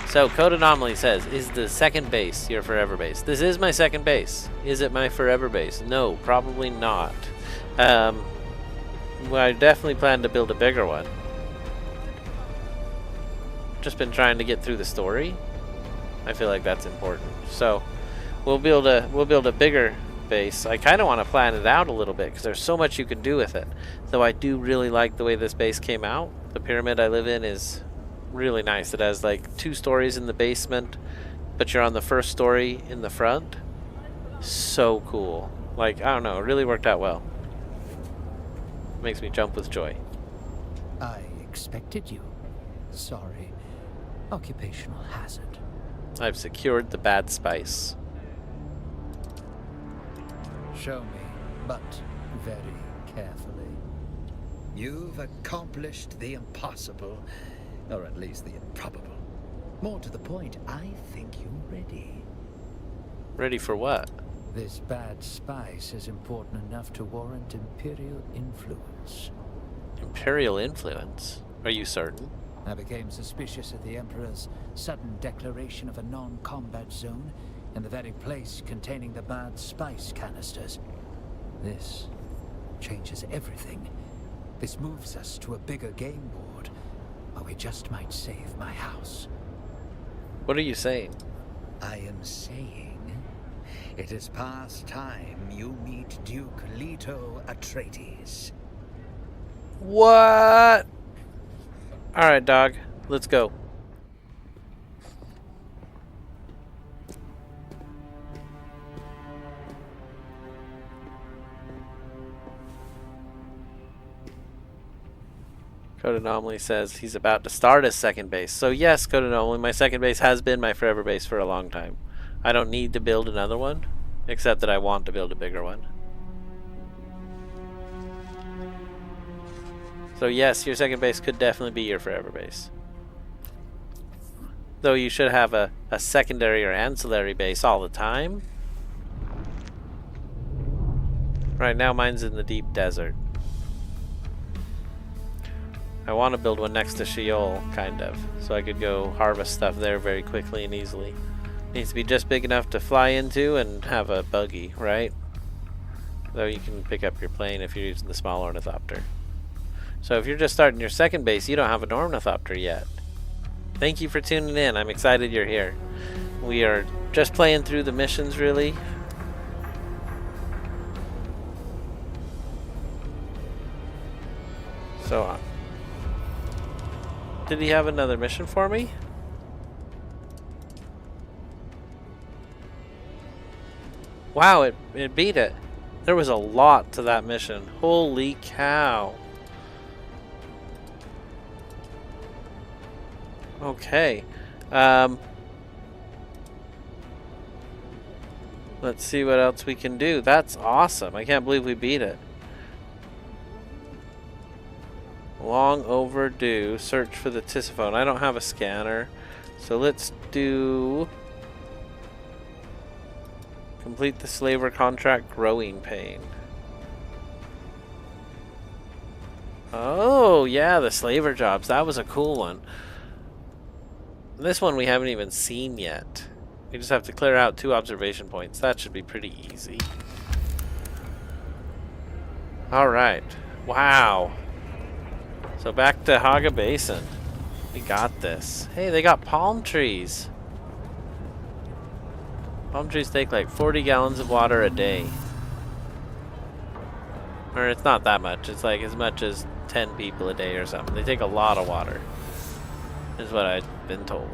So Code Anomaly says, is the second base your forever base? This is my second base. Is it my forever base? No, probably not. Well, I definitely plan to build a bigger one. Just been trying to get through the story. I feel like that's important. So we'll build a bigger base. I kind of want to plan it out a little bit because there's so much you can do with it. Though I do really like the way this base came out. The pyramid I live in is really nice. It has like 2 stories in the basement, but you're on the first story in the front. So cool. Like, I don't know, it really worked out well. Makes me jump with joy. I expected you. Sorry. Occupational hazard. I've secured the bad spice. Show me, but very carefully. You've accomplished the impossible, or at least the improbable. More to the point, I think you're ready. Ready for what? This bad spice is important enough to warrant Imperial influence. Imperial influence? Are you certain? I became suspicious of the Emperor's sudden declaration of a non-combat zone in the very place containing the bad spice canisters. This changes everything. This moves us to a bigger game board, where we just might save my house. What are you saying? I am saying it is past time you meet Duke Leto Atreides. What? Alright, dog. Let's go. Code Anomaly says he's about to start his second base. So yes, Code Anomaly, my second base has been my forever base for a long time. I don't need to build another one, except that I want to build a bigger one. So yes, your second base could definitely be your forever base. Though you should have a secondary or ancillary base all the time. Right now mine's in the deep desert. I want to build one next to Sheol, kind of, so I could go harvest stuff there very quickly and easily. Needs to be just big enough to fly into and have a buggy, right? Though you can pick up your plane if you're using the small ornithopter. So if you're just starting your second base, you don't have an ornithopter yet. Thank you for tuning in. I'm excited you're here. We are just playing through the missions, really. So, did he have another mission for me? Wow, it beat it. There was a lot to that mission. Holy cow. Okay. Let's see what else we can do. That's awesome. I can't believe we beat it. Long overdue. Search for the Tisiphone. I don't have a scanner. So let's do... Complete the slaver contract, growing pain. Oh, yeah, the slaver jobs. That was a cool one. This one we haven't even seen yet. We just have to clear out 2 observation points. That should be pretty easy. Alright. Wow. So back to Haga Basin. We got this. Hey, they got palm trees. Palm trees take like 40 gallons of water a day. Or it's not that much. It's like as much as 10 people a day or something. They take a lot of water. Is what I've been told.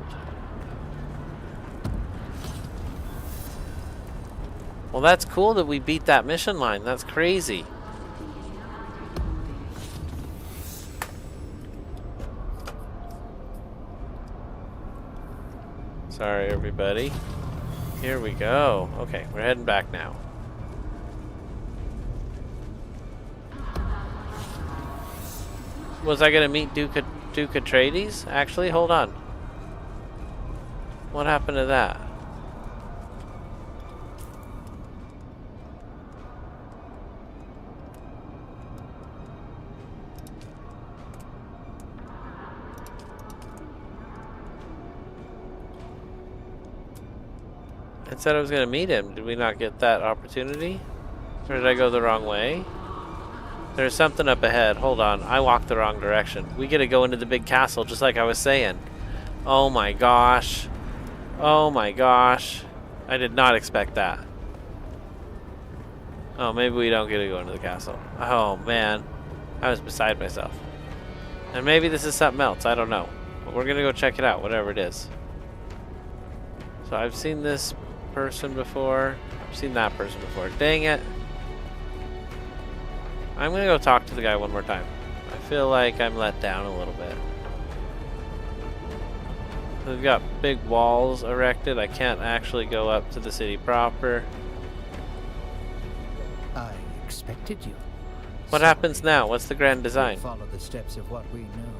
Well, that's cool that we beat that mission line. That's crazy. Sorry, everybody. Here we go. Okay, we're heading back now. Was I gonna meet Duke Atreides? Actually, hold on. What happened to that? It said I was gonna meet him. Did we not get that opportunity? Or did I go the wrong way? There's something up ahead. Hold on. I walked the wrong direction. We gotta go into the big castle, just like I was saying. Oh my gosh. Oh my gosh. I did not expect that. Oh, maybe we don't get to go into the castle. Oh man. I was beside myself. And maybe this is something else. I don't know. But we're gonna go check it out, whatever it is. So I've seen this person before. I've seen that person before. Dang it. I'm gonna go talk to the guy one more time. I feel like I'm let down a little bit. We've got big walls erected. I can't actually go up to the city proper. I expected you. What happens now? What's the grand design? Follow the steps of what we know.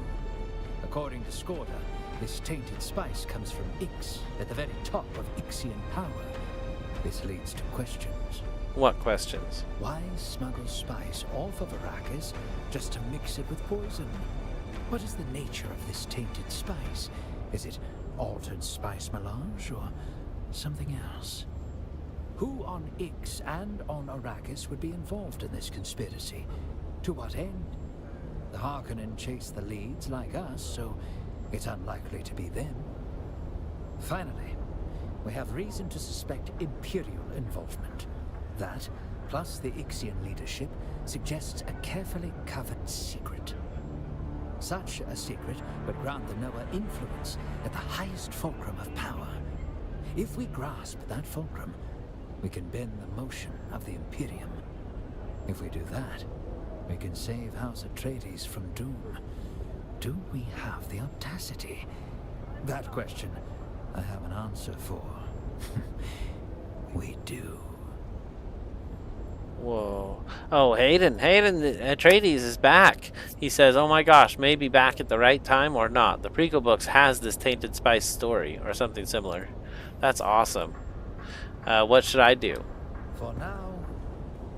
According to Skorda, this tainted spice comes from Ix, at the very top of Ixian power. This leads to questions. What questions? Why smuggle spice off of Arrakis just to mix it with poison? What is the nature of this tainted spice? Is it altered spice melange or something else? Who on Ix and on Arrakis would be involved in this conspiracy? To what end? The Harkonnen chase the leads like us, so it's unlikely to be them. Finally, we have reason to suspect Imperial involvement. That, plus the Ixian leadership, suggests a carefully covered secret. Such a secret would grant the Noah influence at the highest fulcrum of power. If we grasp that fulcrum, we can bend the motion of the Imperium. If we do that, we can save House Atreides from doom. Do we have the audacity? That question I have an answer for. We do. Whoa. Oh, Hayden Atreides is back. He says, oh my gosh, maybe back at the right time or not. The prequel books has this tainted spice story or something similar. That's awesome. What should I do? For now,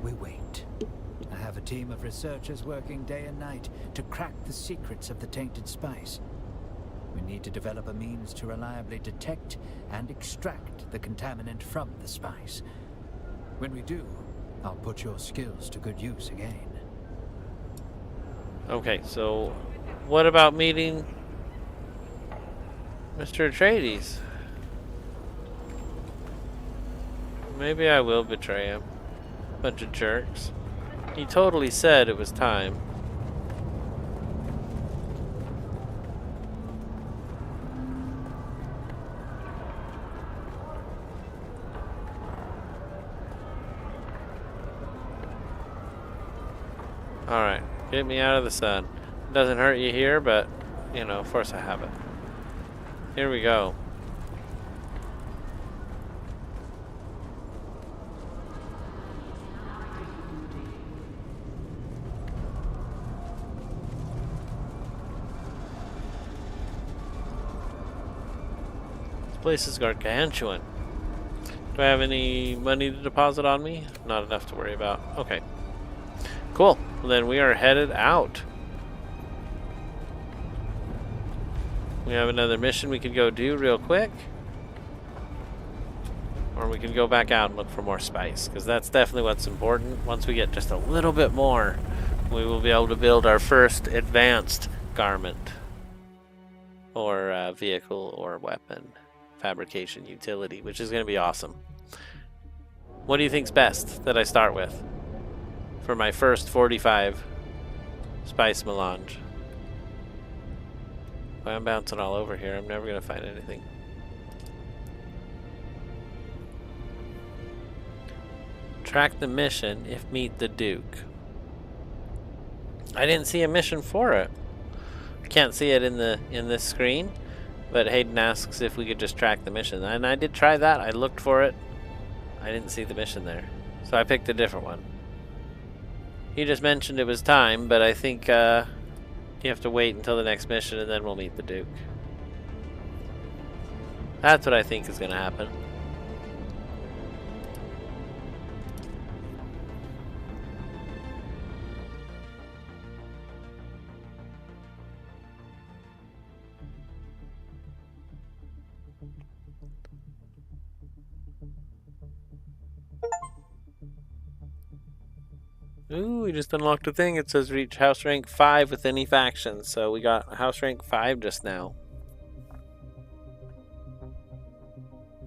we wait. I have a team of researchers working day and night to crack the secrets of the tainted spice. We need to develop a means to reliably detect and extract the contaminant from the spice. When we do, I'll put your skills to good use again. Okay, so what about meeting Mr. Atreides? Maybe I will betray him. Bunch of jerks. He totally said it was time. Alright, get me out of the sun. It doesn't hurt you here, but, you know, force a habit. Here we go. This place is gargantuan. Do I have any money to deposit on me? Not enough to worry about. Okay. Cool. Well, then we are headed out. We have another mission we could go do real quick. Or we can go back out and look for more spice, because that's definitely what's important. Once we get just a little bit more, we will be able to build our first advanced garment. Or vehicle or weapon fabrication utility, which is going to be awesome. What do you think's best that I start with for my first 45 spice melange? Well, I'm bouncing all over here. I'm never going to find anything. Track the mission if meet the Duke. I didn't see a mission for it. Can't see it in this screen, but Hayden asks if we could just track the mission, and I did try that. I looked for it. I didn't see the mission there, so I picked a different one. He just mentioned it was time, but I think you have to wait until the next mission and then we'll meet the Duke. That's what I think is going to happen. Ooh, we just unlocked a thing. It says reach house rank 5 with any faction. So we got house rank 5 just now.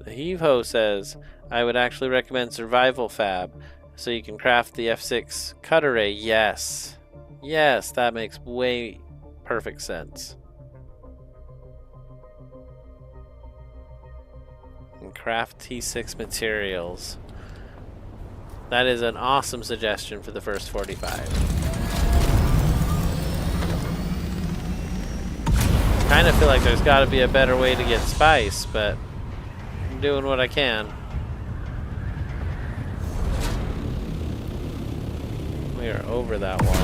The Heave-Ho says, I would actually recommend survival fab so you can craft the F6 cut array. Yes. Yes, that makes way perfect sense. And craft T6 materials. That is an awesome suggestion for the first 45. Kind of feel like there's got to be a better way to get spice, but I'm doing what I can. We are over that wall.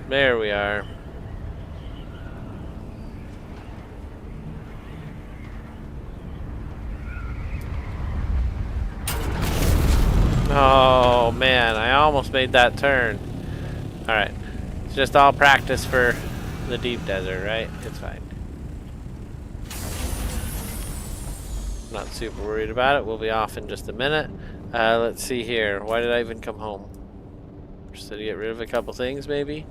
There we are. Oh man, I almost made that turn. Alright, it's just all practice for the deep desert, right? It's fine. Not super worried about it. We'll be off in just a minute. Let's see here. Why did I even come home? Just to get rid of a couple things, maybe?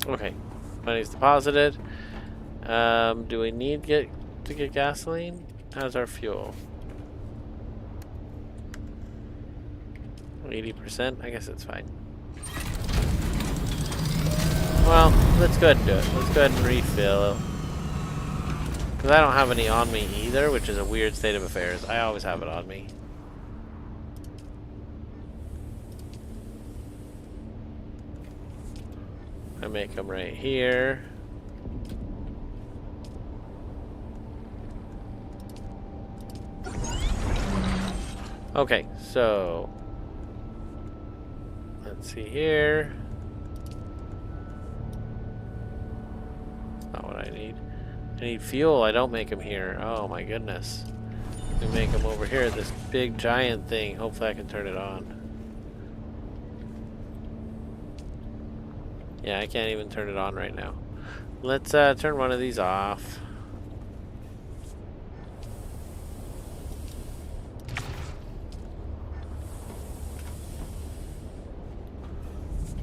Okay, money's deposited. Do we need to get gasoline? How's our fuel? 80%? I guess it's fine. Well, let's go ahead and do it. Let's go ahead and refill. Because I don't have any on me either, which is a weird state of affairs. I always have it on me. I make them right here. Okay, so let's see here. That's not what I need. I need fuel. I don't make them here. Oh my goodness. We make them over here. This big giant thing. Hopefully I can turn it on. Yeah, I can't even turn it on right now. Let's turn one of these off.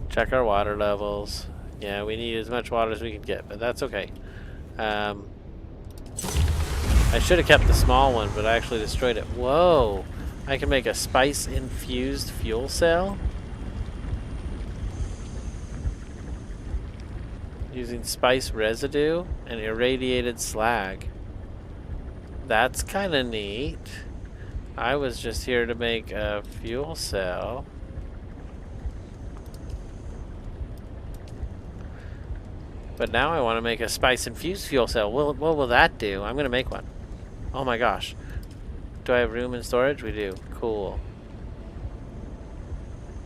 Check our water levels. Yeah, we need as much water as we can get, but that's okay. I should have kept the small one, but I actually destroyed it. Whoa! I can make a spice-infused fuel cell? Using spice residue and irradiated slag. That's kind of neat. I was just here to make a fuel cell. But now I want to make a spice-infused fuel cell. What will that do? I'm going to make one. Oh my gosh. Do I have room in storage? We do. Cool.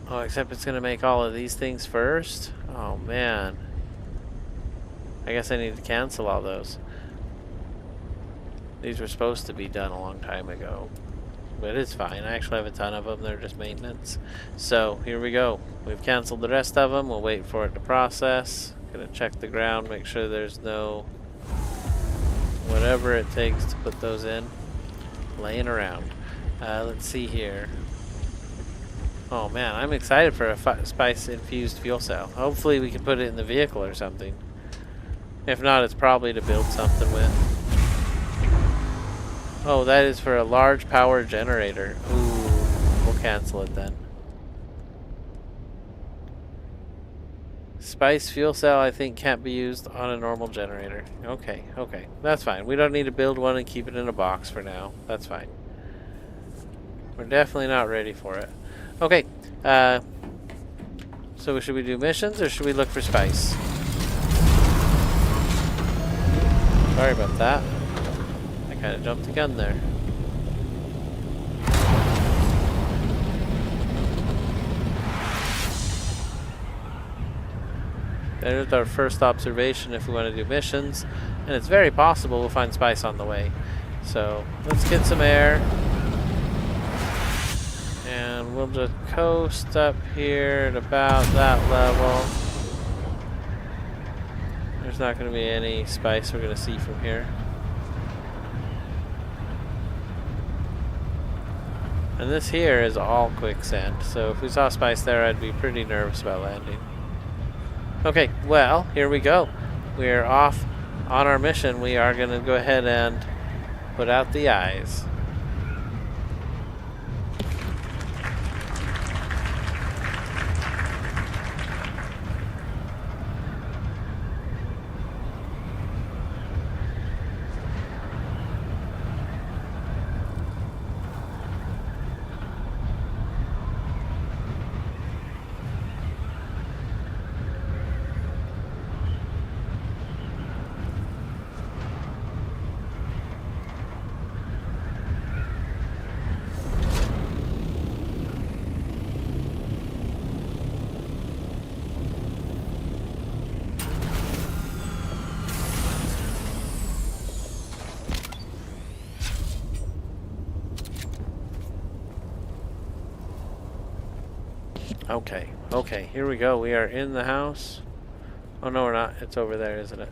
Oh, except it's going to make all of these things first? Oh man. I guess I need to cancel all those. These were supposed to be done a long time ago. But it's fine. I actually have a ton of them. They're just maintenance. So, here we go. We've canceled the rest of them. We'll wait for it to process. Gonna check the ground, make sure there's no whatever it takes to put those in laying around. Let's see here. Oh man, I'm excited for a spice-infused fuel cell. Hopefully we can put it in the vehicle or something. If not, it's probably to build something with. Oh, that is for a large power generator. Ooh, we'll cancel it then. Spice fuel cell, I think, can't be used on a normal generator. Okay, okay. That's fine. We don't need to build one and keep it in a box for now. That's fine. We're definitely not ready for it. Okay. So should we do missions or should we look for spice? Sorry about that. I kind of jumped the gun there. There's our first observation if we want to do missions. And it's very possible we'll find spice on the way. So let's get some air. And we'll just coast up here at about that level. There's not going to be any spice we're going to see from here. And this here is all quicksand. So if we saw spice there, I'd be pretty nervous about landing. Okay, well, here we go. We're off on our mission. We are going to go ahead and put out the eyes. Okay, okay, here we go. We are in the house. Oh no, we're not. It's over there, isn't it?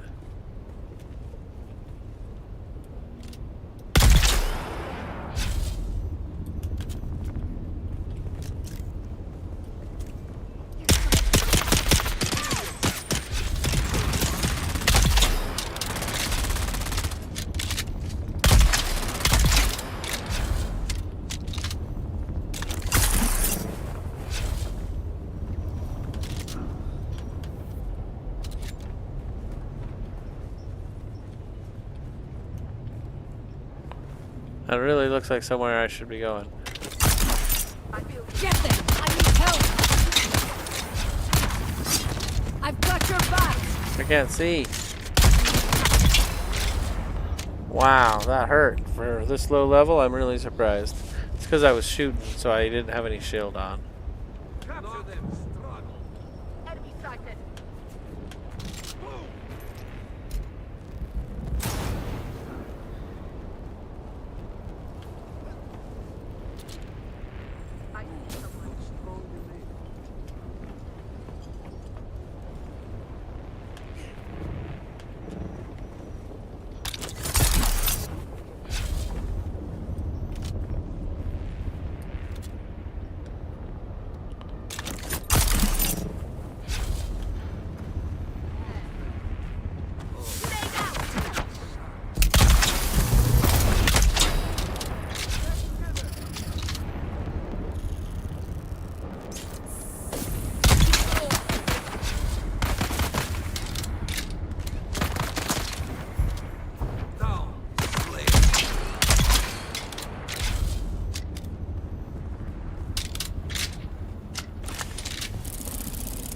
That really looks like somewhere I should be going. Get them! I need help! I've got your back! I can't see. Wow, that hurt. For this low level, I'm really surprised. It's because I was shooting, so I didn't have any shield on. Capture them. Struggle. Enemy sighted. Down. Slay.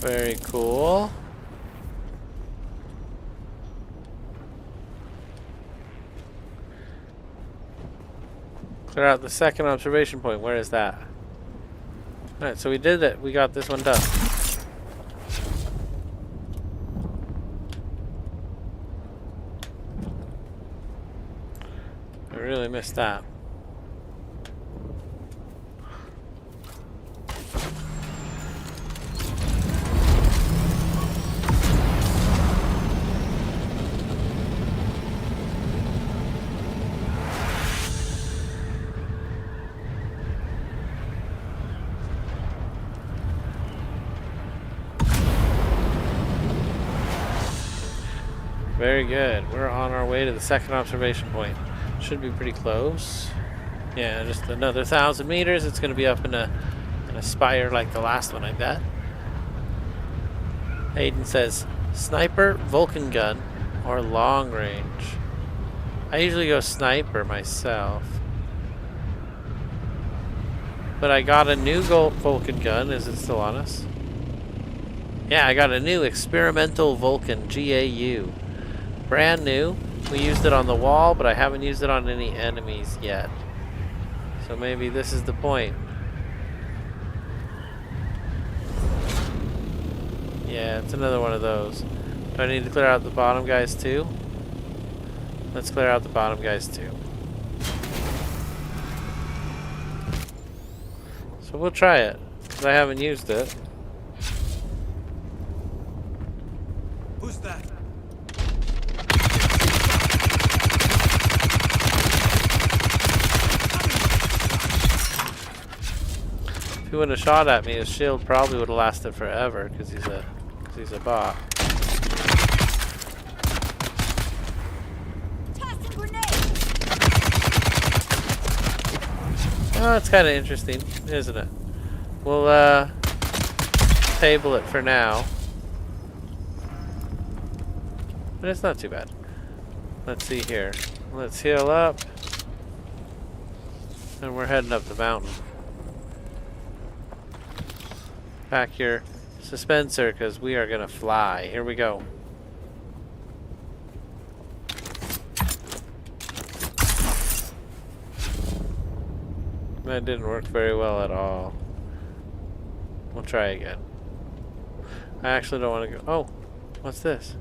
Very cool. Clear out the second observation point. Where is that? Alright, so we did it. We got this one done. I really missed that. Very good. We're on our way to the second observation point. Should be pretty close. Yeah, just another 1,000 meters. It's going to be up in a spire like the last one, I bet. Hayden says, sniper, Vulcan gun, or long range. I usually go sniper myself. But I got a new Vulcan gun. Is it still on us? Yeah, I got a new experimental Vulcan GAU. Brand new. We used it on the wall, but I haven't used it on any enemies yet. So maybe this is the point. Yeah, it's another one of those. Do I need to clear out the bottom guys too? Let's clear out the bottom guys too. So we'll try it, because I haven't used it. Who's that? If he wouldn't have shot at me, his shield probably would have lasted forever, because he's a bot. Tossing grenade! Oh, it's kind of interesting, isn't it? We'll table it for now. But it's not too bad. Let's see here. Let's heal up. And we're heading up the mountain. Pack your suspensor, because we are going to fly. Here we go. That didn't work very well at all. We'll try again. I actually don't want to go. Oh, what's this?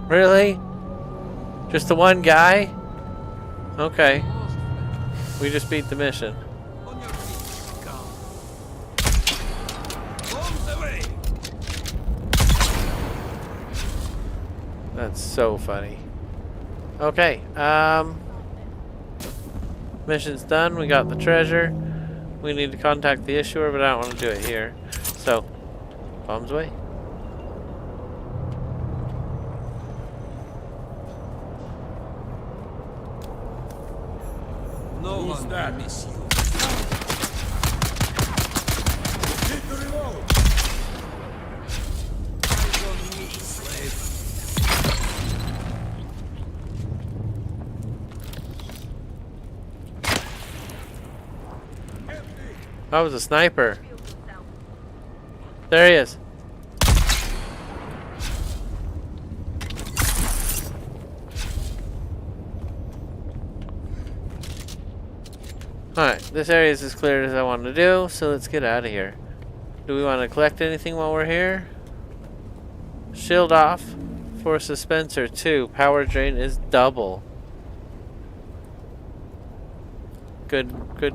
Really? Just the one guy? Okay. We just beat the mission. On your feet, come. Bombs away. That's so funny. Okay, mission's done. We got the treasure. We need to contact the issuer, but I don't want to do it here. So, bombs away. No one will miss you. Hit the reload. Eyes on me, slave. That was a sniper. There he is. Alright, this area is as clear as I wanted to do, so let's get out of here. Do we want to collect anything while we're here? Shield off for Suspensor 2. Power drain is double. Good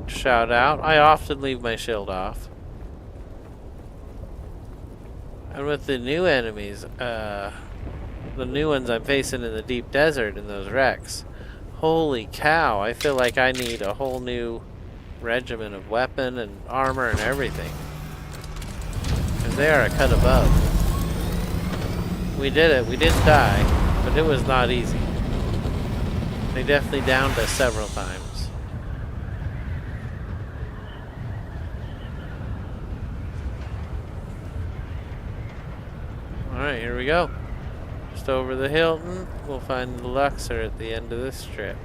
shout out. I often leave my shield off. And with the new enemies, the new ones I'm facing in the deep desert in those wrecks, holy cow, I feel like I need a whole new regimen of weapon and armor and everything. Because they are a cut above. We did it. We didn't die, but it was not easy. They definitely downed us several times. Alright, here we go. Just over the Hilton, we'll find the Luxor at the end of this trip.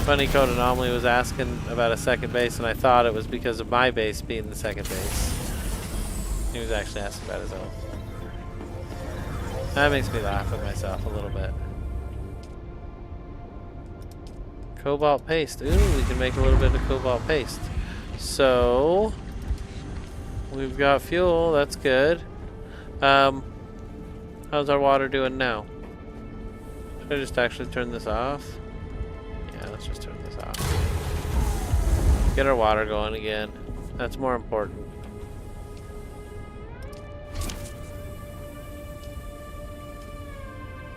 Funny Code Anomaly was asking about a second base, and I thought it was because of my base being the second base. He was actually asking about his own. That makes me laugh at myself a little bit. Cobalt paste. Ooh, we can make a little bit of cobalt paste. So, we've got fuel. That's good. How's our water doing now? Should I just actually turn this off? Yeah, let's just turn this off. Get our water going again. That's more important.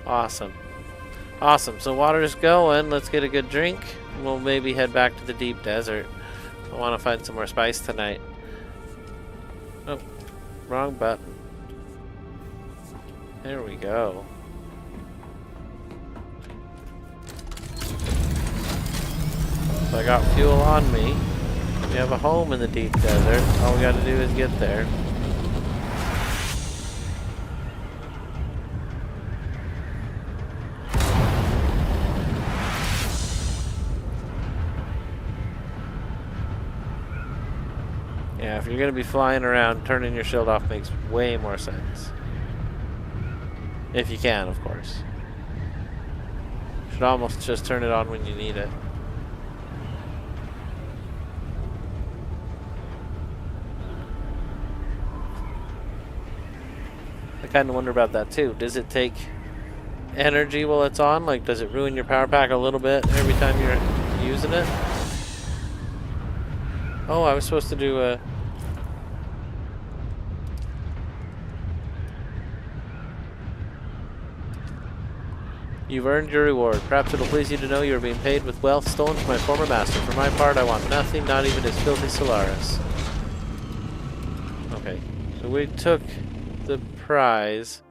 Awesome. Awesome. So water's going. Let's get a good drink. We'll maybe head back to the deep desert. I want to find some more spice tonight. Oh, wrong button. There we go. So I got fuel on me. We have a home in the deep desert. All we gotta do is get there. Yeah, if you're gonna be flying around, turning your shield off makes way more sense. If you can, of course. You should almost just turn it on when you need it. I kind of wonder about that too. Does it take energy while it's on? Like, does it ruin your power pack a little bit every time you're using it? Oh, I was supposed to do a... You've earned your reward. Perhaps it'll please you to know you are being paid with wealth stolen from my former master. For my part, I want nothing, not even his filthy Solaris. Okay, so we took the prize,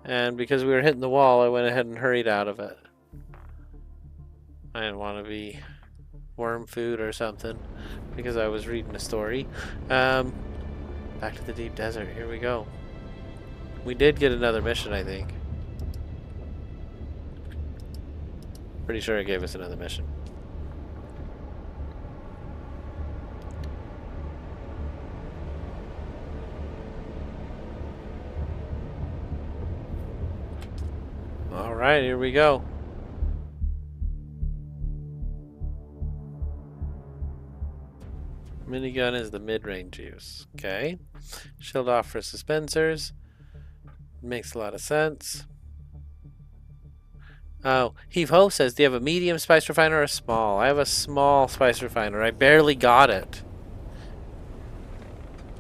and because we were hitting the wall, I went ahead and hurried out of it. I didn't want to be worm food or something because I was reading a story. Back to the deep desert. Here we go. We did get another mission, I think. Pretty sure it gave us another mission. Alright, here we go. Minigun is the mid-range use. Okay. Shield off for suspensors. Makes a lot of sense. Oh, Heave-Ho says, do you have a medium spice refiner or a small? I have a small spice refiner. I barely got it.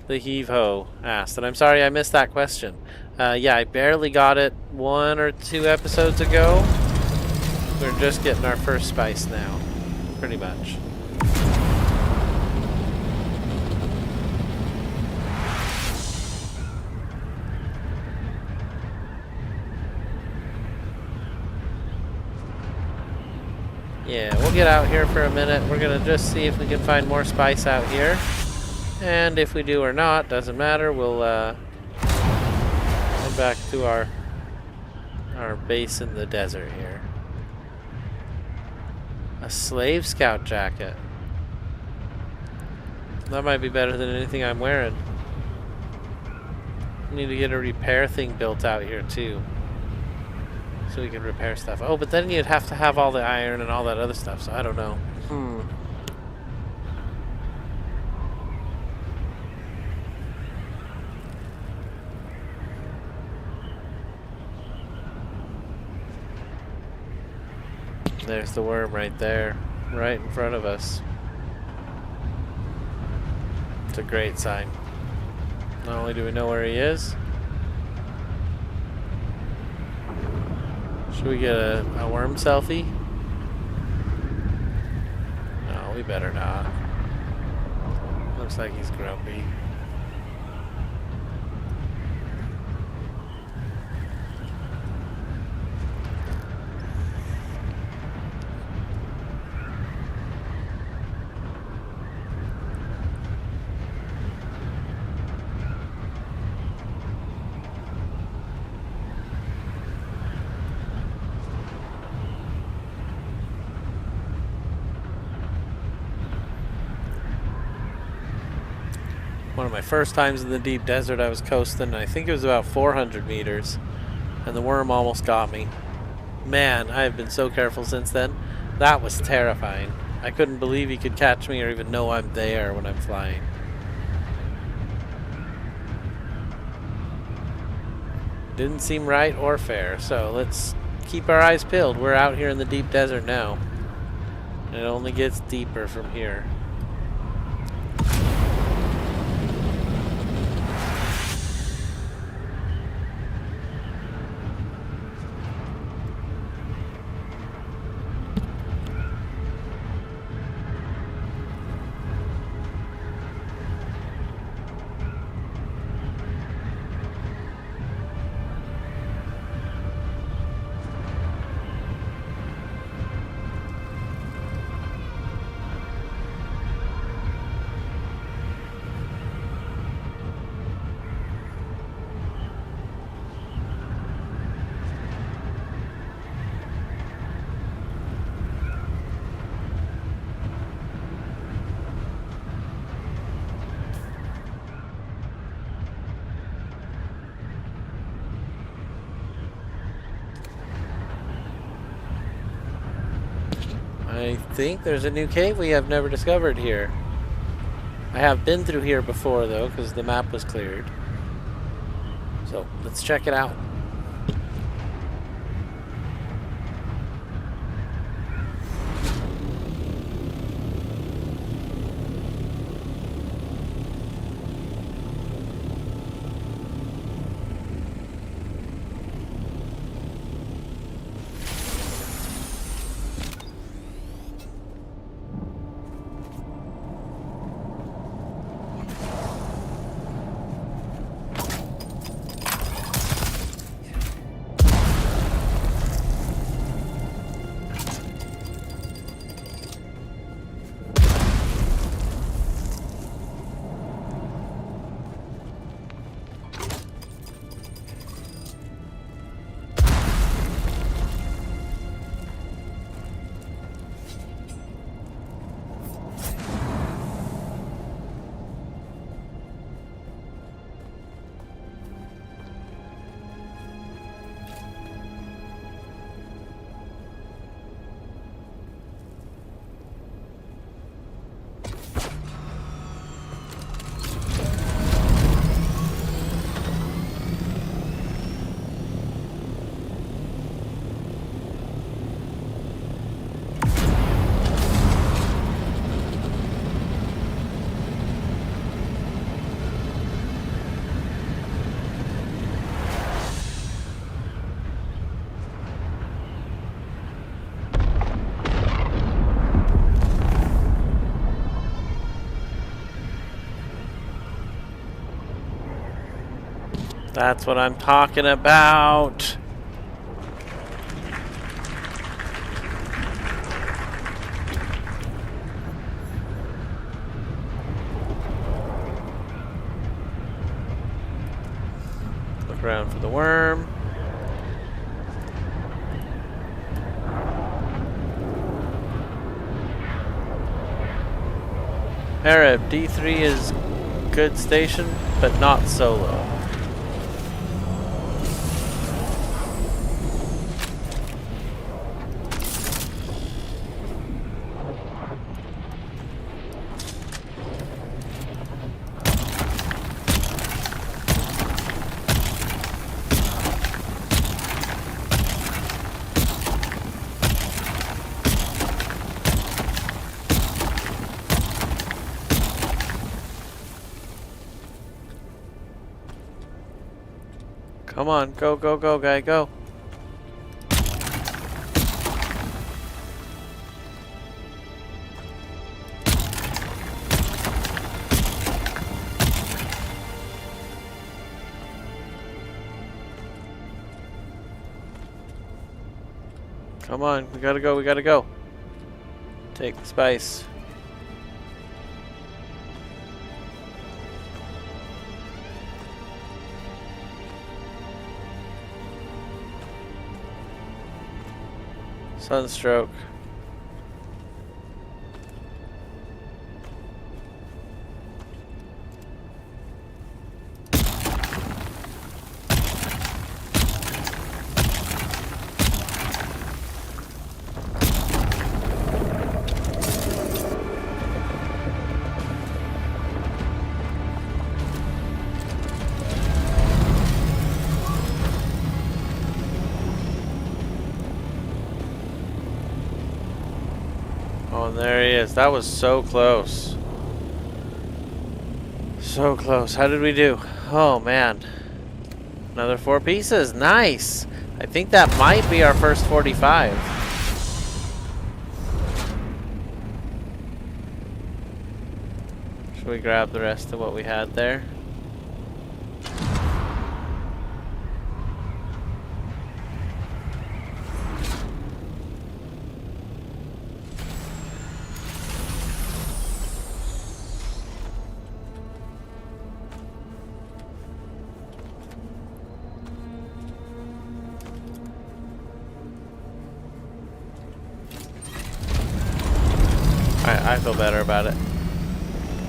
The Heave-Ho asked, and I'm sorry I missed that question. Yeah, I barely got it 1 or 2 episodes ago. We're just getting our first spice now, pretty much. Yeah, we'll get out here for a minute. We're gonna just see if we can find more spice out here. And if we do or not, doesn't matter. We'll head back to our base in the desert here. A slave scout jacket. That might be better than anything I'm wearing. Need to get a repair thing built out here too, so we can repair stuff. Oh, but then you'd have to have all the iron and all that other stuff, so I don't know. There's the worm right there, right in front of us. It's a great sign. Not only do we know where he is, should we get a worm selfie? No, we better not. Looks like he's grumpy. One of my first times in the deep desert, I was coasting, I think it was about 400 meters, and the worm almost got me. Man, I have been so careful since then. That was terrifying. I couldn't believe he could catch me or even know I'm there when I'm flying. Didn't seem right or fair, so let's keep our eyes peeled. We're out here in the deep desert now, and it only gets deeper from here. I think there's a new cave we have never discovered here. I have been through here before though, because the map was cleared. So let's check it out. That's what I'm talking about. Look around for the worm. Arab, D3 is good station, but not solo. Come on, go, go, go, guy, go. Come on, we gotta go, we gotta go. Take the spice. Sunstroke. Oh, and there he is. That was so close. So close. How did we do? Oh, man. Another 4 pieces. Nice. I think that might be our first 45. Should we grab the rest of what we had there? I feel better about it.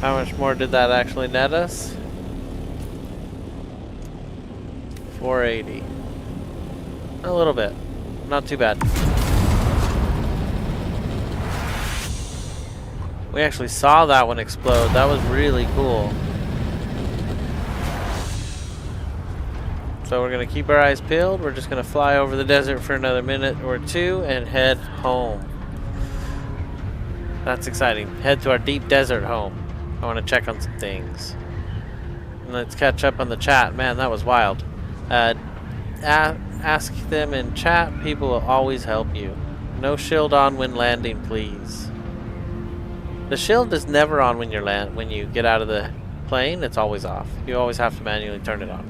How much more did that actually net us? 480. A little bit. Not too bad. We actually saw that one explode. That was really cool. So we're going to keep our eyes peeled. We're just going to fly over the desert for another minute or two and head home. That's exciting. Head to our deep desert home. I want to check on some things. And let's catch up on the chat. Man, that was wild. Ask them in chat. People will always help you. No shield on when landing, please. The shield is never on when when you get out of the plane. It's always off. You always have to manually turn it on.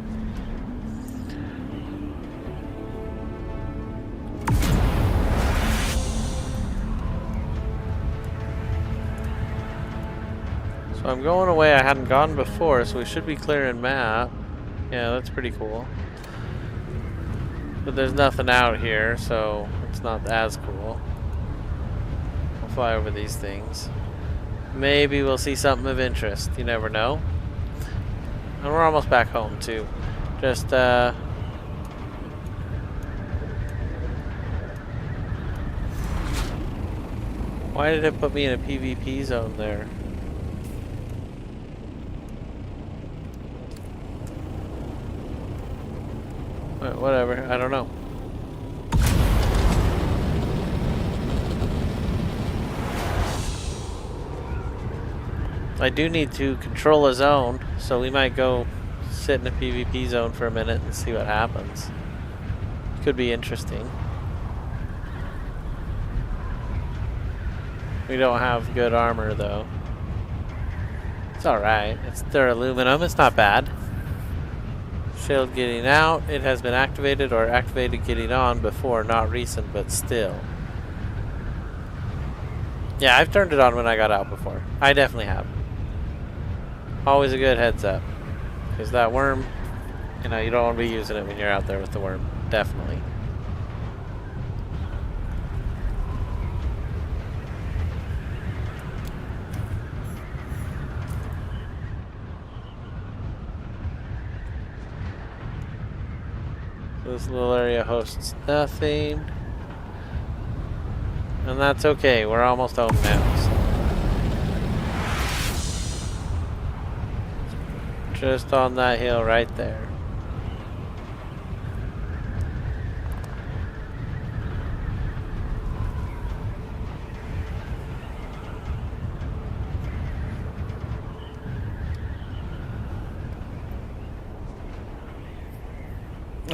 So I'm going away. I hadn't gone before, so we should be clearing map. Yeah, that's pretty cool. But there's nothing out here, so it's not as cool. We'll fly over these things. Maybe we'll see something of interest. You never know. And we're almost back home, too. Just, why did it put me in a PvP zone there? Whatever, I don't know. I do need to control a zone, so we might go sit in a PvP zone for a minute and see what happens. Could be interesting. We don't have good armor though. It's alright. It's their aluminum, it's not bad. Shield getting out. It has been activated or activated getting on before. Not recent, but still. Yeah, I've turned it on when I got out before. I definitely have. Always a good heads up. Because that worm, you know, you don't want to be using it when you're out there with the worm. Definitely. This little area hosts nothing. And that's okay. We're almost home now. So. Just on that hill right there.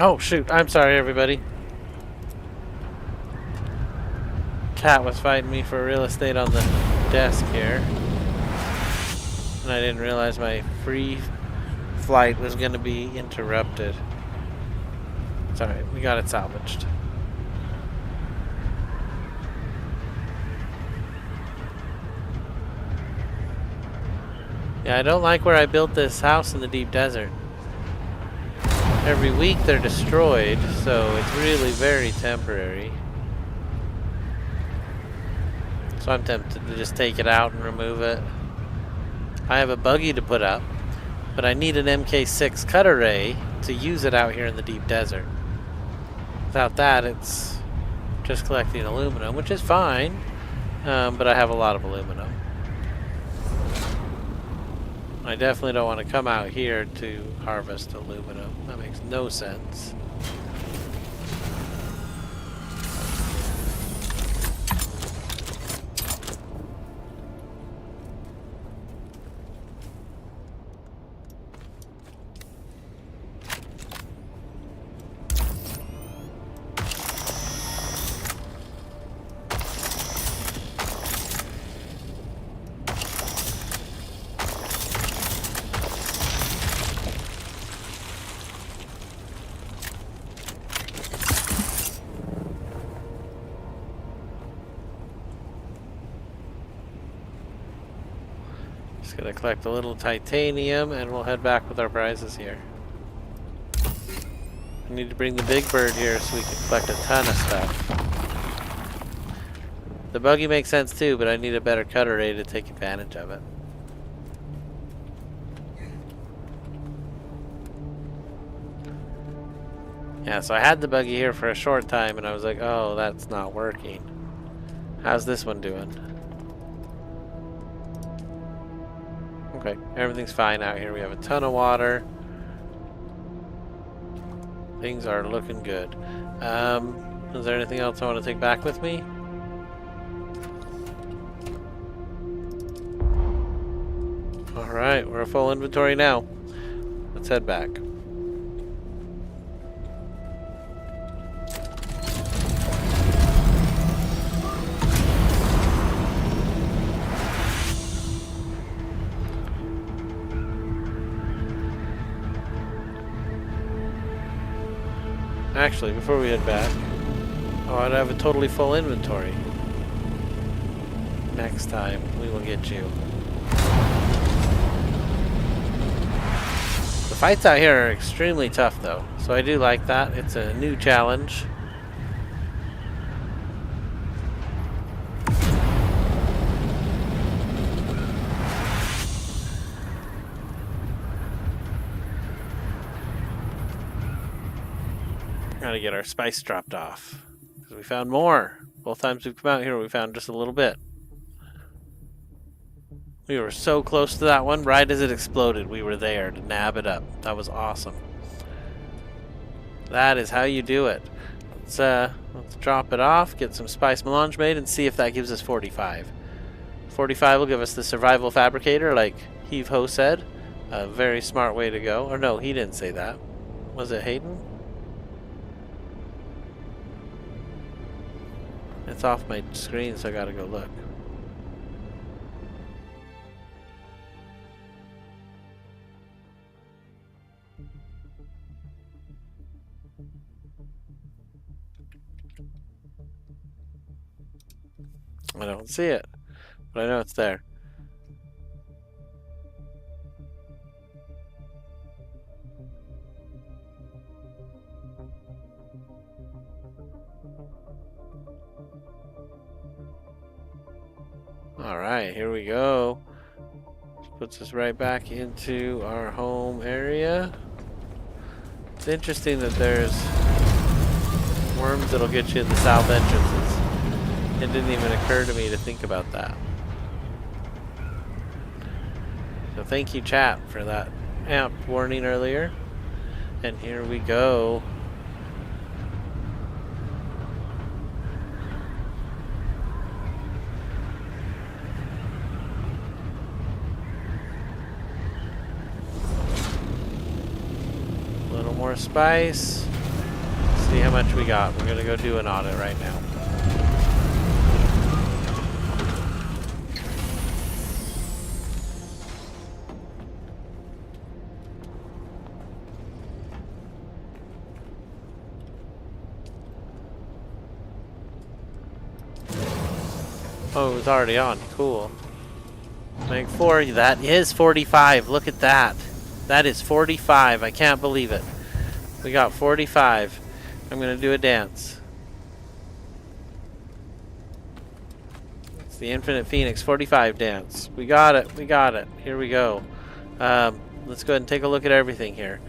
Oh shoot, I'm sorry everybody. Cat was fighting me for real estate on the desk here. And I didn't realize my free flight was going to be interrupted. It's alright, we got it salvaged. Yeah, I don't like where I built this house in the deep desert. Every week they're destroyed, so it's really very temporary. So I'm tempted to just take it out and remove it. I have a buggy to put up, but I need an MK6 cut array to use it out here in the deep desert. Without that, it's just collecting aluminum, which is fine, but I have a lot of aluminum. I definitely don't want to come out here to harvest aluminum. That makes no sense. Gonna collect a little titanium and we'll head back with our prizes here. I need to bring the big bird here so we can collect a ton of stuff. The buggy makes sense too, but I need a better cut array to take advantage of it. Yeah, so I had the buggy here for a short time and I was like, oh, that's not working. How's this one doing? Okay, everything's fine out here. We have a ton of water. Things are looking good. Is there anything else I want to take back with me? Alright, we're at full inventory now. Let's head back. Actually, before we head back, I'd have a totally full inventory. Next time, we will get you. The fights out here are extremely tough, though, so I do like that. It's a new challenge. Gotta get our spice dropped off. Because we found more. Both times we've come out here, we found just a little bit. We were so close to that one. Right as it exploded, we were there to nab it up. That was awesome. That is how you do it. Let's drop it off, get some spice melange made, and see if that gives us 45. 45 will give us the survival fabricator, like Heave Ho said. A very smart way to go. Or no, he didn't say that. Was it Hayden? It's off my screen, so I gotta go look. I don't see it, but I know it's there. Alright, here we go. Puts us right back into our home area. It's interesting that there's worms that'll get you in the south entrances. It didn't even occur to me to think about that. So thank you, chat, for that amp warning earlier. And here we go. A little more spice. See how much we got. We're gonna go do an audit right now. Oh, it was already on. Cool. Make 4. That is 45. Look at that. That is 45. I can't believe it. We got 45. I'm going to do a dance. It's the Infinite Phoenix 45 dance. We got it. We got it. Here we go. Let's go ahead and take a look at everything here.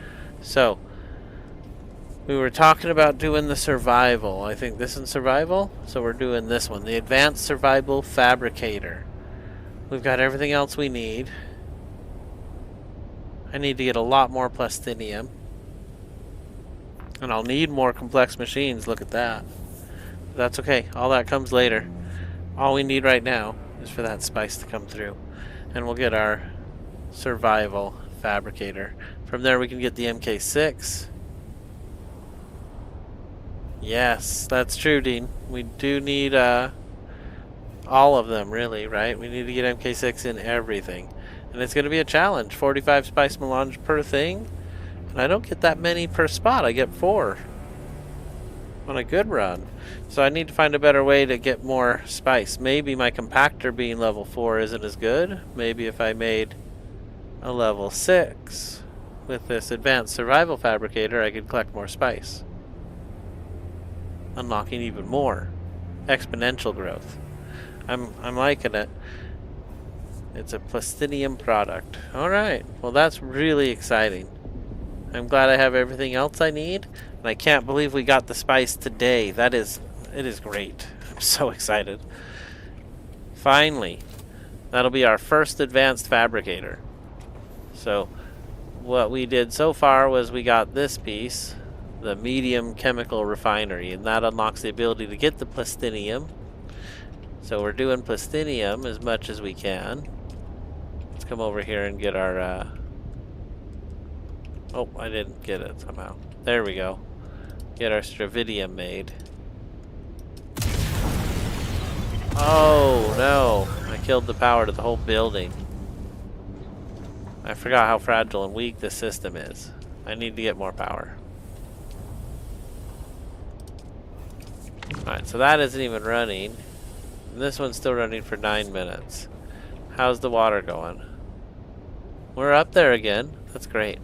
So, we were talking about doing the survival. I think this is survival. So we're doing this one. The Advanced Survival Fabricator. We've got everything else we need. I need to get a lot more plastinium. And I'll need more complex machines. Look at that. But that's okay. All that comes later. All we need right now is for that spice to come through. And we'll get our survival fabricator. From there we can get the MK6. Yes, that's true, Dean. We do need all of them, really, right? We need to get MK6 in everything. And it's going to be a challenge. 45 spice melange per thing. And I don't get that many per spot. I get 4 on a good run. So I need to find a better way to get more spice. Maybe my compactor being level 4 isn't as good. Maybe if I made a level 6 with this advanced survival fabricator, I could collect more spice. Unlocking even more exponential growth. I'm liking it. It's a plastinium product. Alright, well that's really exciting. I'm glad I have everything else I need, and I can't believe we got the spice today. It is great. I'm so excited. Finally, that'll be our first advanced fabricator. So what we did so far was we got this piece, the medium chemical refinery, and that unlocks the ability to get the plastinium. So we're doing plastinium as much as we can. Let's come over here and get our oh, I didn't get it somehow. There we go. Get our stravidium made. Oh no, I killed the power to the whole building. I forgot how fragile and weak this system is. I need to get more power. Alright, so that isn't even running. And this one's still running for 9 minutes. How's the water going? We're up there again. That's great.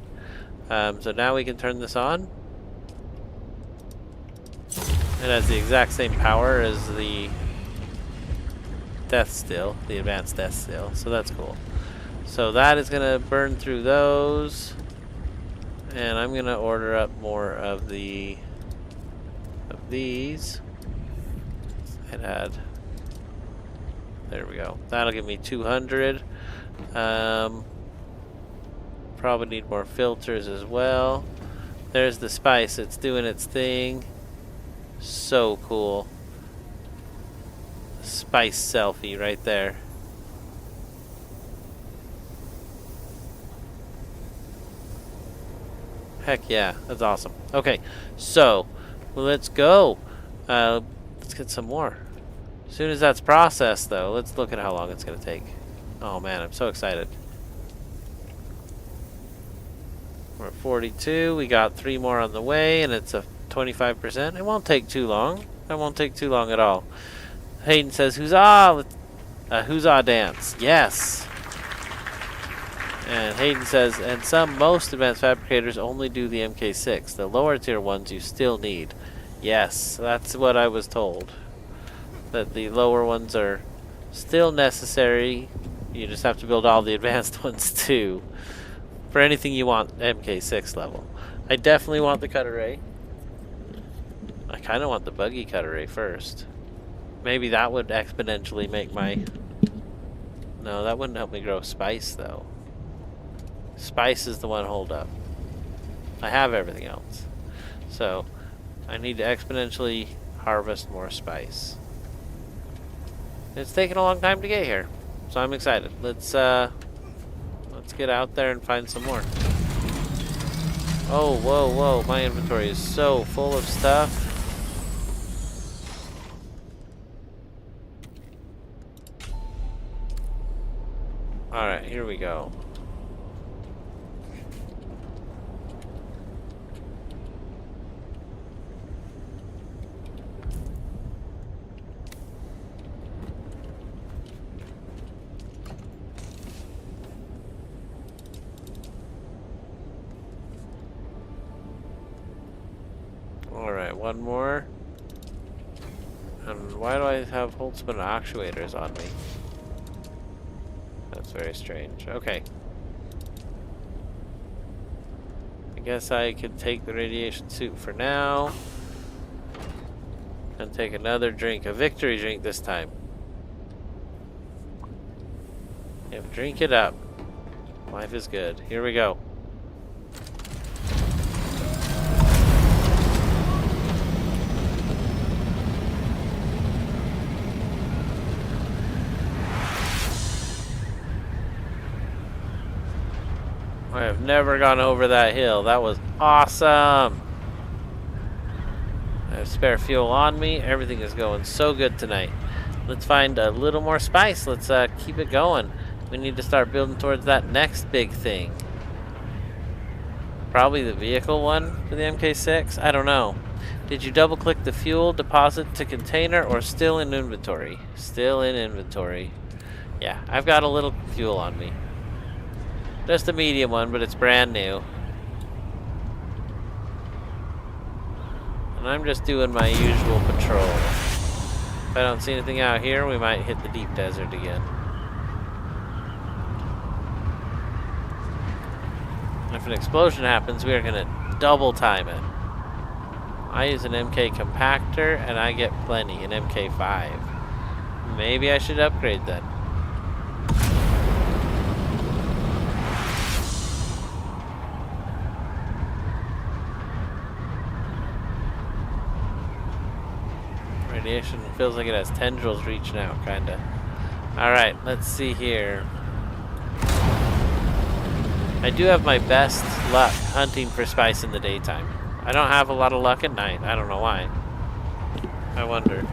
So now we can turn this on. It has the exact same power as the death still, the advanced death still. So that's cool. So that is going to burn through those. And I'm going to order up more of these. It had, there we go. That'll give me 200. Probably need more filters as well. There's the spice. It's doing its thing. So cool. Spice selfie right there. Heck yeah, that's awesome. Okay, so let's go. Let's get some more. As soon as that's processed, though, let's look at how long it's going to take. Oh man, I'm so excited. We're at 42. We got 3 more on the way, and it's a 25%. It won't take too long. It won't take too long at all. Hayden says, "Huzzah! Huzzah dance." Yes. And Hayden says, and most advanced fabricators only do the MK6. The lower tier ones you still need. Yes, that's what I was told. That the lower ones are still necessary. You just have to build all the advanced ones too. For anything you want MK6 level. I definitely want the cut array. I kind of want the buggy cut array first. Maybe that would exponentially make my... No, that wouldn't help me grow spice though. Spice is the one hold up. I have everything else. So, I need to exponentially harvest more spice. It's taken a long time to get here. So I'm excited. Let's get out there and find some more. Oh, whoa, whoa. My inventory is so full of stuff. Alright, here we go. Alright, one more. And why do I have Holtzman actuators on me? That's very strange. Okay. I guess I could take the radiation suit for now. And take another drink. A victory drink this time. Yep, drink it up. Life is good. Here we go. I have never gone over that hill. That was awesome. I have spare fuel on me. Everything is going so good tonight. Let's find a little more spice. Let's keep it going. We need to start building towards that next big thing. Probably the vehicle one for the MK6. I don't know. Did you double click the fuel deposit to container or still in inventory? Still in inventory. Yeah, I've got a little fuel on me. Just a medium one, but it's brand new. And I'm just doing my usual patrol. If I don't see anything out here, we might hit the deep desert again. If an explosion happens, we are going to double time it. I use an MK compactor, and I get plenty, an MK5. Maybe I should upgrade then. Radiation feels like it has tendrils reaching out, kinda. Alright, let's see here. I do have my best luck hunting for spice in the daytime. I don't have a lot of luck at night. I don't know why. I wonder.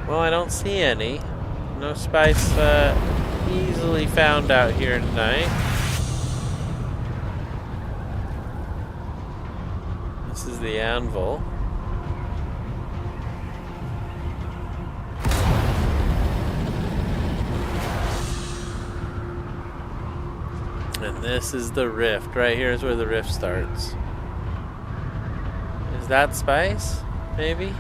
Well, I don't see any. No spice easily found out here tonight. This is the anvil. And this is the rift. Right here is where the rift starts. Is that spice? Maybe?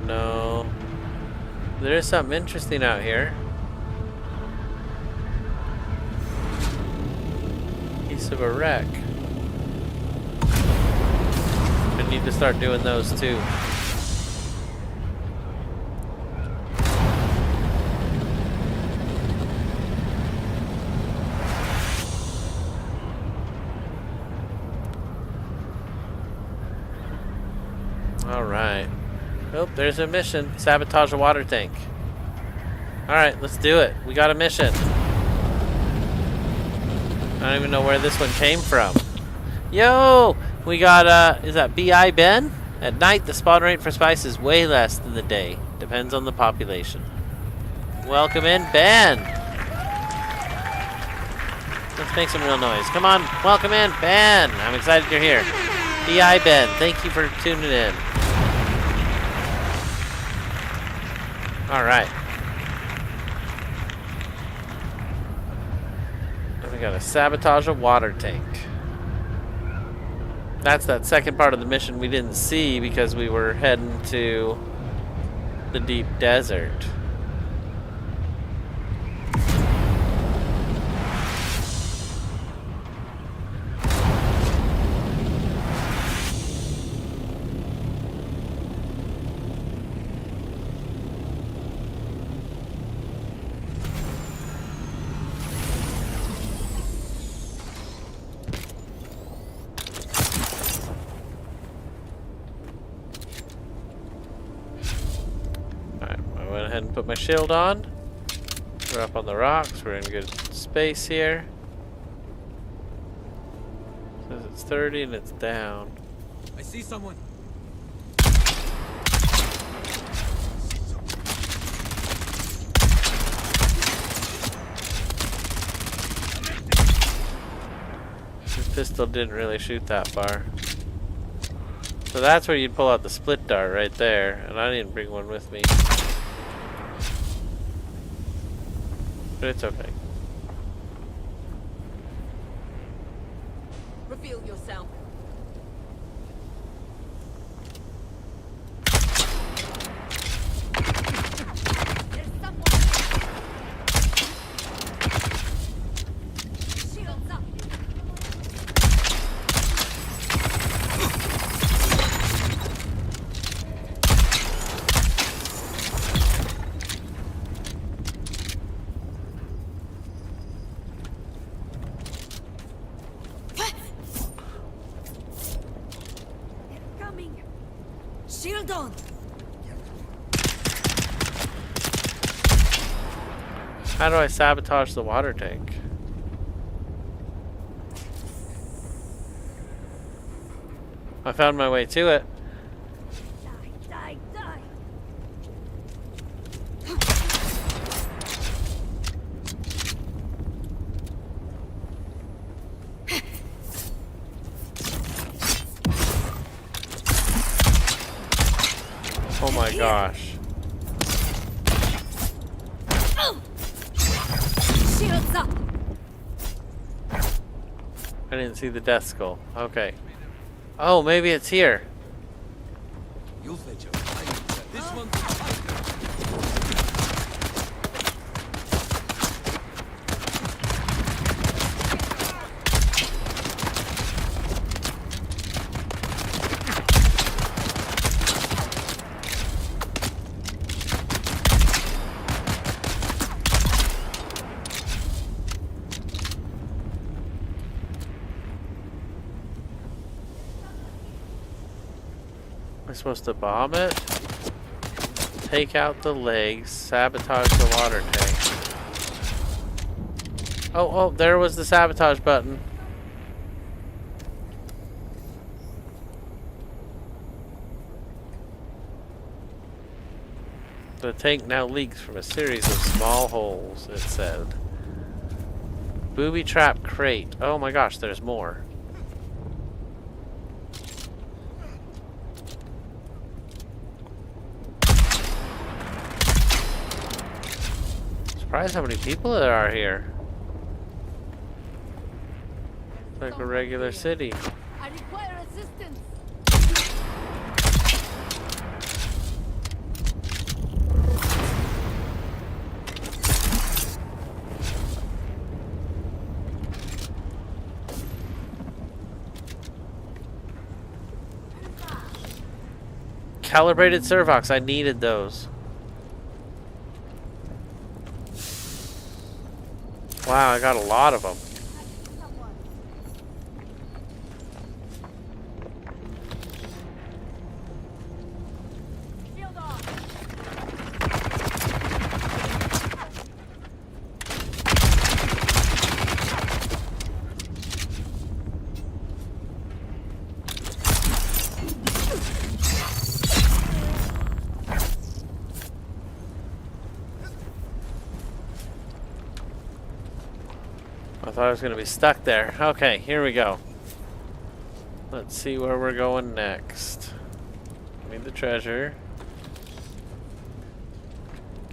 No. There is something interesting out here. Piece of a wreck. I need to start doing those too. Alright. Oh, there's a mission. Sabotage a water tank. Alright, let's do it. We got a mission. I don't even know where this one came from. Yo! We got, is that B.I. Ben? At night, the spawn rate for spice is way less than the day. Depends on the population. Welcome in, Ben! Let's make some real noise. Come on, welcome in, Ben! I'm excited you're here. B.I. Ben, thank you for tuning in. Alright. We gotta sabotage a water tank. That's that second part of the mission we didn't see because we were heading to the deep desert. Put my shield on. We're up on the rocks. We're in good space here. Says it's 30 and it's down. I see someone. This pistol didn't really shoot that far. So that's where you'd pull out the split dart right there. And I didn't bring one with me. But it's okay. Reveal yourself. There's someone. Shields up. Shield on. How do I sabotage the water tank? I found my way to it. Die, die. Oh my gosh. Shields up. I didn't see the death skull. Okay. Oh, maybe it's here. You'll fetch a this one. We're supposed to bomb it, take out the legs, sabotage the water tank. Oh, there was the sabotage button. The tank now leaks from a series of small holes, it said. Booby trap crate. Oh my gosh, there's more. Surprised how many people there are here. It's like a regular city. I require assistance. Calibrated servox, I needed those. Wow, I got a lot of them. I thought I was going to be stuck there. Okay, here we go. Let's see where we're going next. Give me the treasure.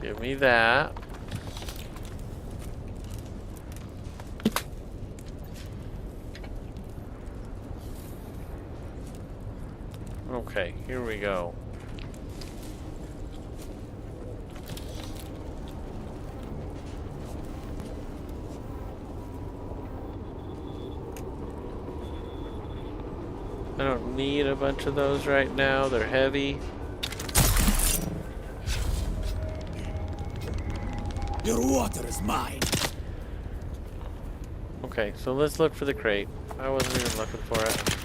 Give me that. Okay, here we go. I don't need a bunch of those right now. They're heavy. Your water is mine. Okay, so let's look for the crate. I wasn't even looking for it.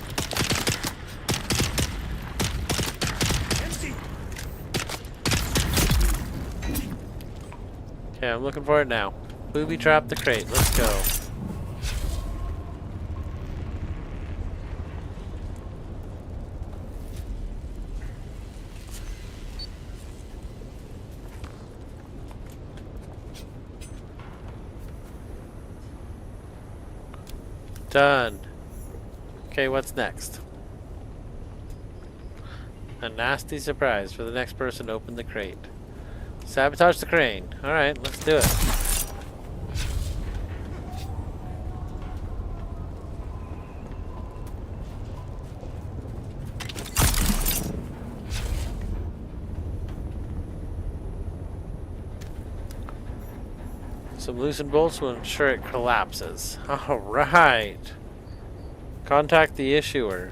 Okay, I'm looking for it now. Booby trap the crate. Let's go. Done. Okay, what's next? A nasty surprise for the next person to open the crate. Sabotage the crane. Alright, let's do it. Some loosened bolts will ensure it collapses. Alright. Contact the issuer.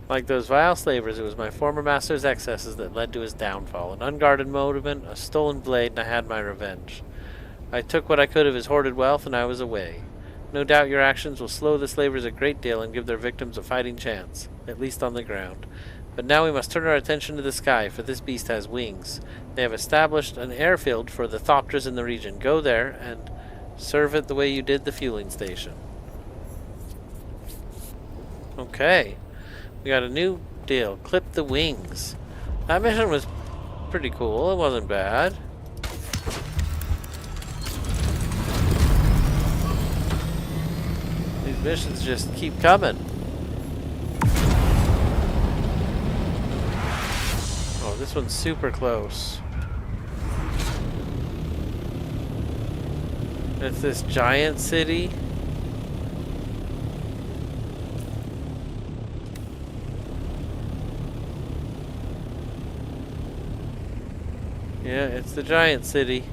Like those vile slavers, it was my former master's excesses that led to his downfall. An unguarded monument, a stolen blade, and I had my revenge. I took what I could of his hoarded wealth, and I was away. No doubt your actions will slow the slavers a great deal and give their victims a fighting chance, at least on the ground. But now we must turn our attention to the sky, for this beast has wings. They have established an airfield for the Thopters in the region. Go there and serve it the way you did the fueling station. Okay. We got a new deal. Clip the wings. That mission was pretty cool. It wasn't bad. These missions just keep coming. Oh, this one's super close. It's this giant city. Yeah, it's the giant city.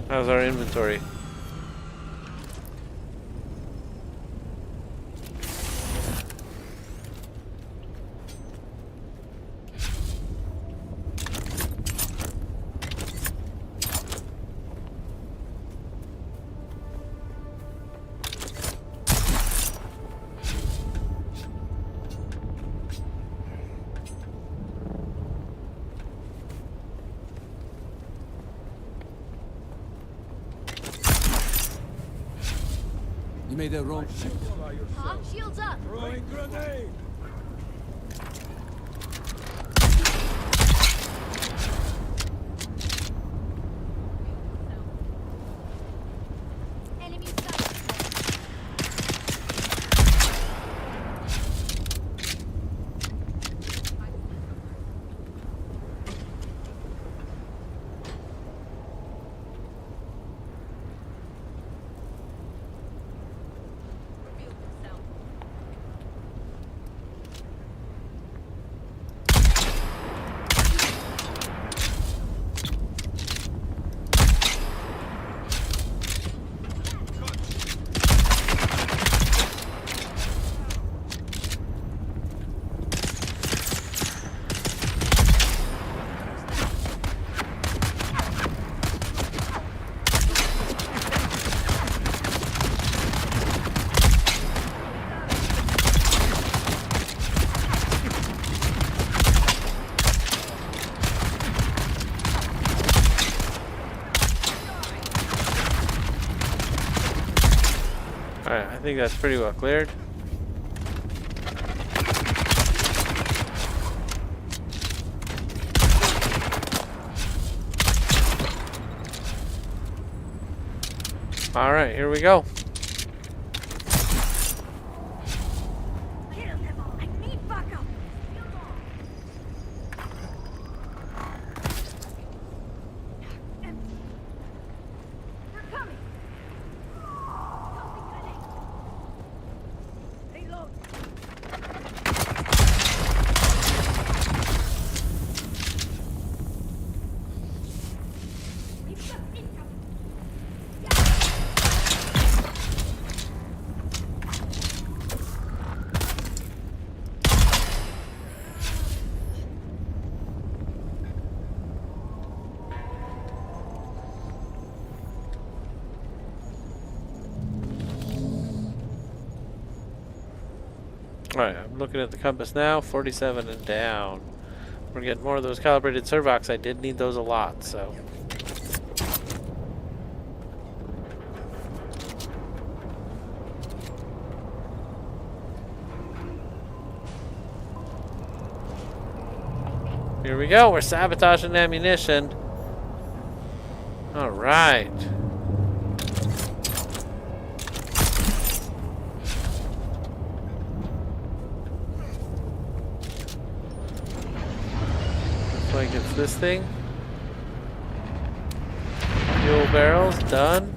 How's our inventory? You made a wrong shift. Huh? Shields up! Throwing grenade! Enemy sighted. Alright, I think that's pretty well cleared. Alright, here we go. I need backup. Empty. They're coming. Reload. Alright, I'm looking at the compass now. 47 and down. We're getting more of those calibrated servox. I did need those a lot, so. Here we go. We're sabotaging ammunition. Alright. Looks like it's this thing. Fuel barrels, done.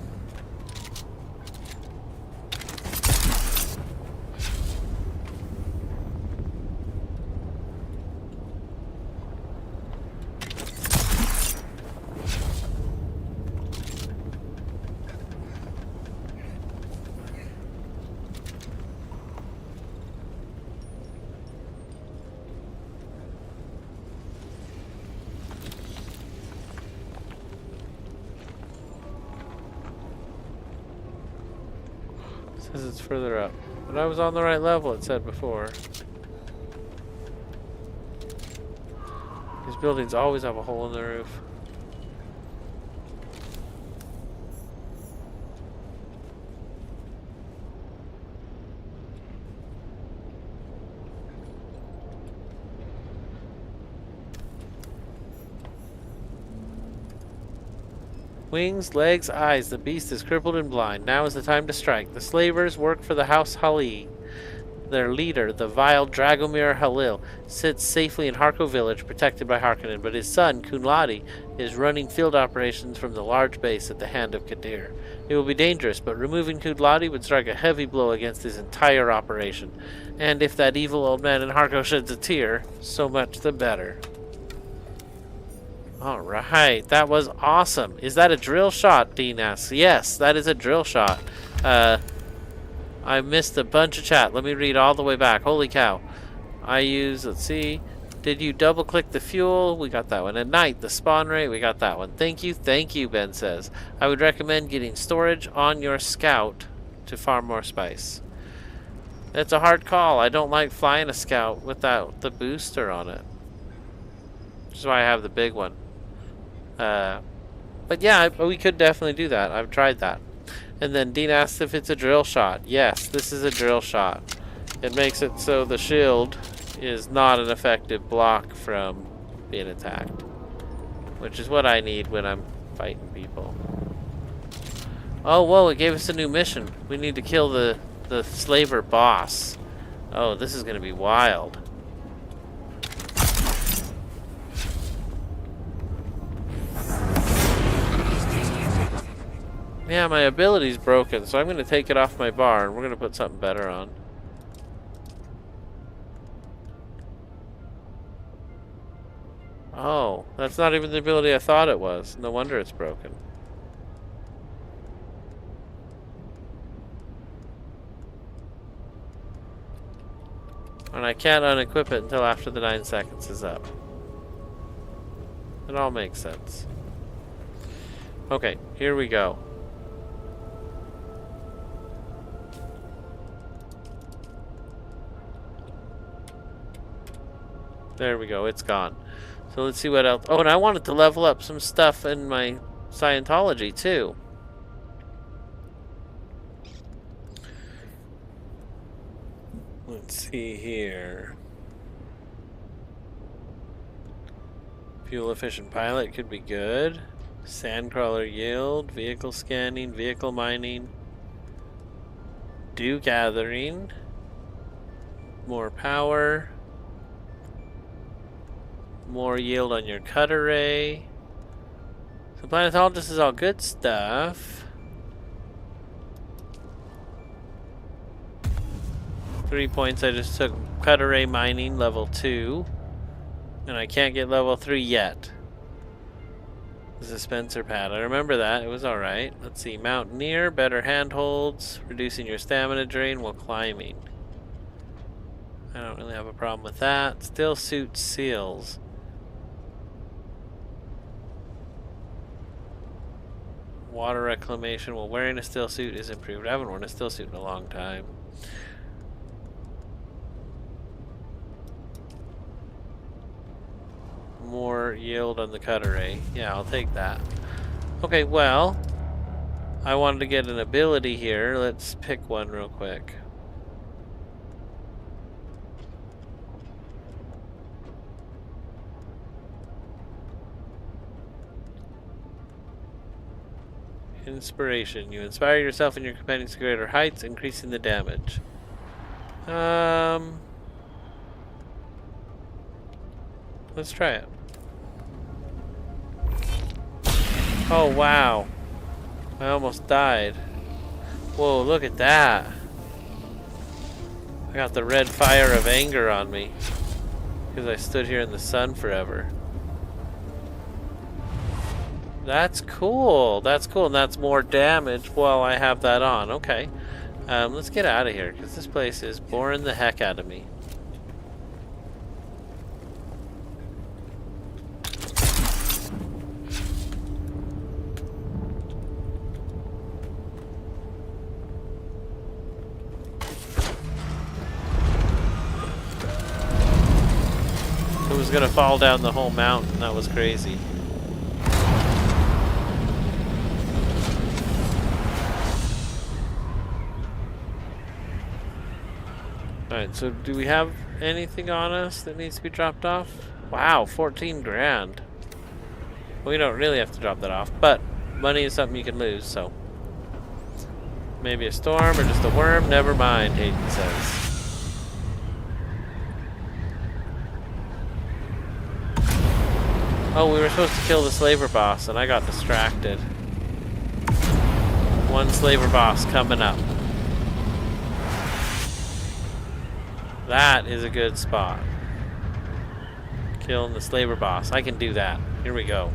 Says it's further up. But I was on the right level, it said before. These buildings always have a hole in the roof. Wings, legs, eyes. The beast is crippled and blind. Now is the time to strike. The slavers work for the House Hali. Their leader, the vile Dragomir Halil, sits safely in Harko village, protected by Harkonnen, but his son, Kunladi, is running field operations from the large base at the hand of Kadir. It will be dangerous, but removing Kunladi would strike a heavy blow against his entire operation. And if that evil old man in Harko sheds a tear, so much the better. Alright, that was awesome. Is that a drill shot, Dean asks. Yes, that is a drill shot. I missed a bunch of chat. Let me read all the way back. Holy cow. I use, let's see. Did you double click the fuel? We got that one. At night, the spawn rate, we got that one. Thank you, Ben says. I would recommend getting storage on your scout to farm more spice. It's a hard call. I don't like flying a scout without the booster on it. Which is why I have the big one. But yeah, we could definitely do that. I've tried that. And then Dean asks if it's a drill shot. Yes, this is a drill shot. It makes it so the shield is not an effective block from being attacked. Which is what I need when I'm fighting people. Oh, whoa, it gave us a new mission. We need to kill the slaver boss. Oh, this is going to be wild. Yeah, my ability's broken, so I'm going to take it off my bar and we're going to put something better on. Oh, that's not even the ability I thought it was. No wonder it's broken. And I can't unequip it until after the 9 seconds is up. It all makes sense. Okay, here we go. There we go, it's gone. So let's see what else. Oh, and I wanted to level up some stuff in my Scientology too. Let's see here. Fuel efficient pilot could be good. Sandcrawler yield, vehicle scanning, vehicle mining, dew gathering, more power, more yield on your cut array. So planetologist is all good stuff. 3 points. I just took cut array mining level 2. And I can't get level 3 yet. The dispenser pad. I remember that. It was alright. Let's see. Mountaineer. Better handholds. Reducing your stamina drain while climbing. I don't really have a problem with that. Still suit seals. Water reclamation. Well, wearing a still suit is improved. I haven't worn a still suit in a long time. More yield on the cut array. Yeah, I'll take that. Okay, well, I wanted to get an ability here. Let's pick one real quick. Inspiration. You inspire yourself and your companions to greater heights, increasing the damage. Let's try it. Oh, wow. I almost died. Whoa, look at that. I got the red fire of anger on me. Because I stood here in the sun forever. That's cool. That's cool. And that's more damage while I have that on. Okay. Let's get out of here. Because this place is boring the heck out of me. It was gonna fall down the whole mountain. That was crazy. Alright, so do we have anything on us that needs to be dropped off? Wow, 14 grand. We don't really have to drop that off, but money is something you can lose, so. Maybe a storm or just a worm, never mind, Hayden says. Oh, we were supposed to kill the slaver boss, and I got distracted. One slaver boss coming up. That is a good spot. Killing the slaver boss. I can do that. Here we go.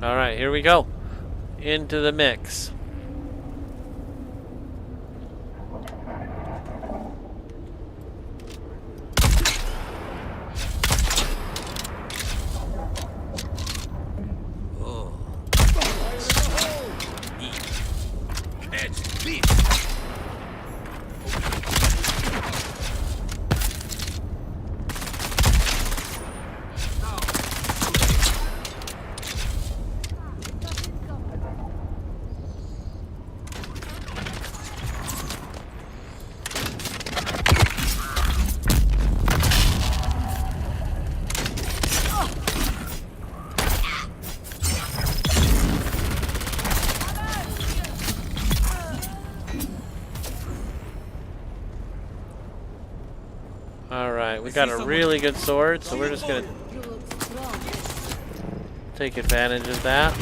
Alright, here we go. Into the mix. We got a really good sword, so we're just gonna take advantage of that.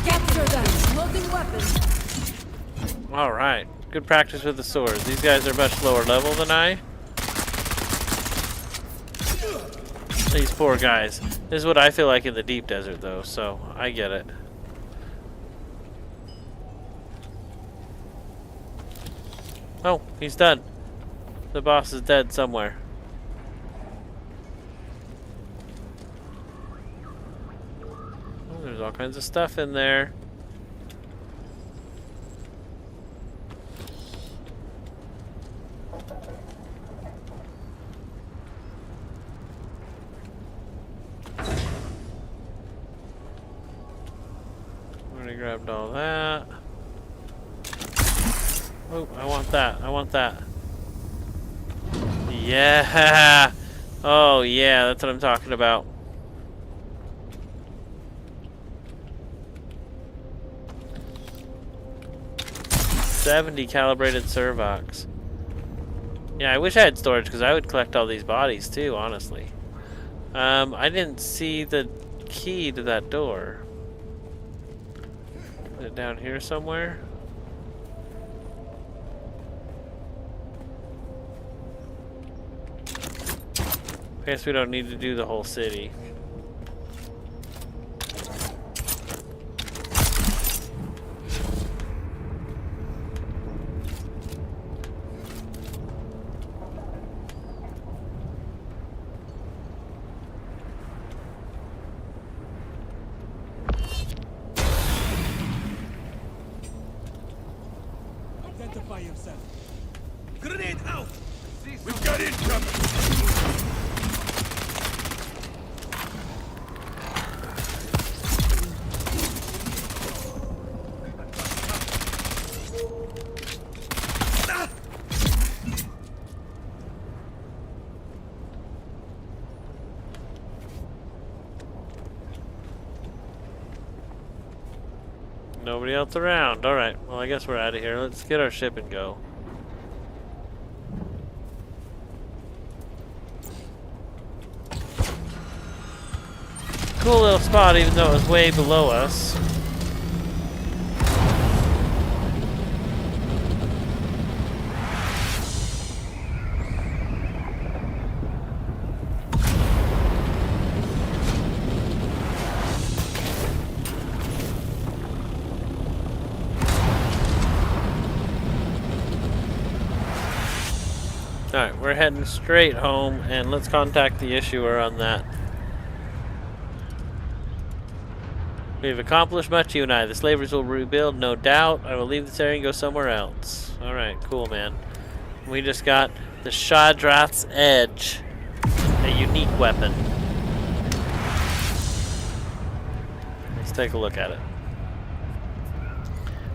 Capture them. Loading weapons. Alright. Good practice with the swords. These guys are much lower level than I. These poor guys. This is what I feel like in the deep desert, though, so I get it. Oh, he's done. The boss is dead somewhere. Oh, there's all kinds of stuff in there. Already grabbed all that. Oh, I want that. I want that. Yeah. Oh, yeah. That's what I'm talking about. .70 calibrated Servox. Yeah, I wish I had storage because I would collect all these bodies too, honestly. I didn't see the key to that door. Is it down here somewhere? I guess we don't need to do the whole city. Identify yourself. Grenade out! We've got incoming! Nobody else around. Alright, well I guess we're out of here. Let's get our ship and go. Cool little spot even though it was way below us. Alright, we're heading straight home, and let's contact the issuer on that. We've accomplished much, you and I. The slavers will rebuild, no doubt. I will leave this area and go somewhere else. Alright, cool, man. We just got the Hydrate's Edge, a unique weapon. Let's take a look at it.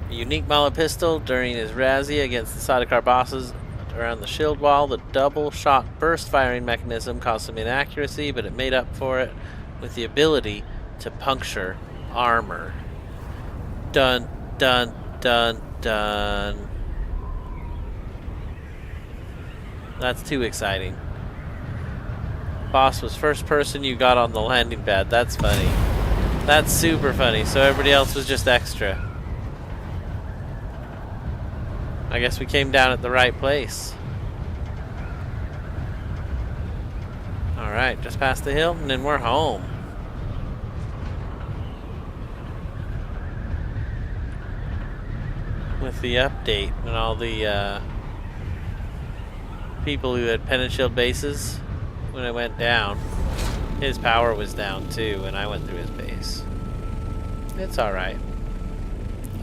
A unique mallet pistol during his razzia against the Sidecar bosses around the shield wall. The double shot burst firing mechanism caused some inaccuracy, but it made up for it with the ability to puncture armor. Dun dun dun dun. That's too exciting. Boss was first person you got on the landing pad. That's funny. That's super funny. So everybody else was just extra. I guess we came down at the right place. Alright, just past the hill and then we're home. With the update and all the people who had pen and shield bases when it went down. His power was down too and I went through his base. It's alright.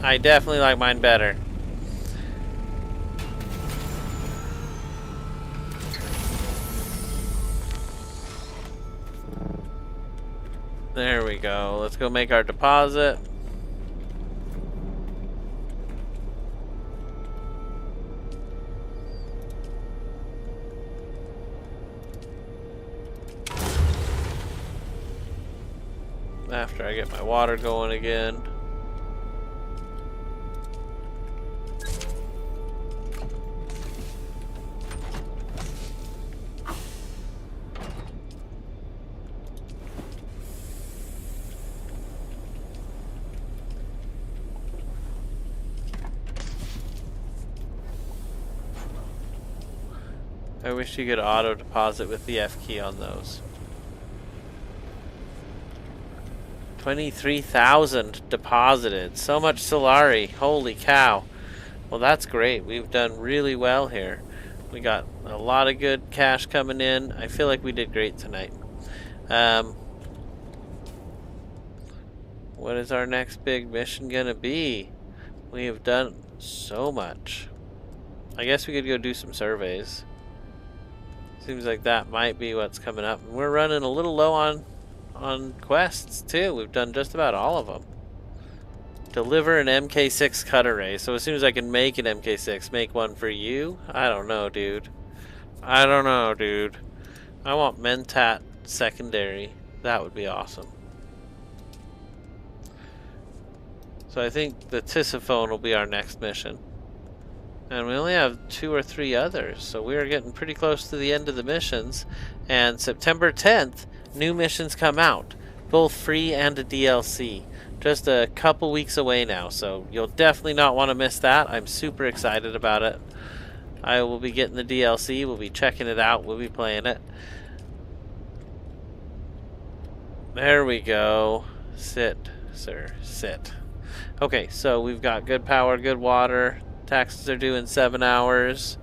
I definitely like mine better. There we go. Let's go make our deposit. After I get my water going again. I wish you could auto deposit with the F key on those. 23,000 deposited. So much Solari. Holy cow. Well, that's great. We've done really well here. We got a lot of good cash coming in. I feel like we did great tonight. What is our next big mission gonna be? We have done so much. I guess we could go do some surveys. Seems like that might be what's coming up. We're running a little low on quests too. We've done just about all of them. Deliver an MK6 cut array. So as soon as I can make an MK6, make one for you? I don't know, dude. I don't know, dude. I want Mentat secondary. That would be awesome. So I think the Tisiphone will be our next mission. And we only have 2 or 3 others, so we are getting pretty close to the end of the missions. And September 10th, new missions come out, both free and a DLC. Just a couple weeks away now, so you'll definitely not want to miss that. I'm super excited about it. I will be getting the DLC, we'll be checking it out, we'll be playing it. There we go. Sit, sir, sit. Okay, so we've got good power, good water. Taxes are due in 7 hours.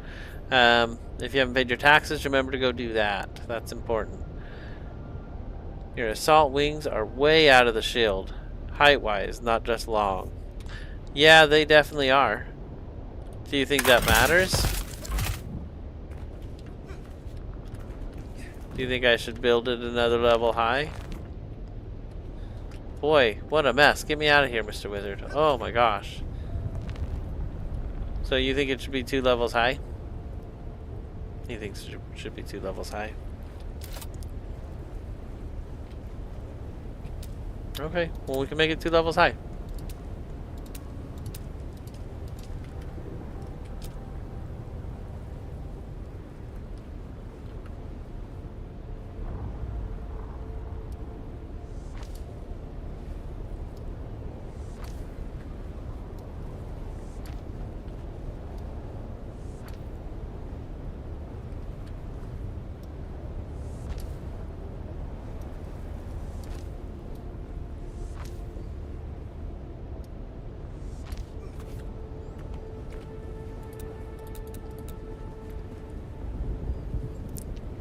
If you haven't paid your taxes, remember to go do that. That's important. Your assault wings are way out of the shield. Height-wise, not just long. Yeah, they definitely are. Do you think that matters? Do you think I should build it another level high? Boy, what a mess. Get me out of here, Mr. Wizard. Oh my gosh. So you think it should be 2 levels high? He thinks it should be 2 levels high. Okay, well we can make it 2 levels high.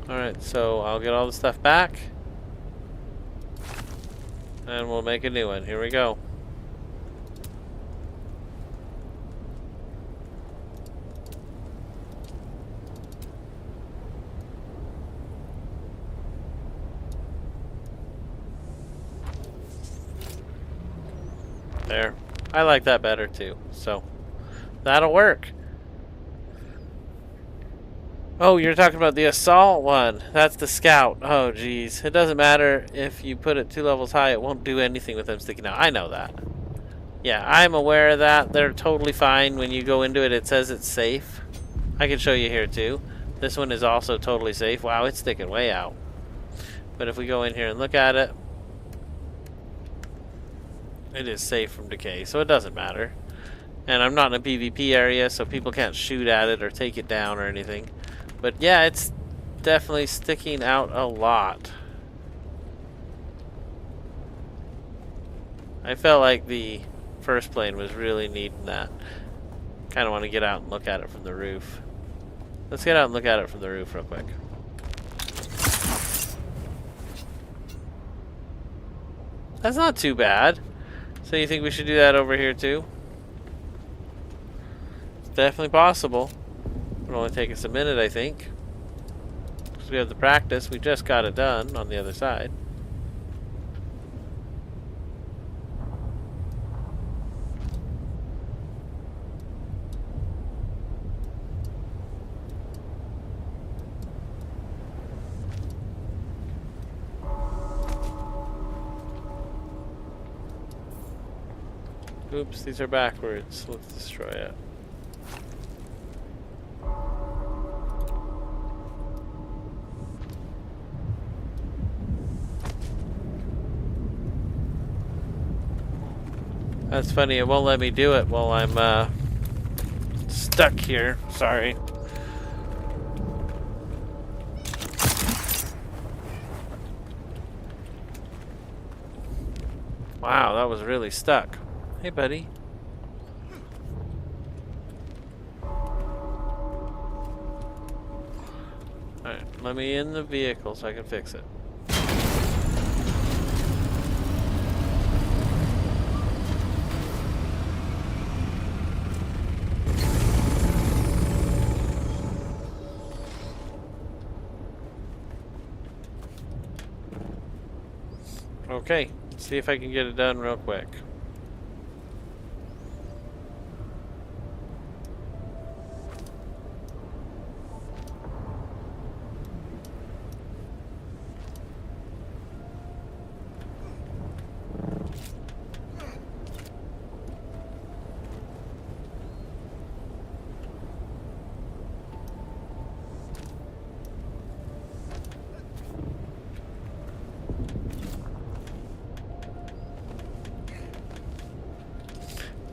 Alright, so I'll get all the stuff back. And we'll make a new one. Here we go. There. I like that better too. So, that'll work. Oh, you're talking about the assault one. That's the scout. Oh, geez. It doesn't matter if you put it 2 levels high. It won't do anything with them sticking out. I know that. Yeah, I'm aware of that. They're totally fine. When you go into it, it says it's safe. I can show you here, too. This one is also totally safe. Wow, it's sticking way out. But if we go in here and look at it, it is safe from decay, so it doesn't matter. And I'm not in a PvP area, so people can't shoot at it or take it down or anything. But yeah, it's definitely sticking out a lot. I felt like the first plane was really needing that. Kind of want to get out and look at it from the roof. Let's get out and look at it from the roof real quick. That's not too bad. So you think we should do that over here too? It's definitely possible. It'll only take us a minute, I think. Because we have the practice. We just got it done on the other side. Oops, these are backwards. Let's destroy it. That's funny, it won't let me do it while I'm stuck here. Sorry. Wow, that was really stuck. Hey, buddy. Alright, let me in the vehicle so I can fix it. Okay, let's see if I can get it done real quick.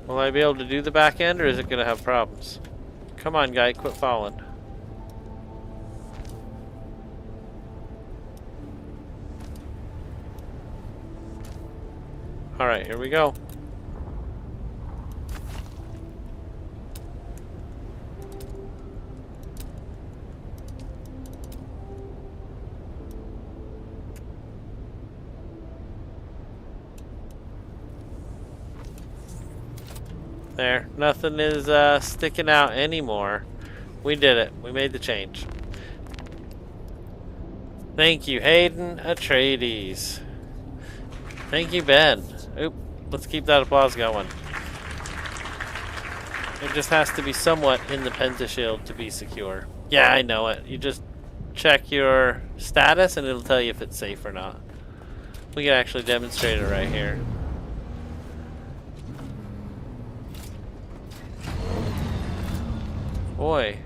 Will I be able to do the back end, or is it going to have problems? Come on, guy, quit falling. Alright, here we go. There, nothing is sticking out anymore. We did it. We made the change. Thank you, Hayden Atreides. Thank you, Ben. Oop, let's keep that applause going. It just has to be somewhat in the pentashield to be secure. Yeah, I know it. You just check your status and it'll tell you if it's safe or not. We can actually demonstrate it right here. Boy,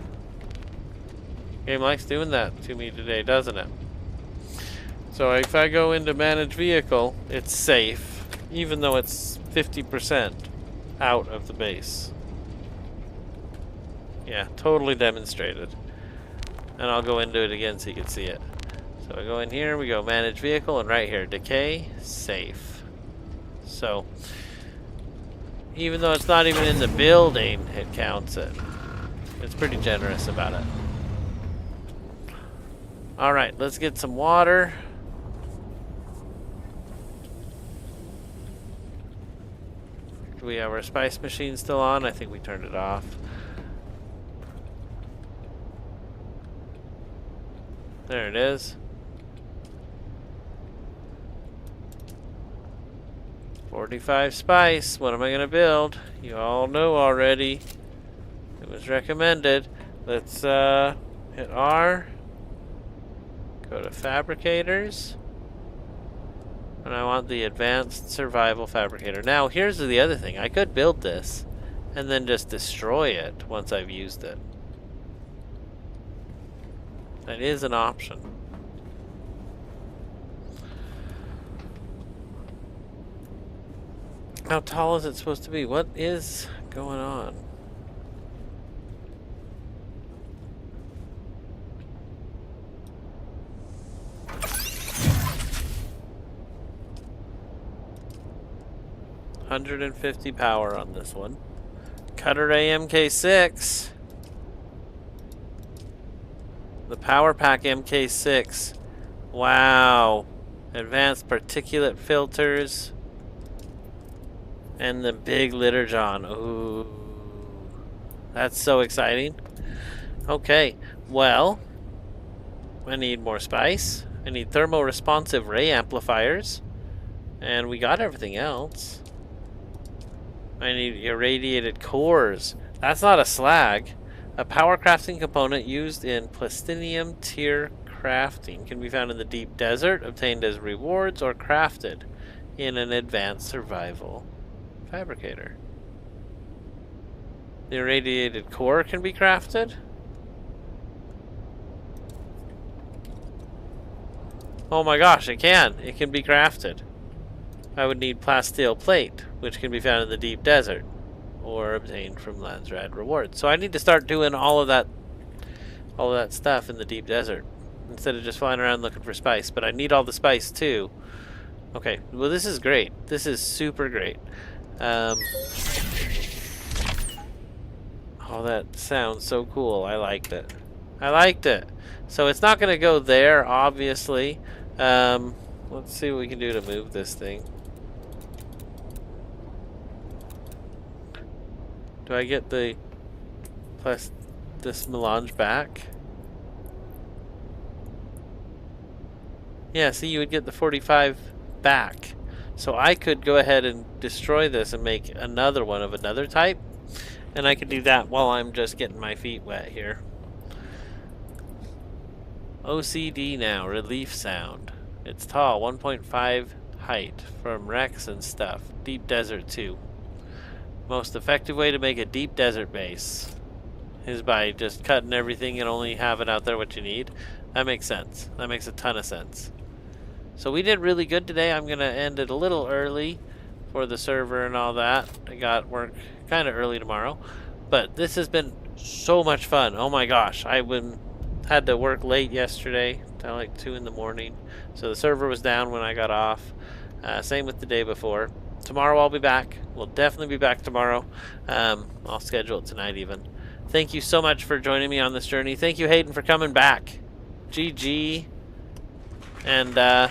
game likes doing that to me today, doesn't it? So if I go into manage vehicle, it's safe, even though it's 50% out of the base. Yeah, totally demonstrated. And I'll go into it again so you can see it. So I go in here, we go manage vehicle, and right here, decay, safe. So, even though it's not even in the building, it counts it. It's pretty generous about it. Alright, let's get some water. Do we have our spice machine still on? I think we turned it off. There it is. 45 spice. What am I gonna build? You all know already. It was recommended. Let's hit R. Go to fabricators. And I want the advanced survival fabricator. Now here's the other thing. I could build this and then just destroy it once I've used it. That is an option. How tall is it supposed to be? What is going on? $150 power on this one. Cutter MK6. The Power Pack MK6. Wow. Advanced particulate filters. And the big litter john. Ooh. That's so exciting. Okay. Well, I need more spice. I need thermal responsive ray amplifiers. And we got everything else. I need irradiated cores. That's not a slag. A power crafting component used in plastinium tier crafting can be found in the deep desert, obtained as rewards, or crafted in an advanced survival fabricator. The irradiated core can be crafted. Oh my gosh, it can. It can be crafted. I would need plasteel plate, which can be found in the deep desert, or obtained from Landsrad rewards. So I need to start doing all of that stuff in the deep desert, instead of just flying around looking for spice. But I need all the spice too, Okay, well this is great. This is super great. Oh, that sounds so cool. I liked it. I liked it. So it's not going to go there, obviously. Let's see what we can do to move this thing. Do I get the plus this melange back? Yeah, see, you would get the 45 back. So I could go ahead and destroy this and make another one of another type. And I could do that while I'm just getting my feet wet here. OCD now, relief sound. It's tall, 1.5 height from Rex and stuff. Deep desert too. Most effective way to make a deep desert base is by just cutting everything and only having out there what you need. That makes sense. That makes a ton of sense. So we did really good today. I'm going to end it a little early for the server and all that. I got work kind of early tomorrow. But this has been so much fun. Oh my gosh. I had to work late yesterday till like 2 in the morning. So the server was down when I got off. Same with the day before. Tomorrow I'll be back. We'll definitely be back tomorrow. I'll schedule it tonight even. Thank you so much for joining me on this journey. Thank you, Hayden, for coming back. GG. And yeah,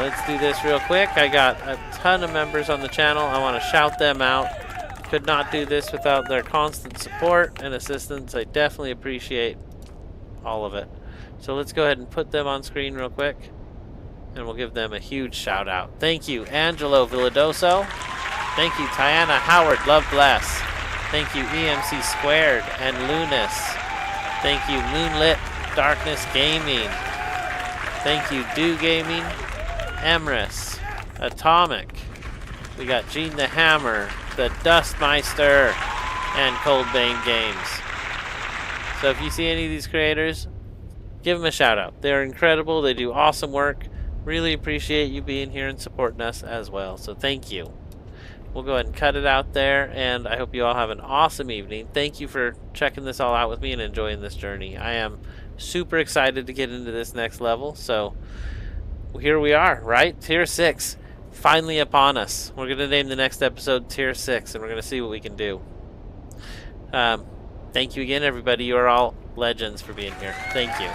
let's do this real quick. I got a ton of members on the channel. I want to shout them out. Could not do this without their constant support and assistance. I definitely appreciate all of it. So let's go ahead and put them on screen real quick. And we'll give them a huge shout out. Thank you, Angelo Villadoso. Thank you, Tiana Howard. Love bless. Thank you, EMC Squared and Lunas. Thank you, Moonlit Darkness Gaming. Thank you, Do Gaming, Emrys, Atomic. We got Gene the Hammer, the Dustmeister, and Coldbane Games. So if you see any of these creators, give them a shout out. They're incredible. They do awesome work. Really appreciate you being here and supporting us as well. So thank you. We'll go ahead and cut it out there, and I hope you all have an awesome evening. Thank you for checking this all out with me and enjoying this journey. I am super excited to get into this next level. So here we are, right? Tier 6 finally upon us. We're going to name the next episode Tier 6, and we're going to see what we can do. Thank you again, everybody. You are all legends for being here. Thank you.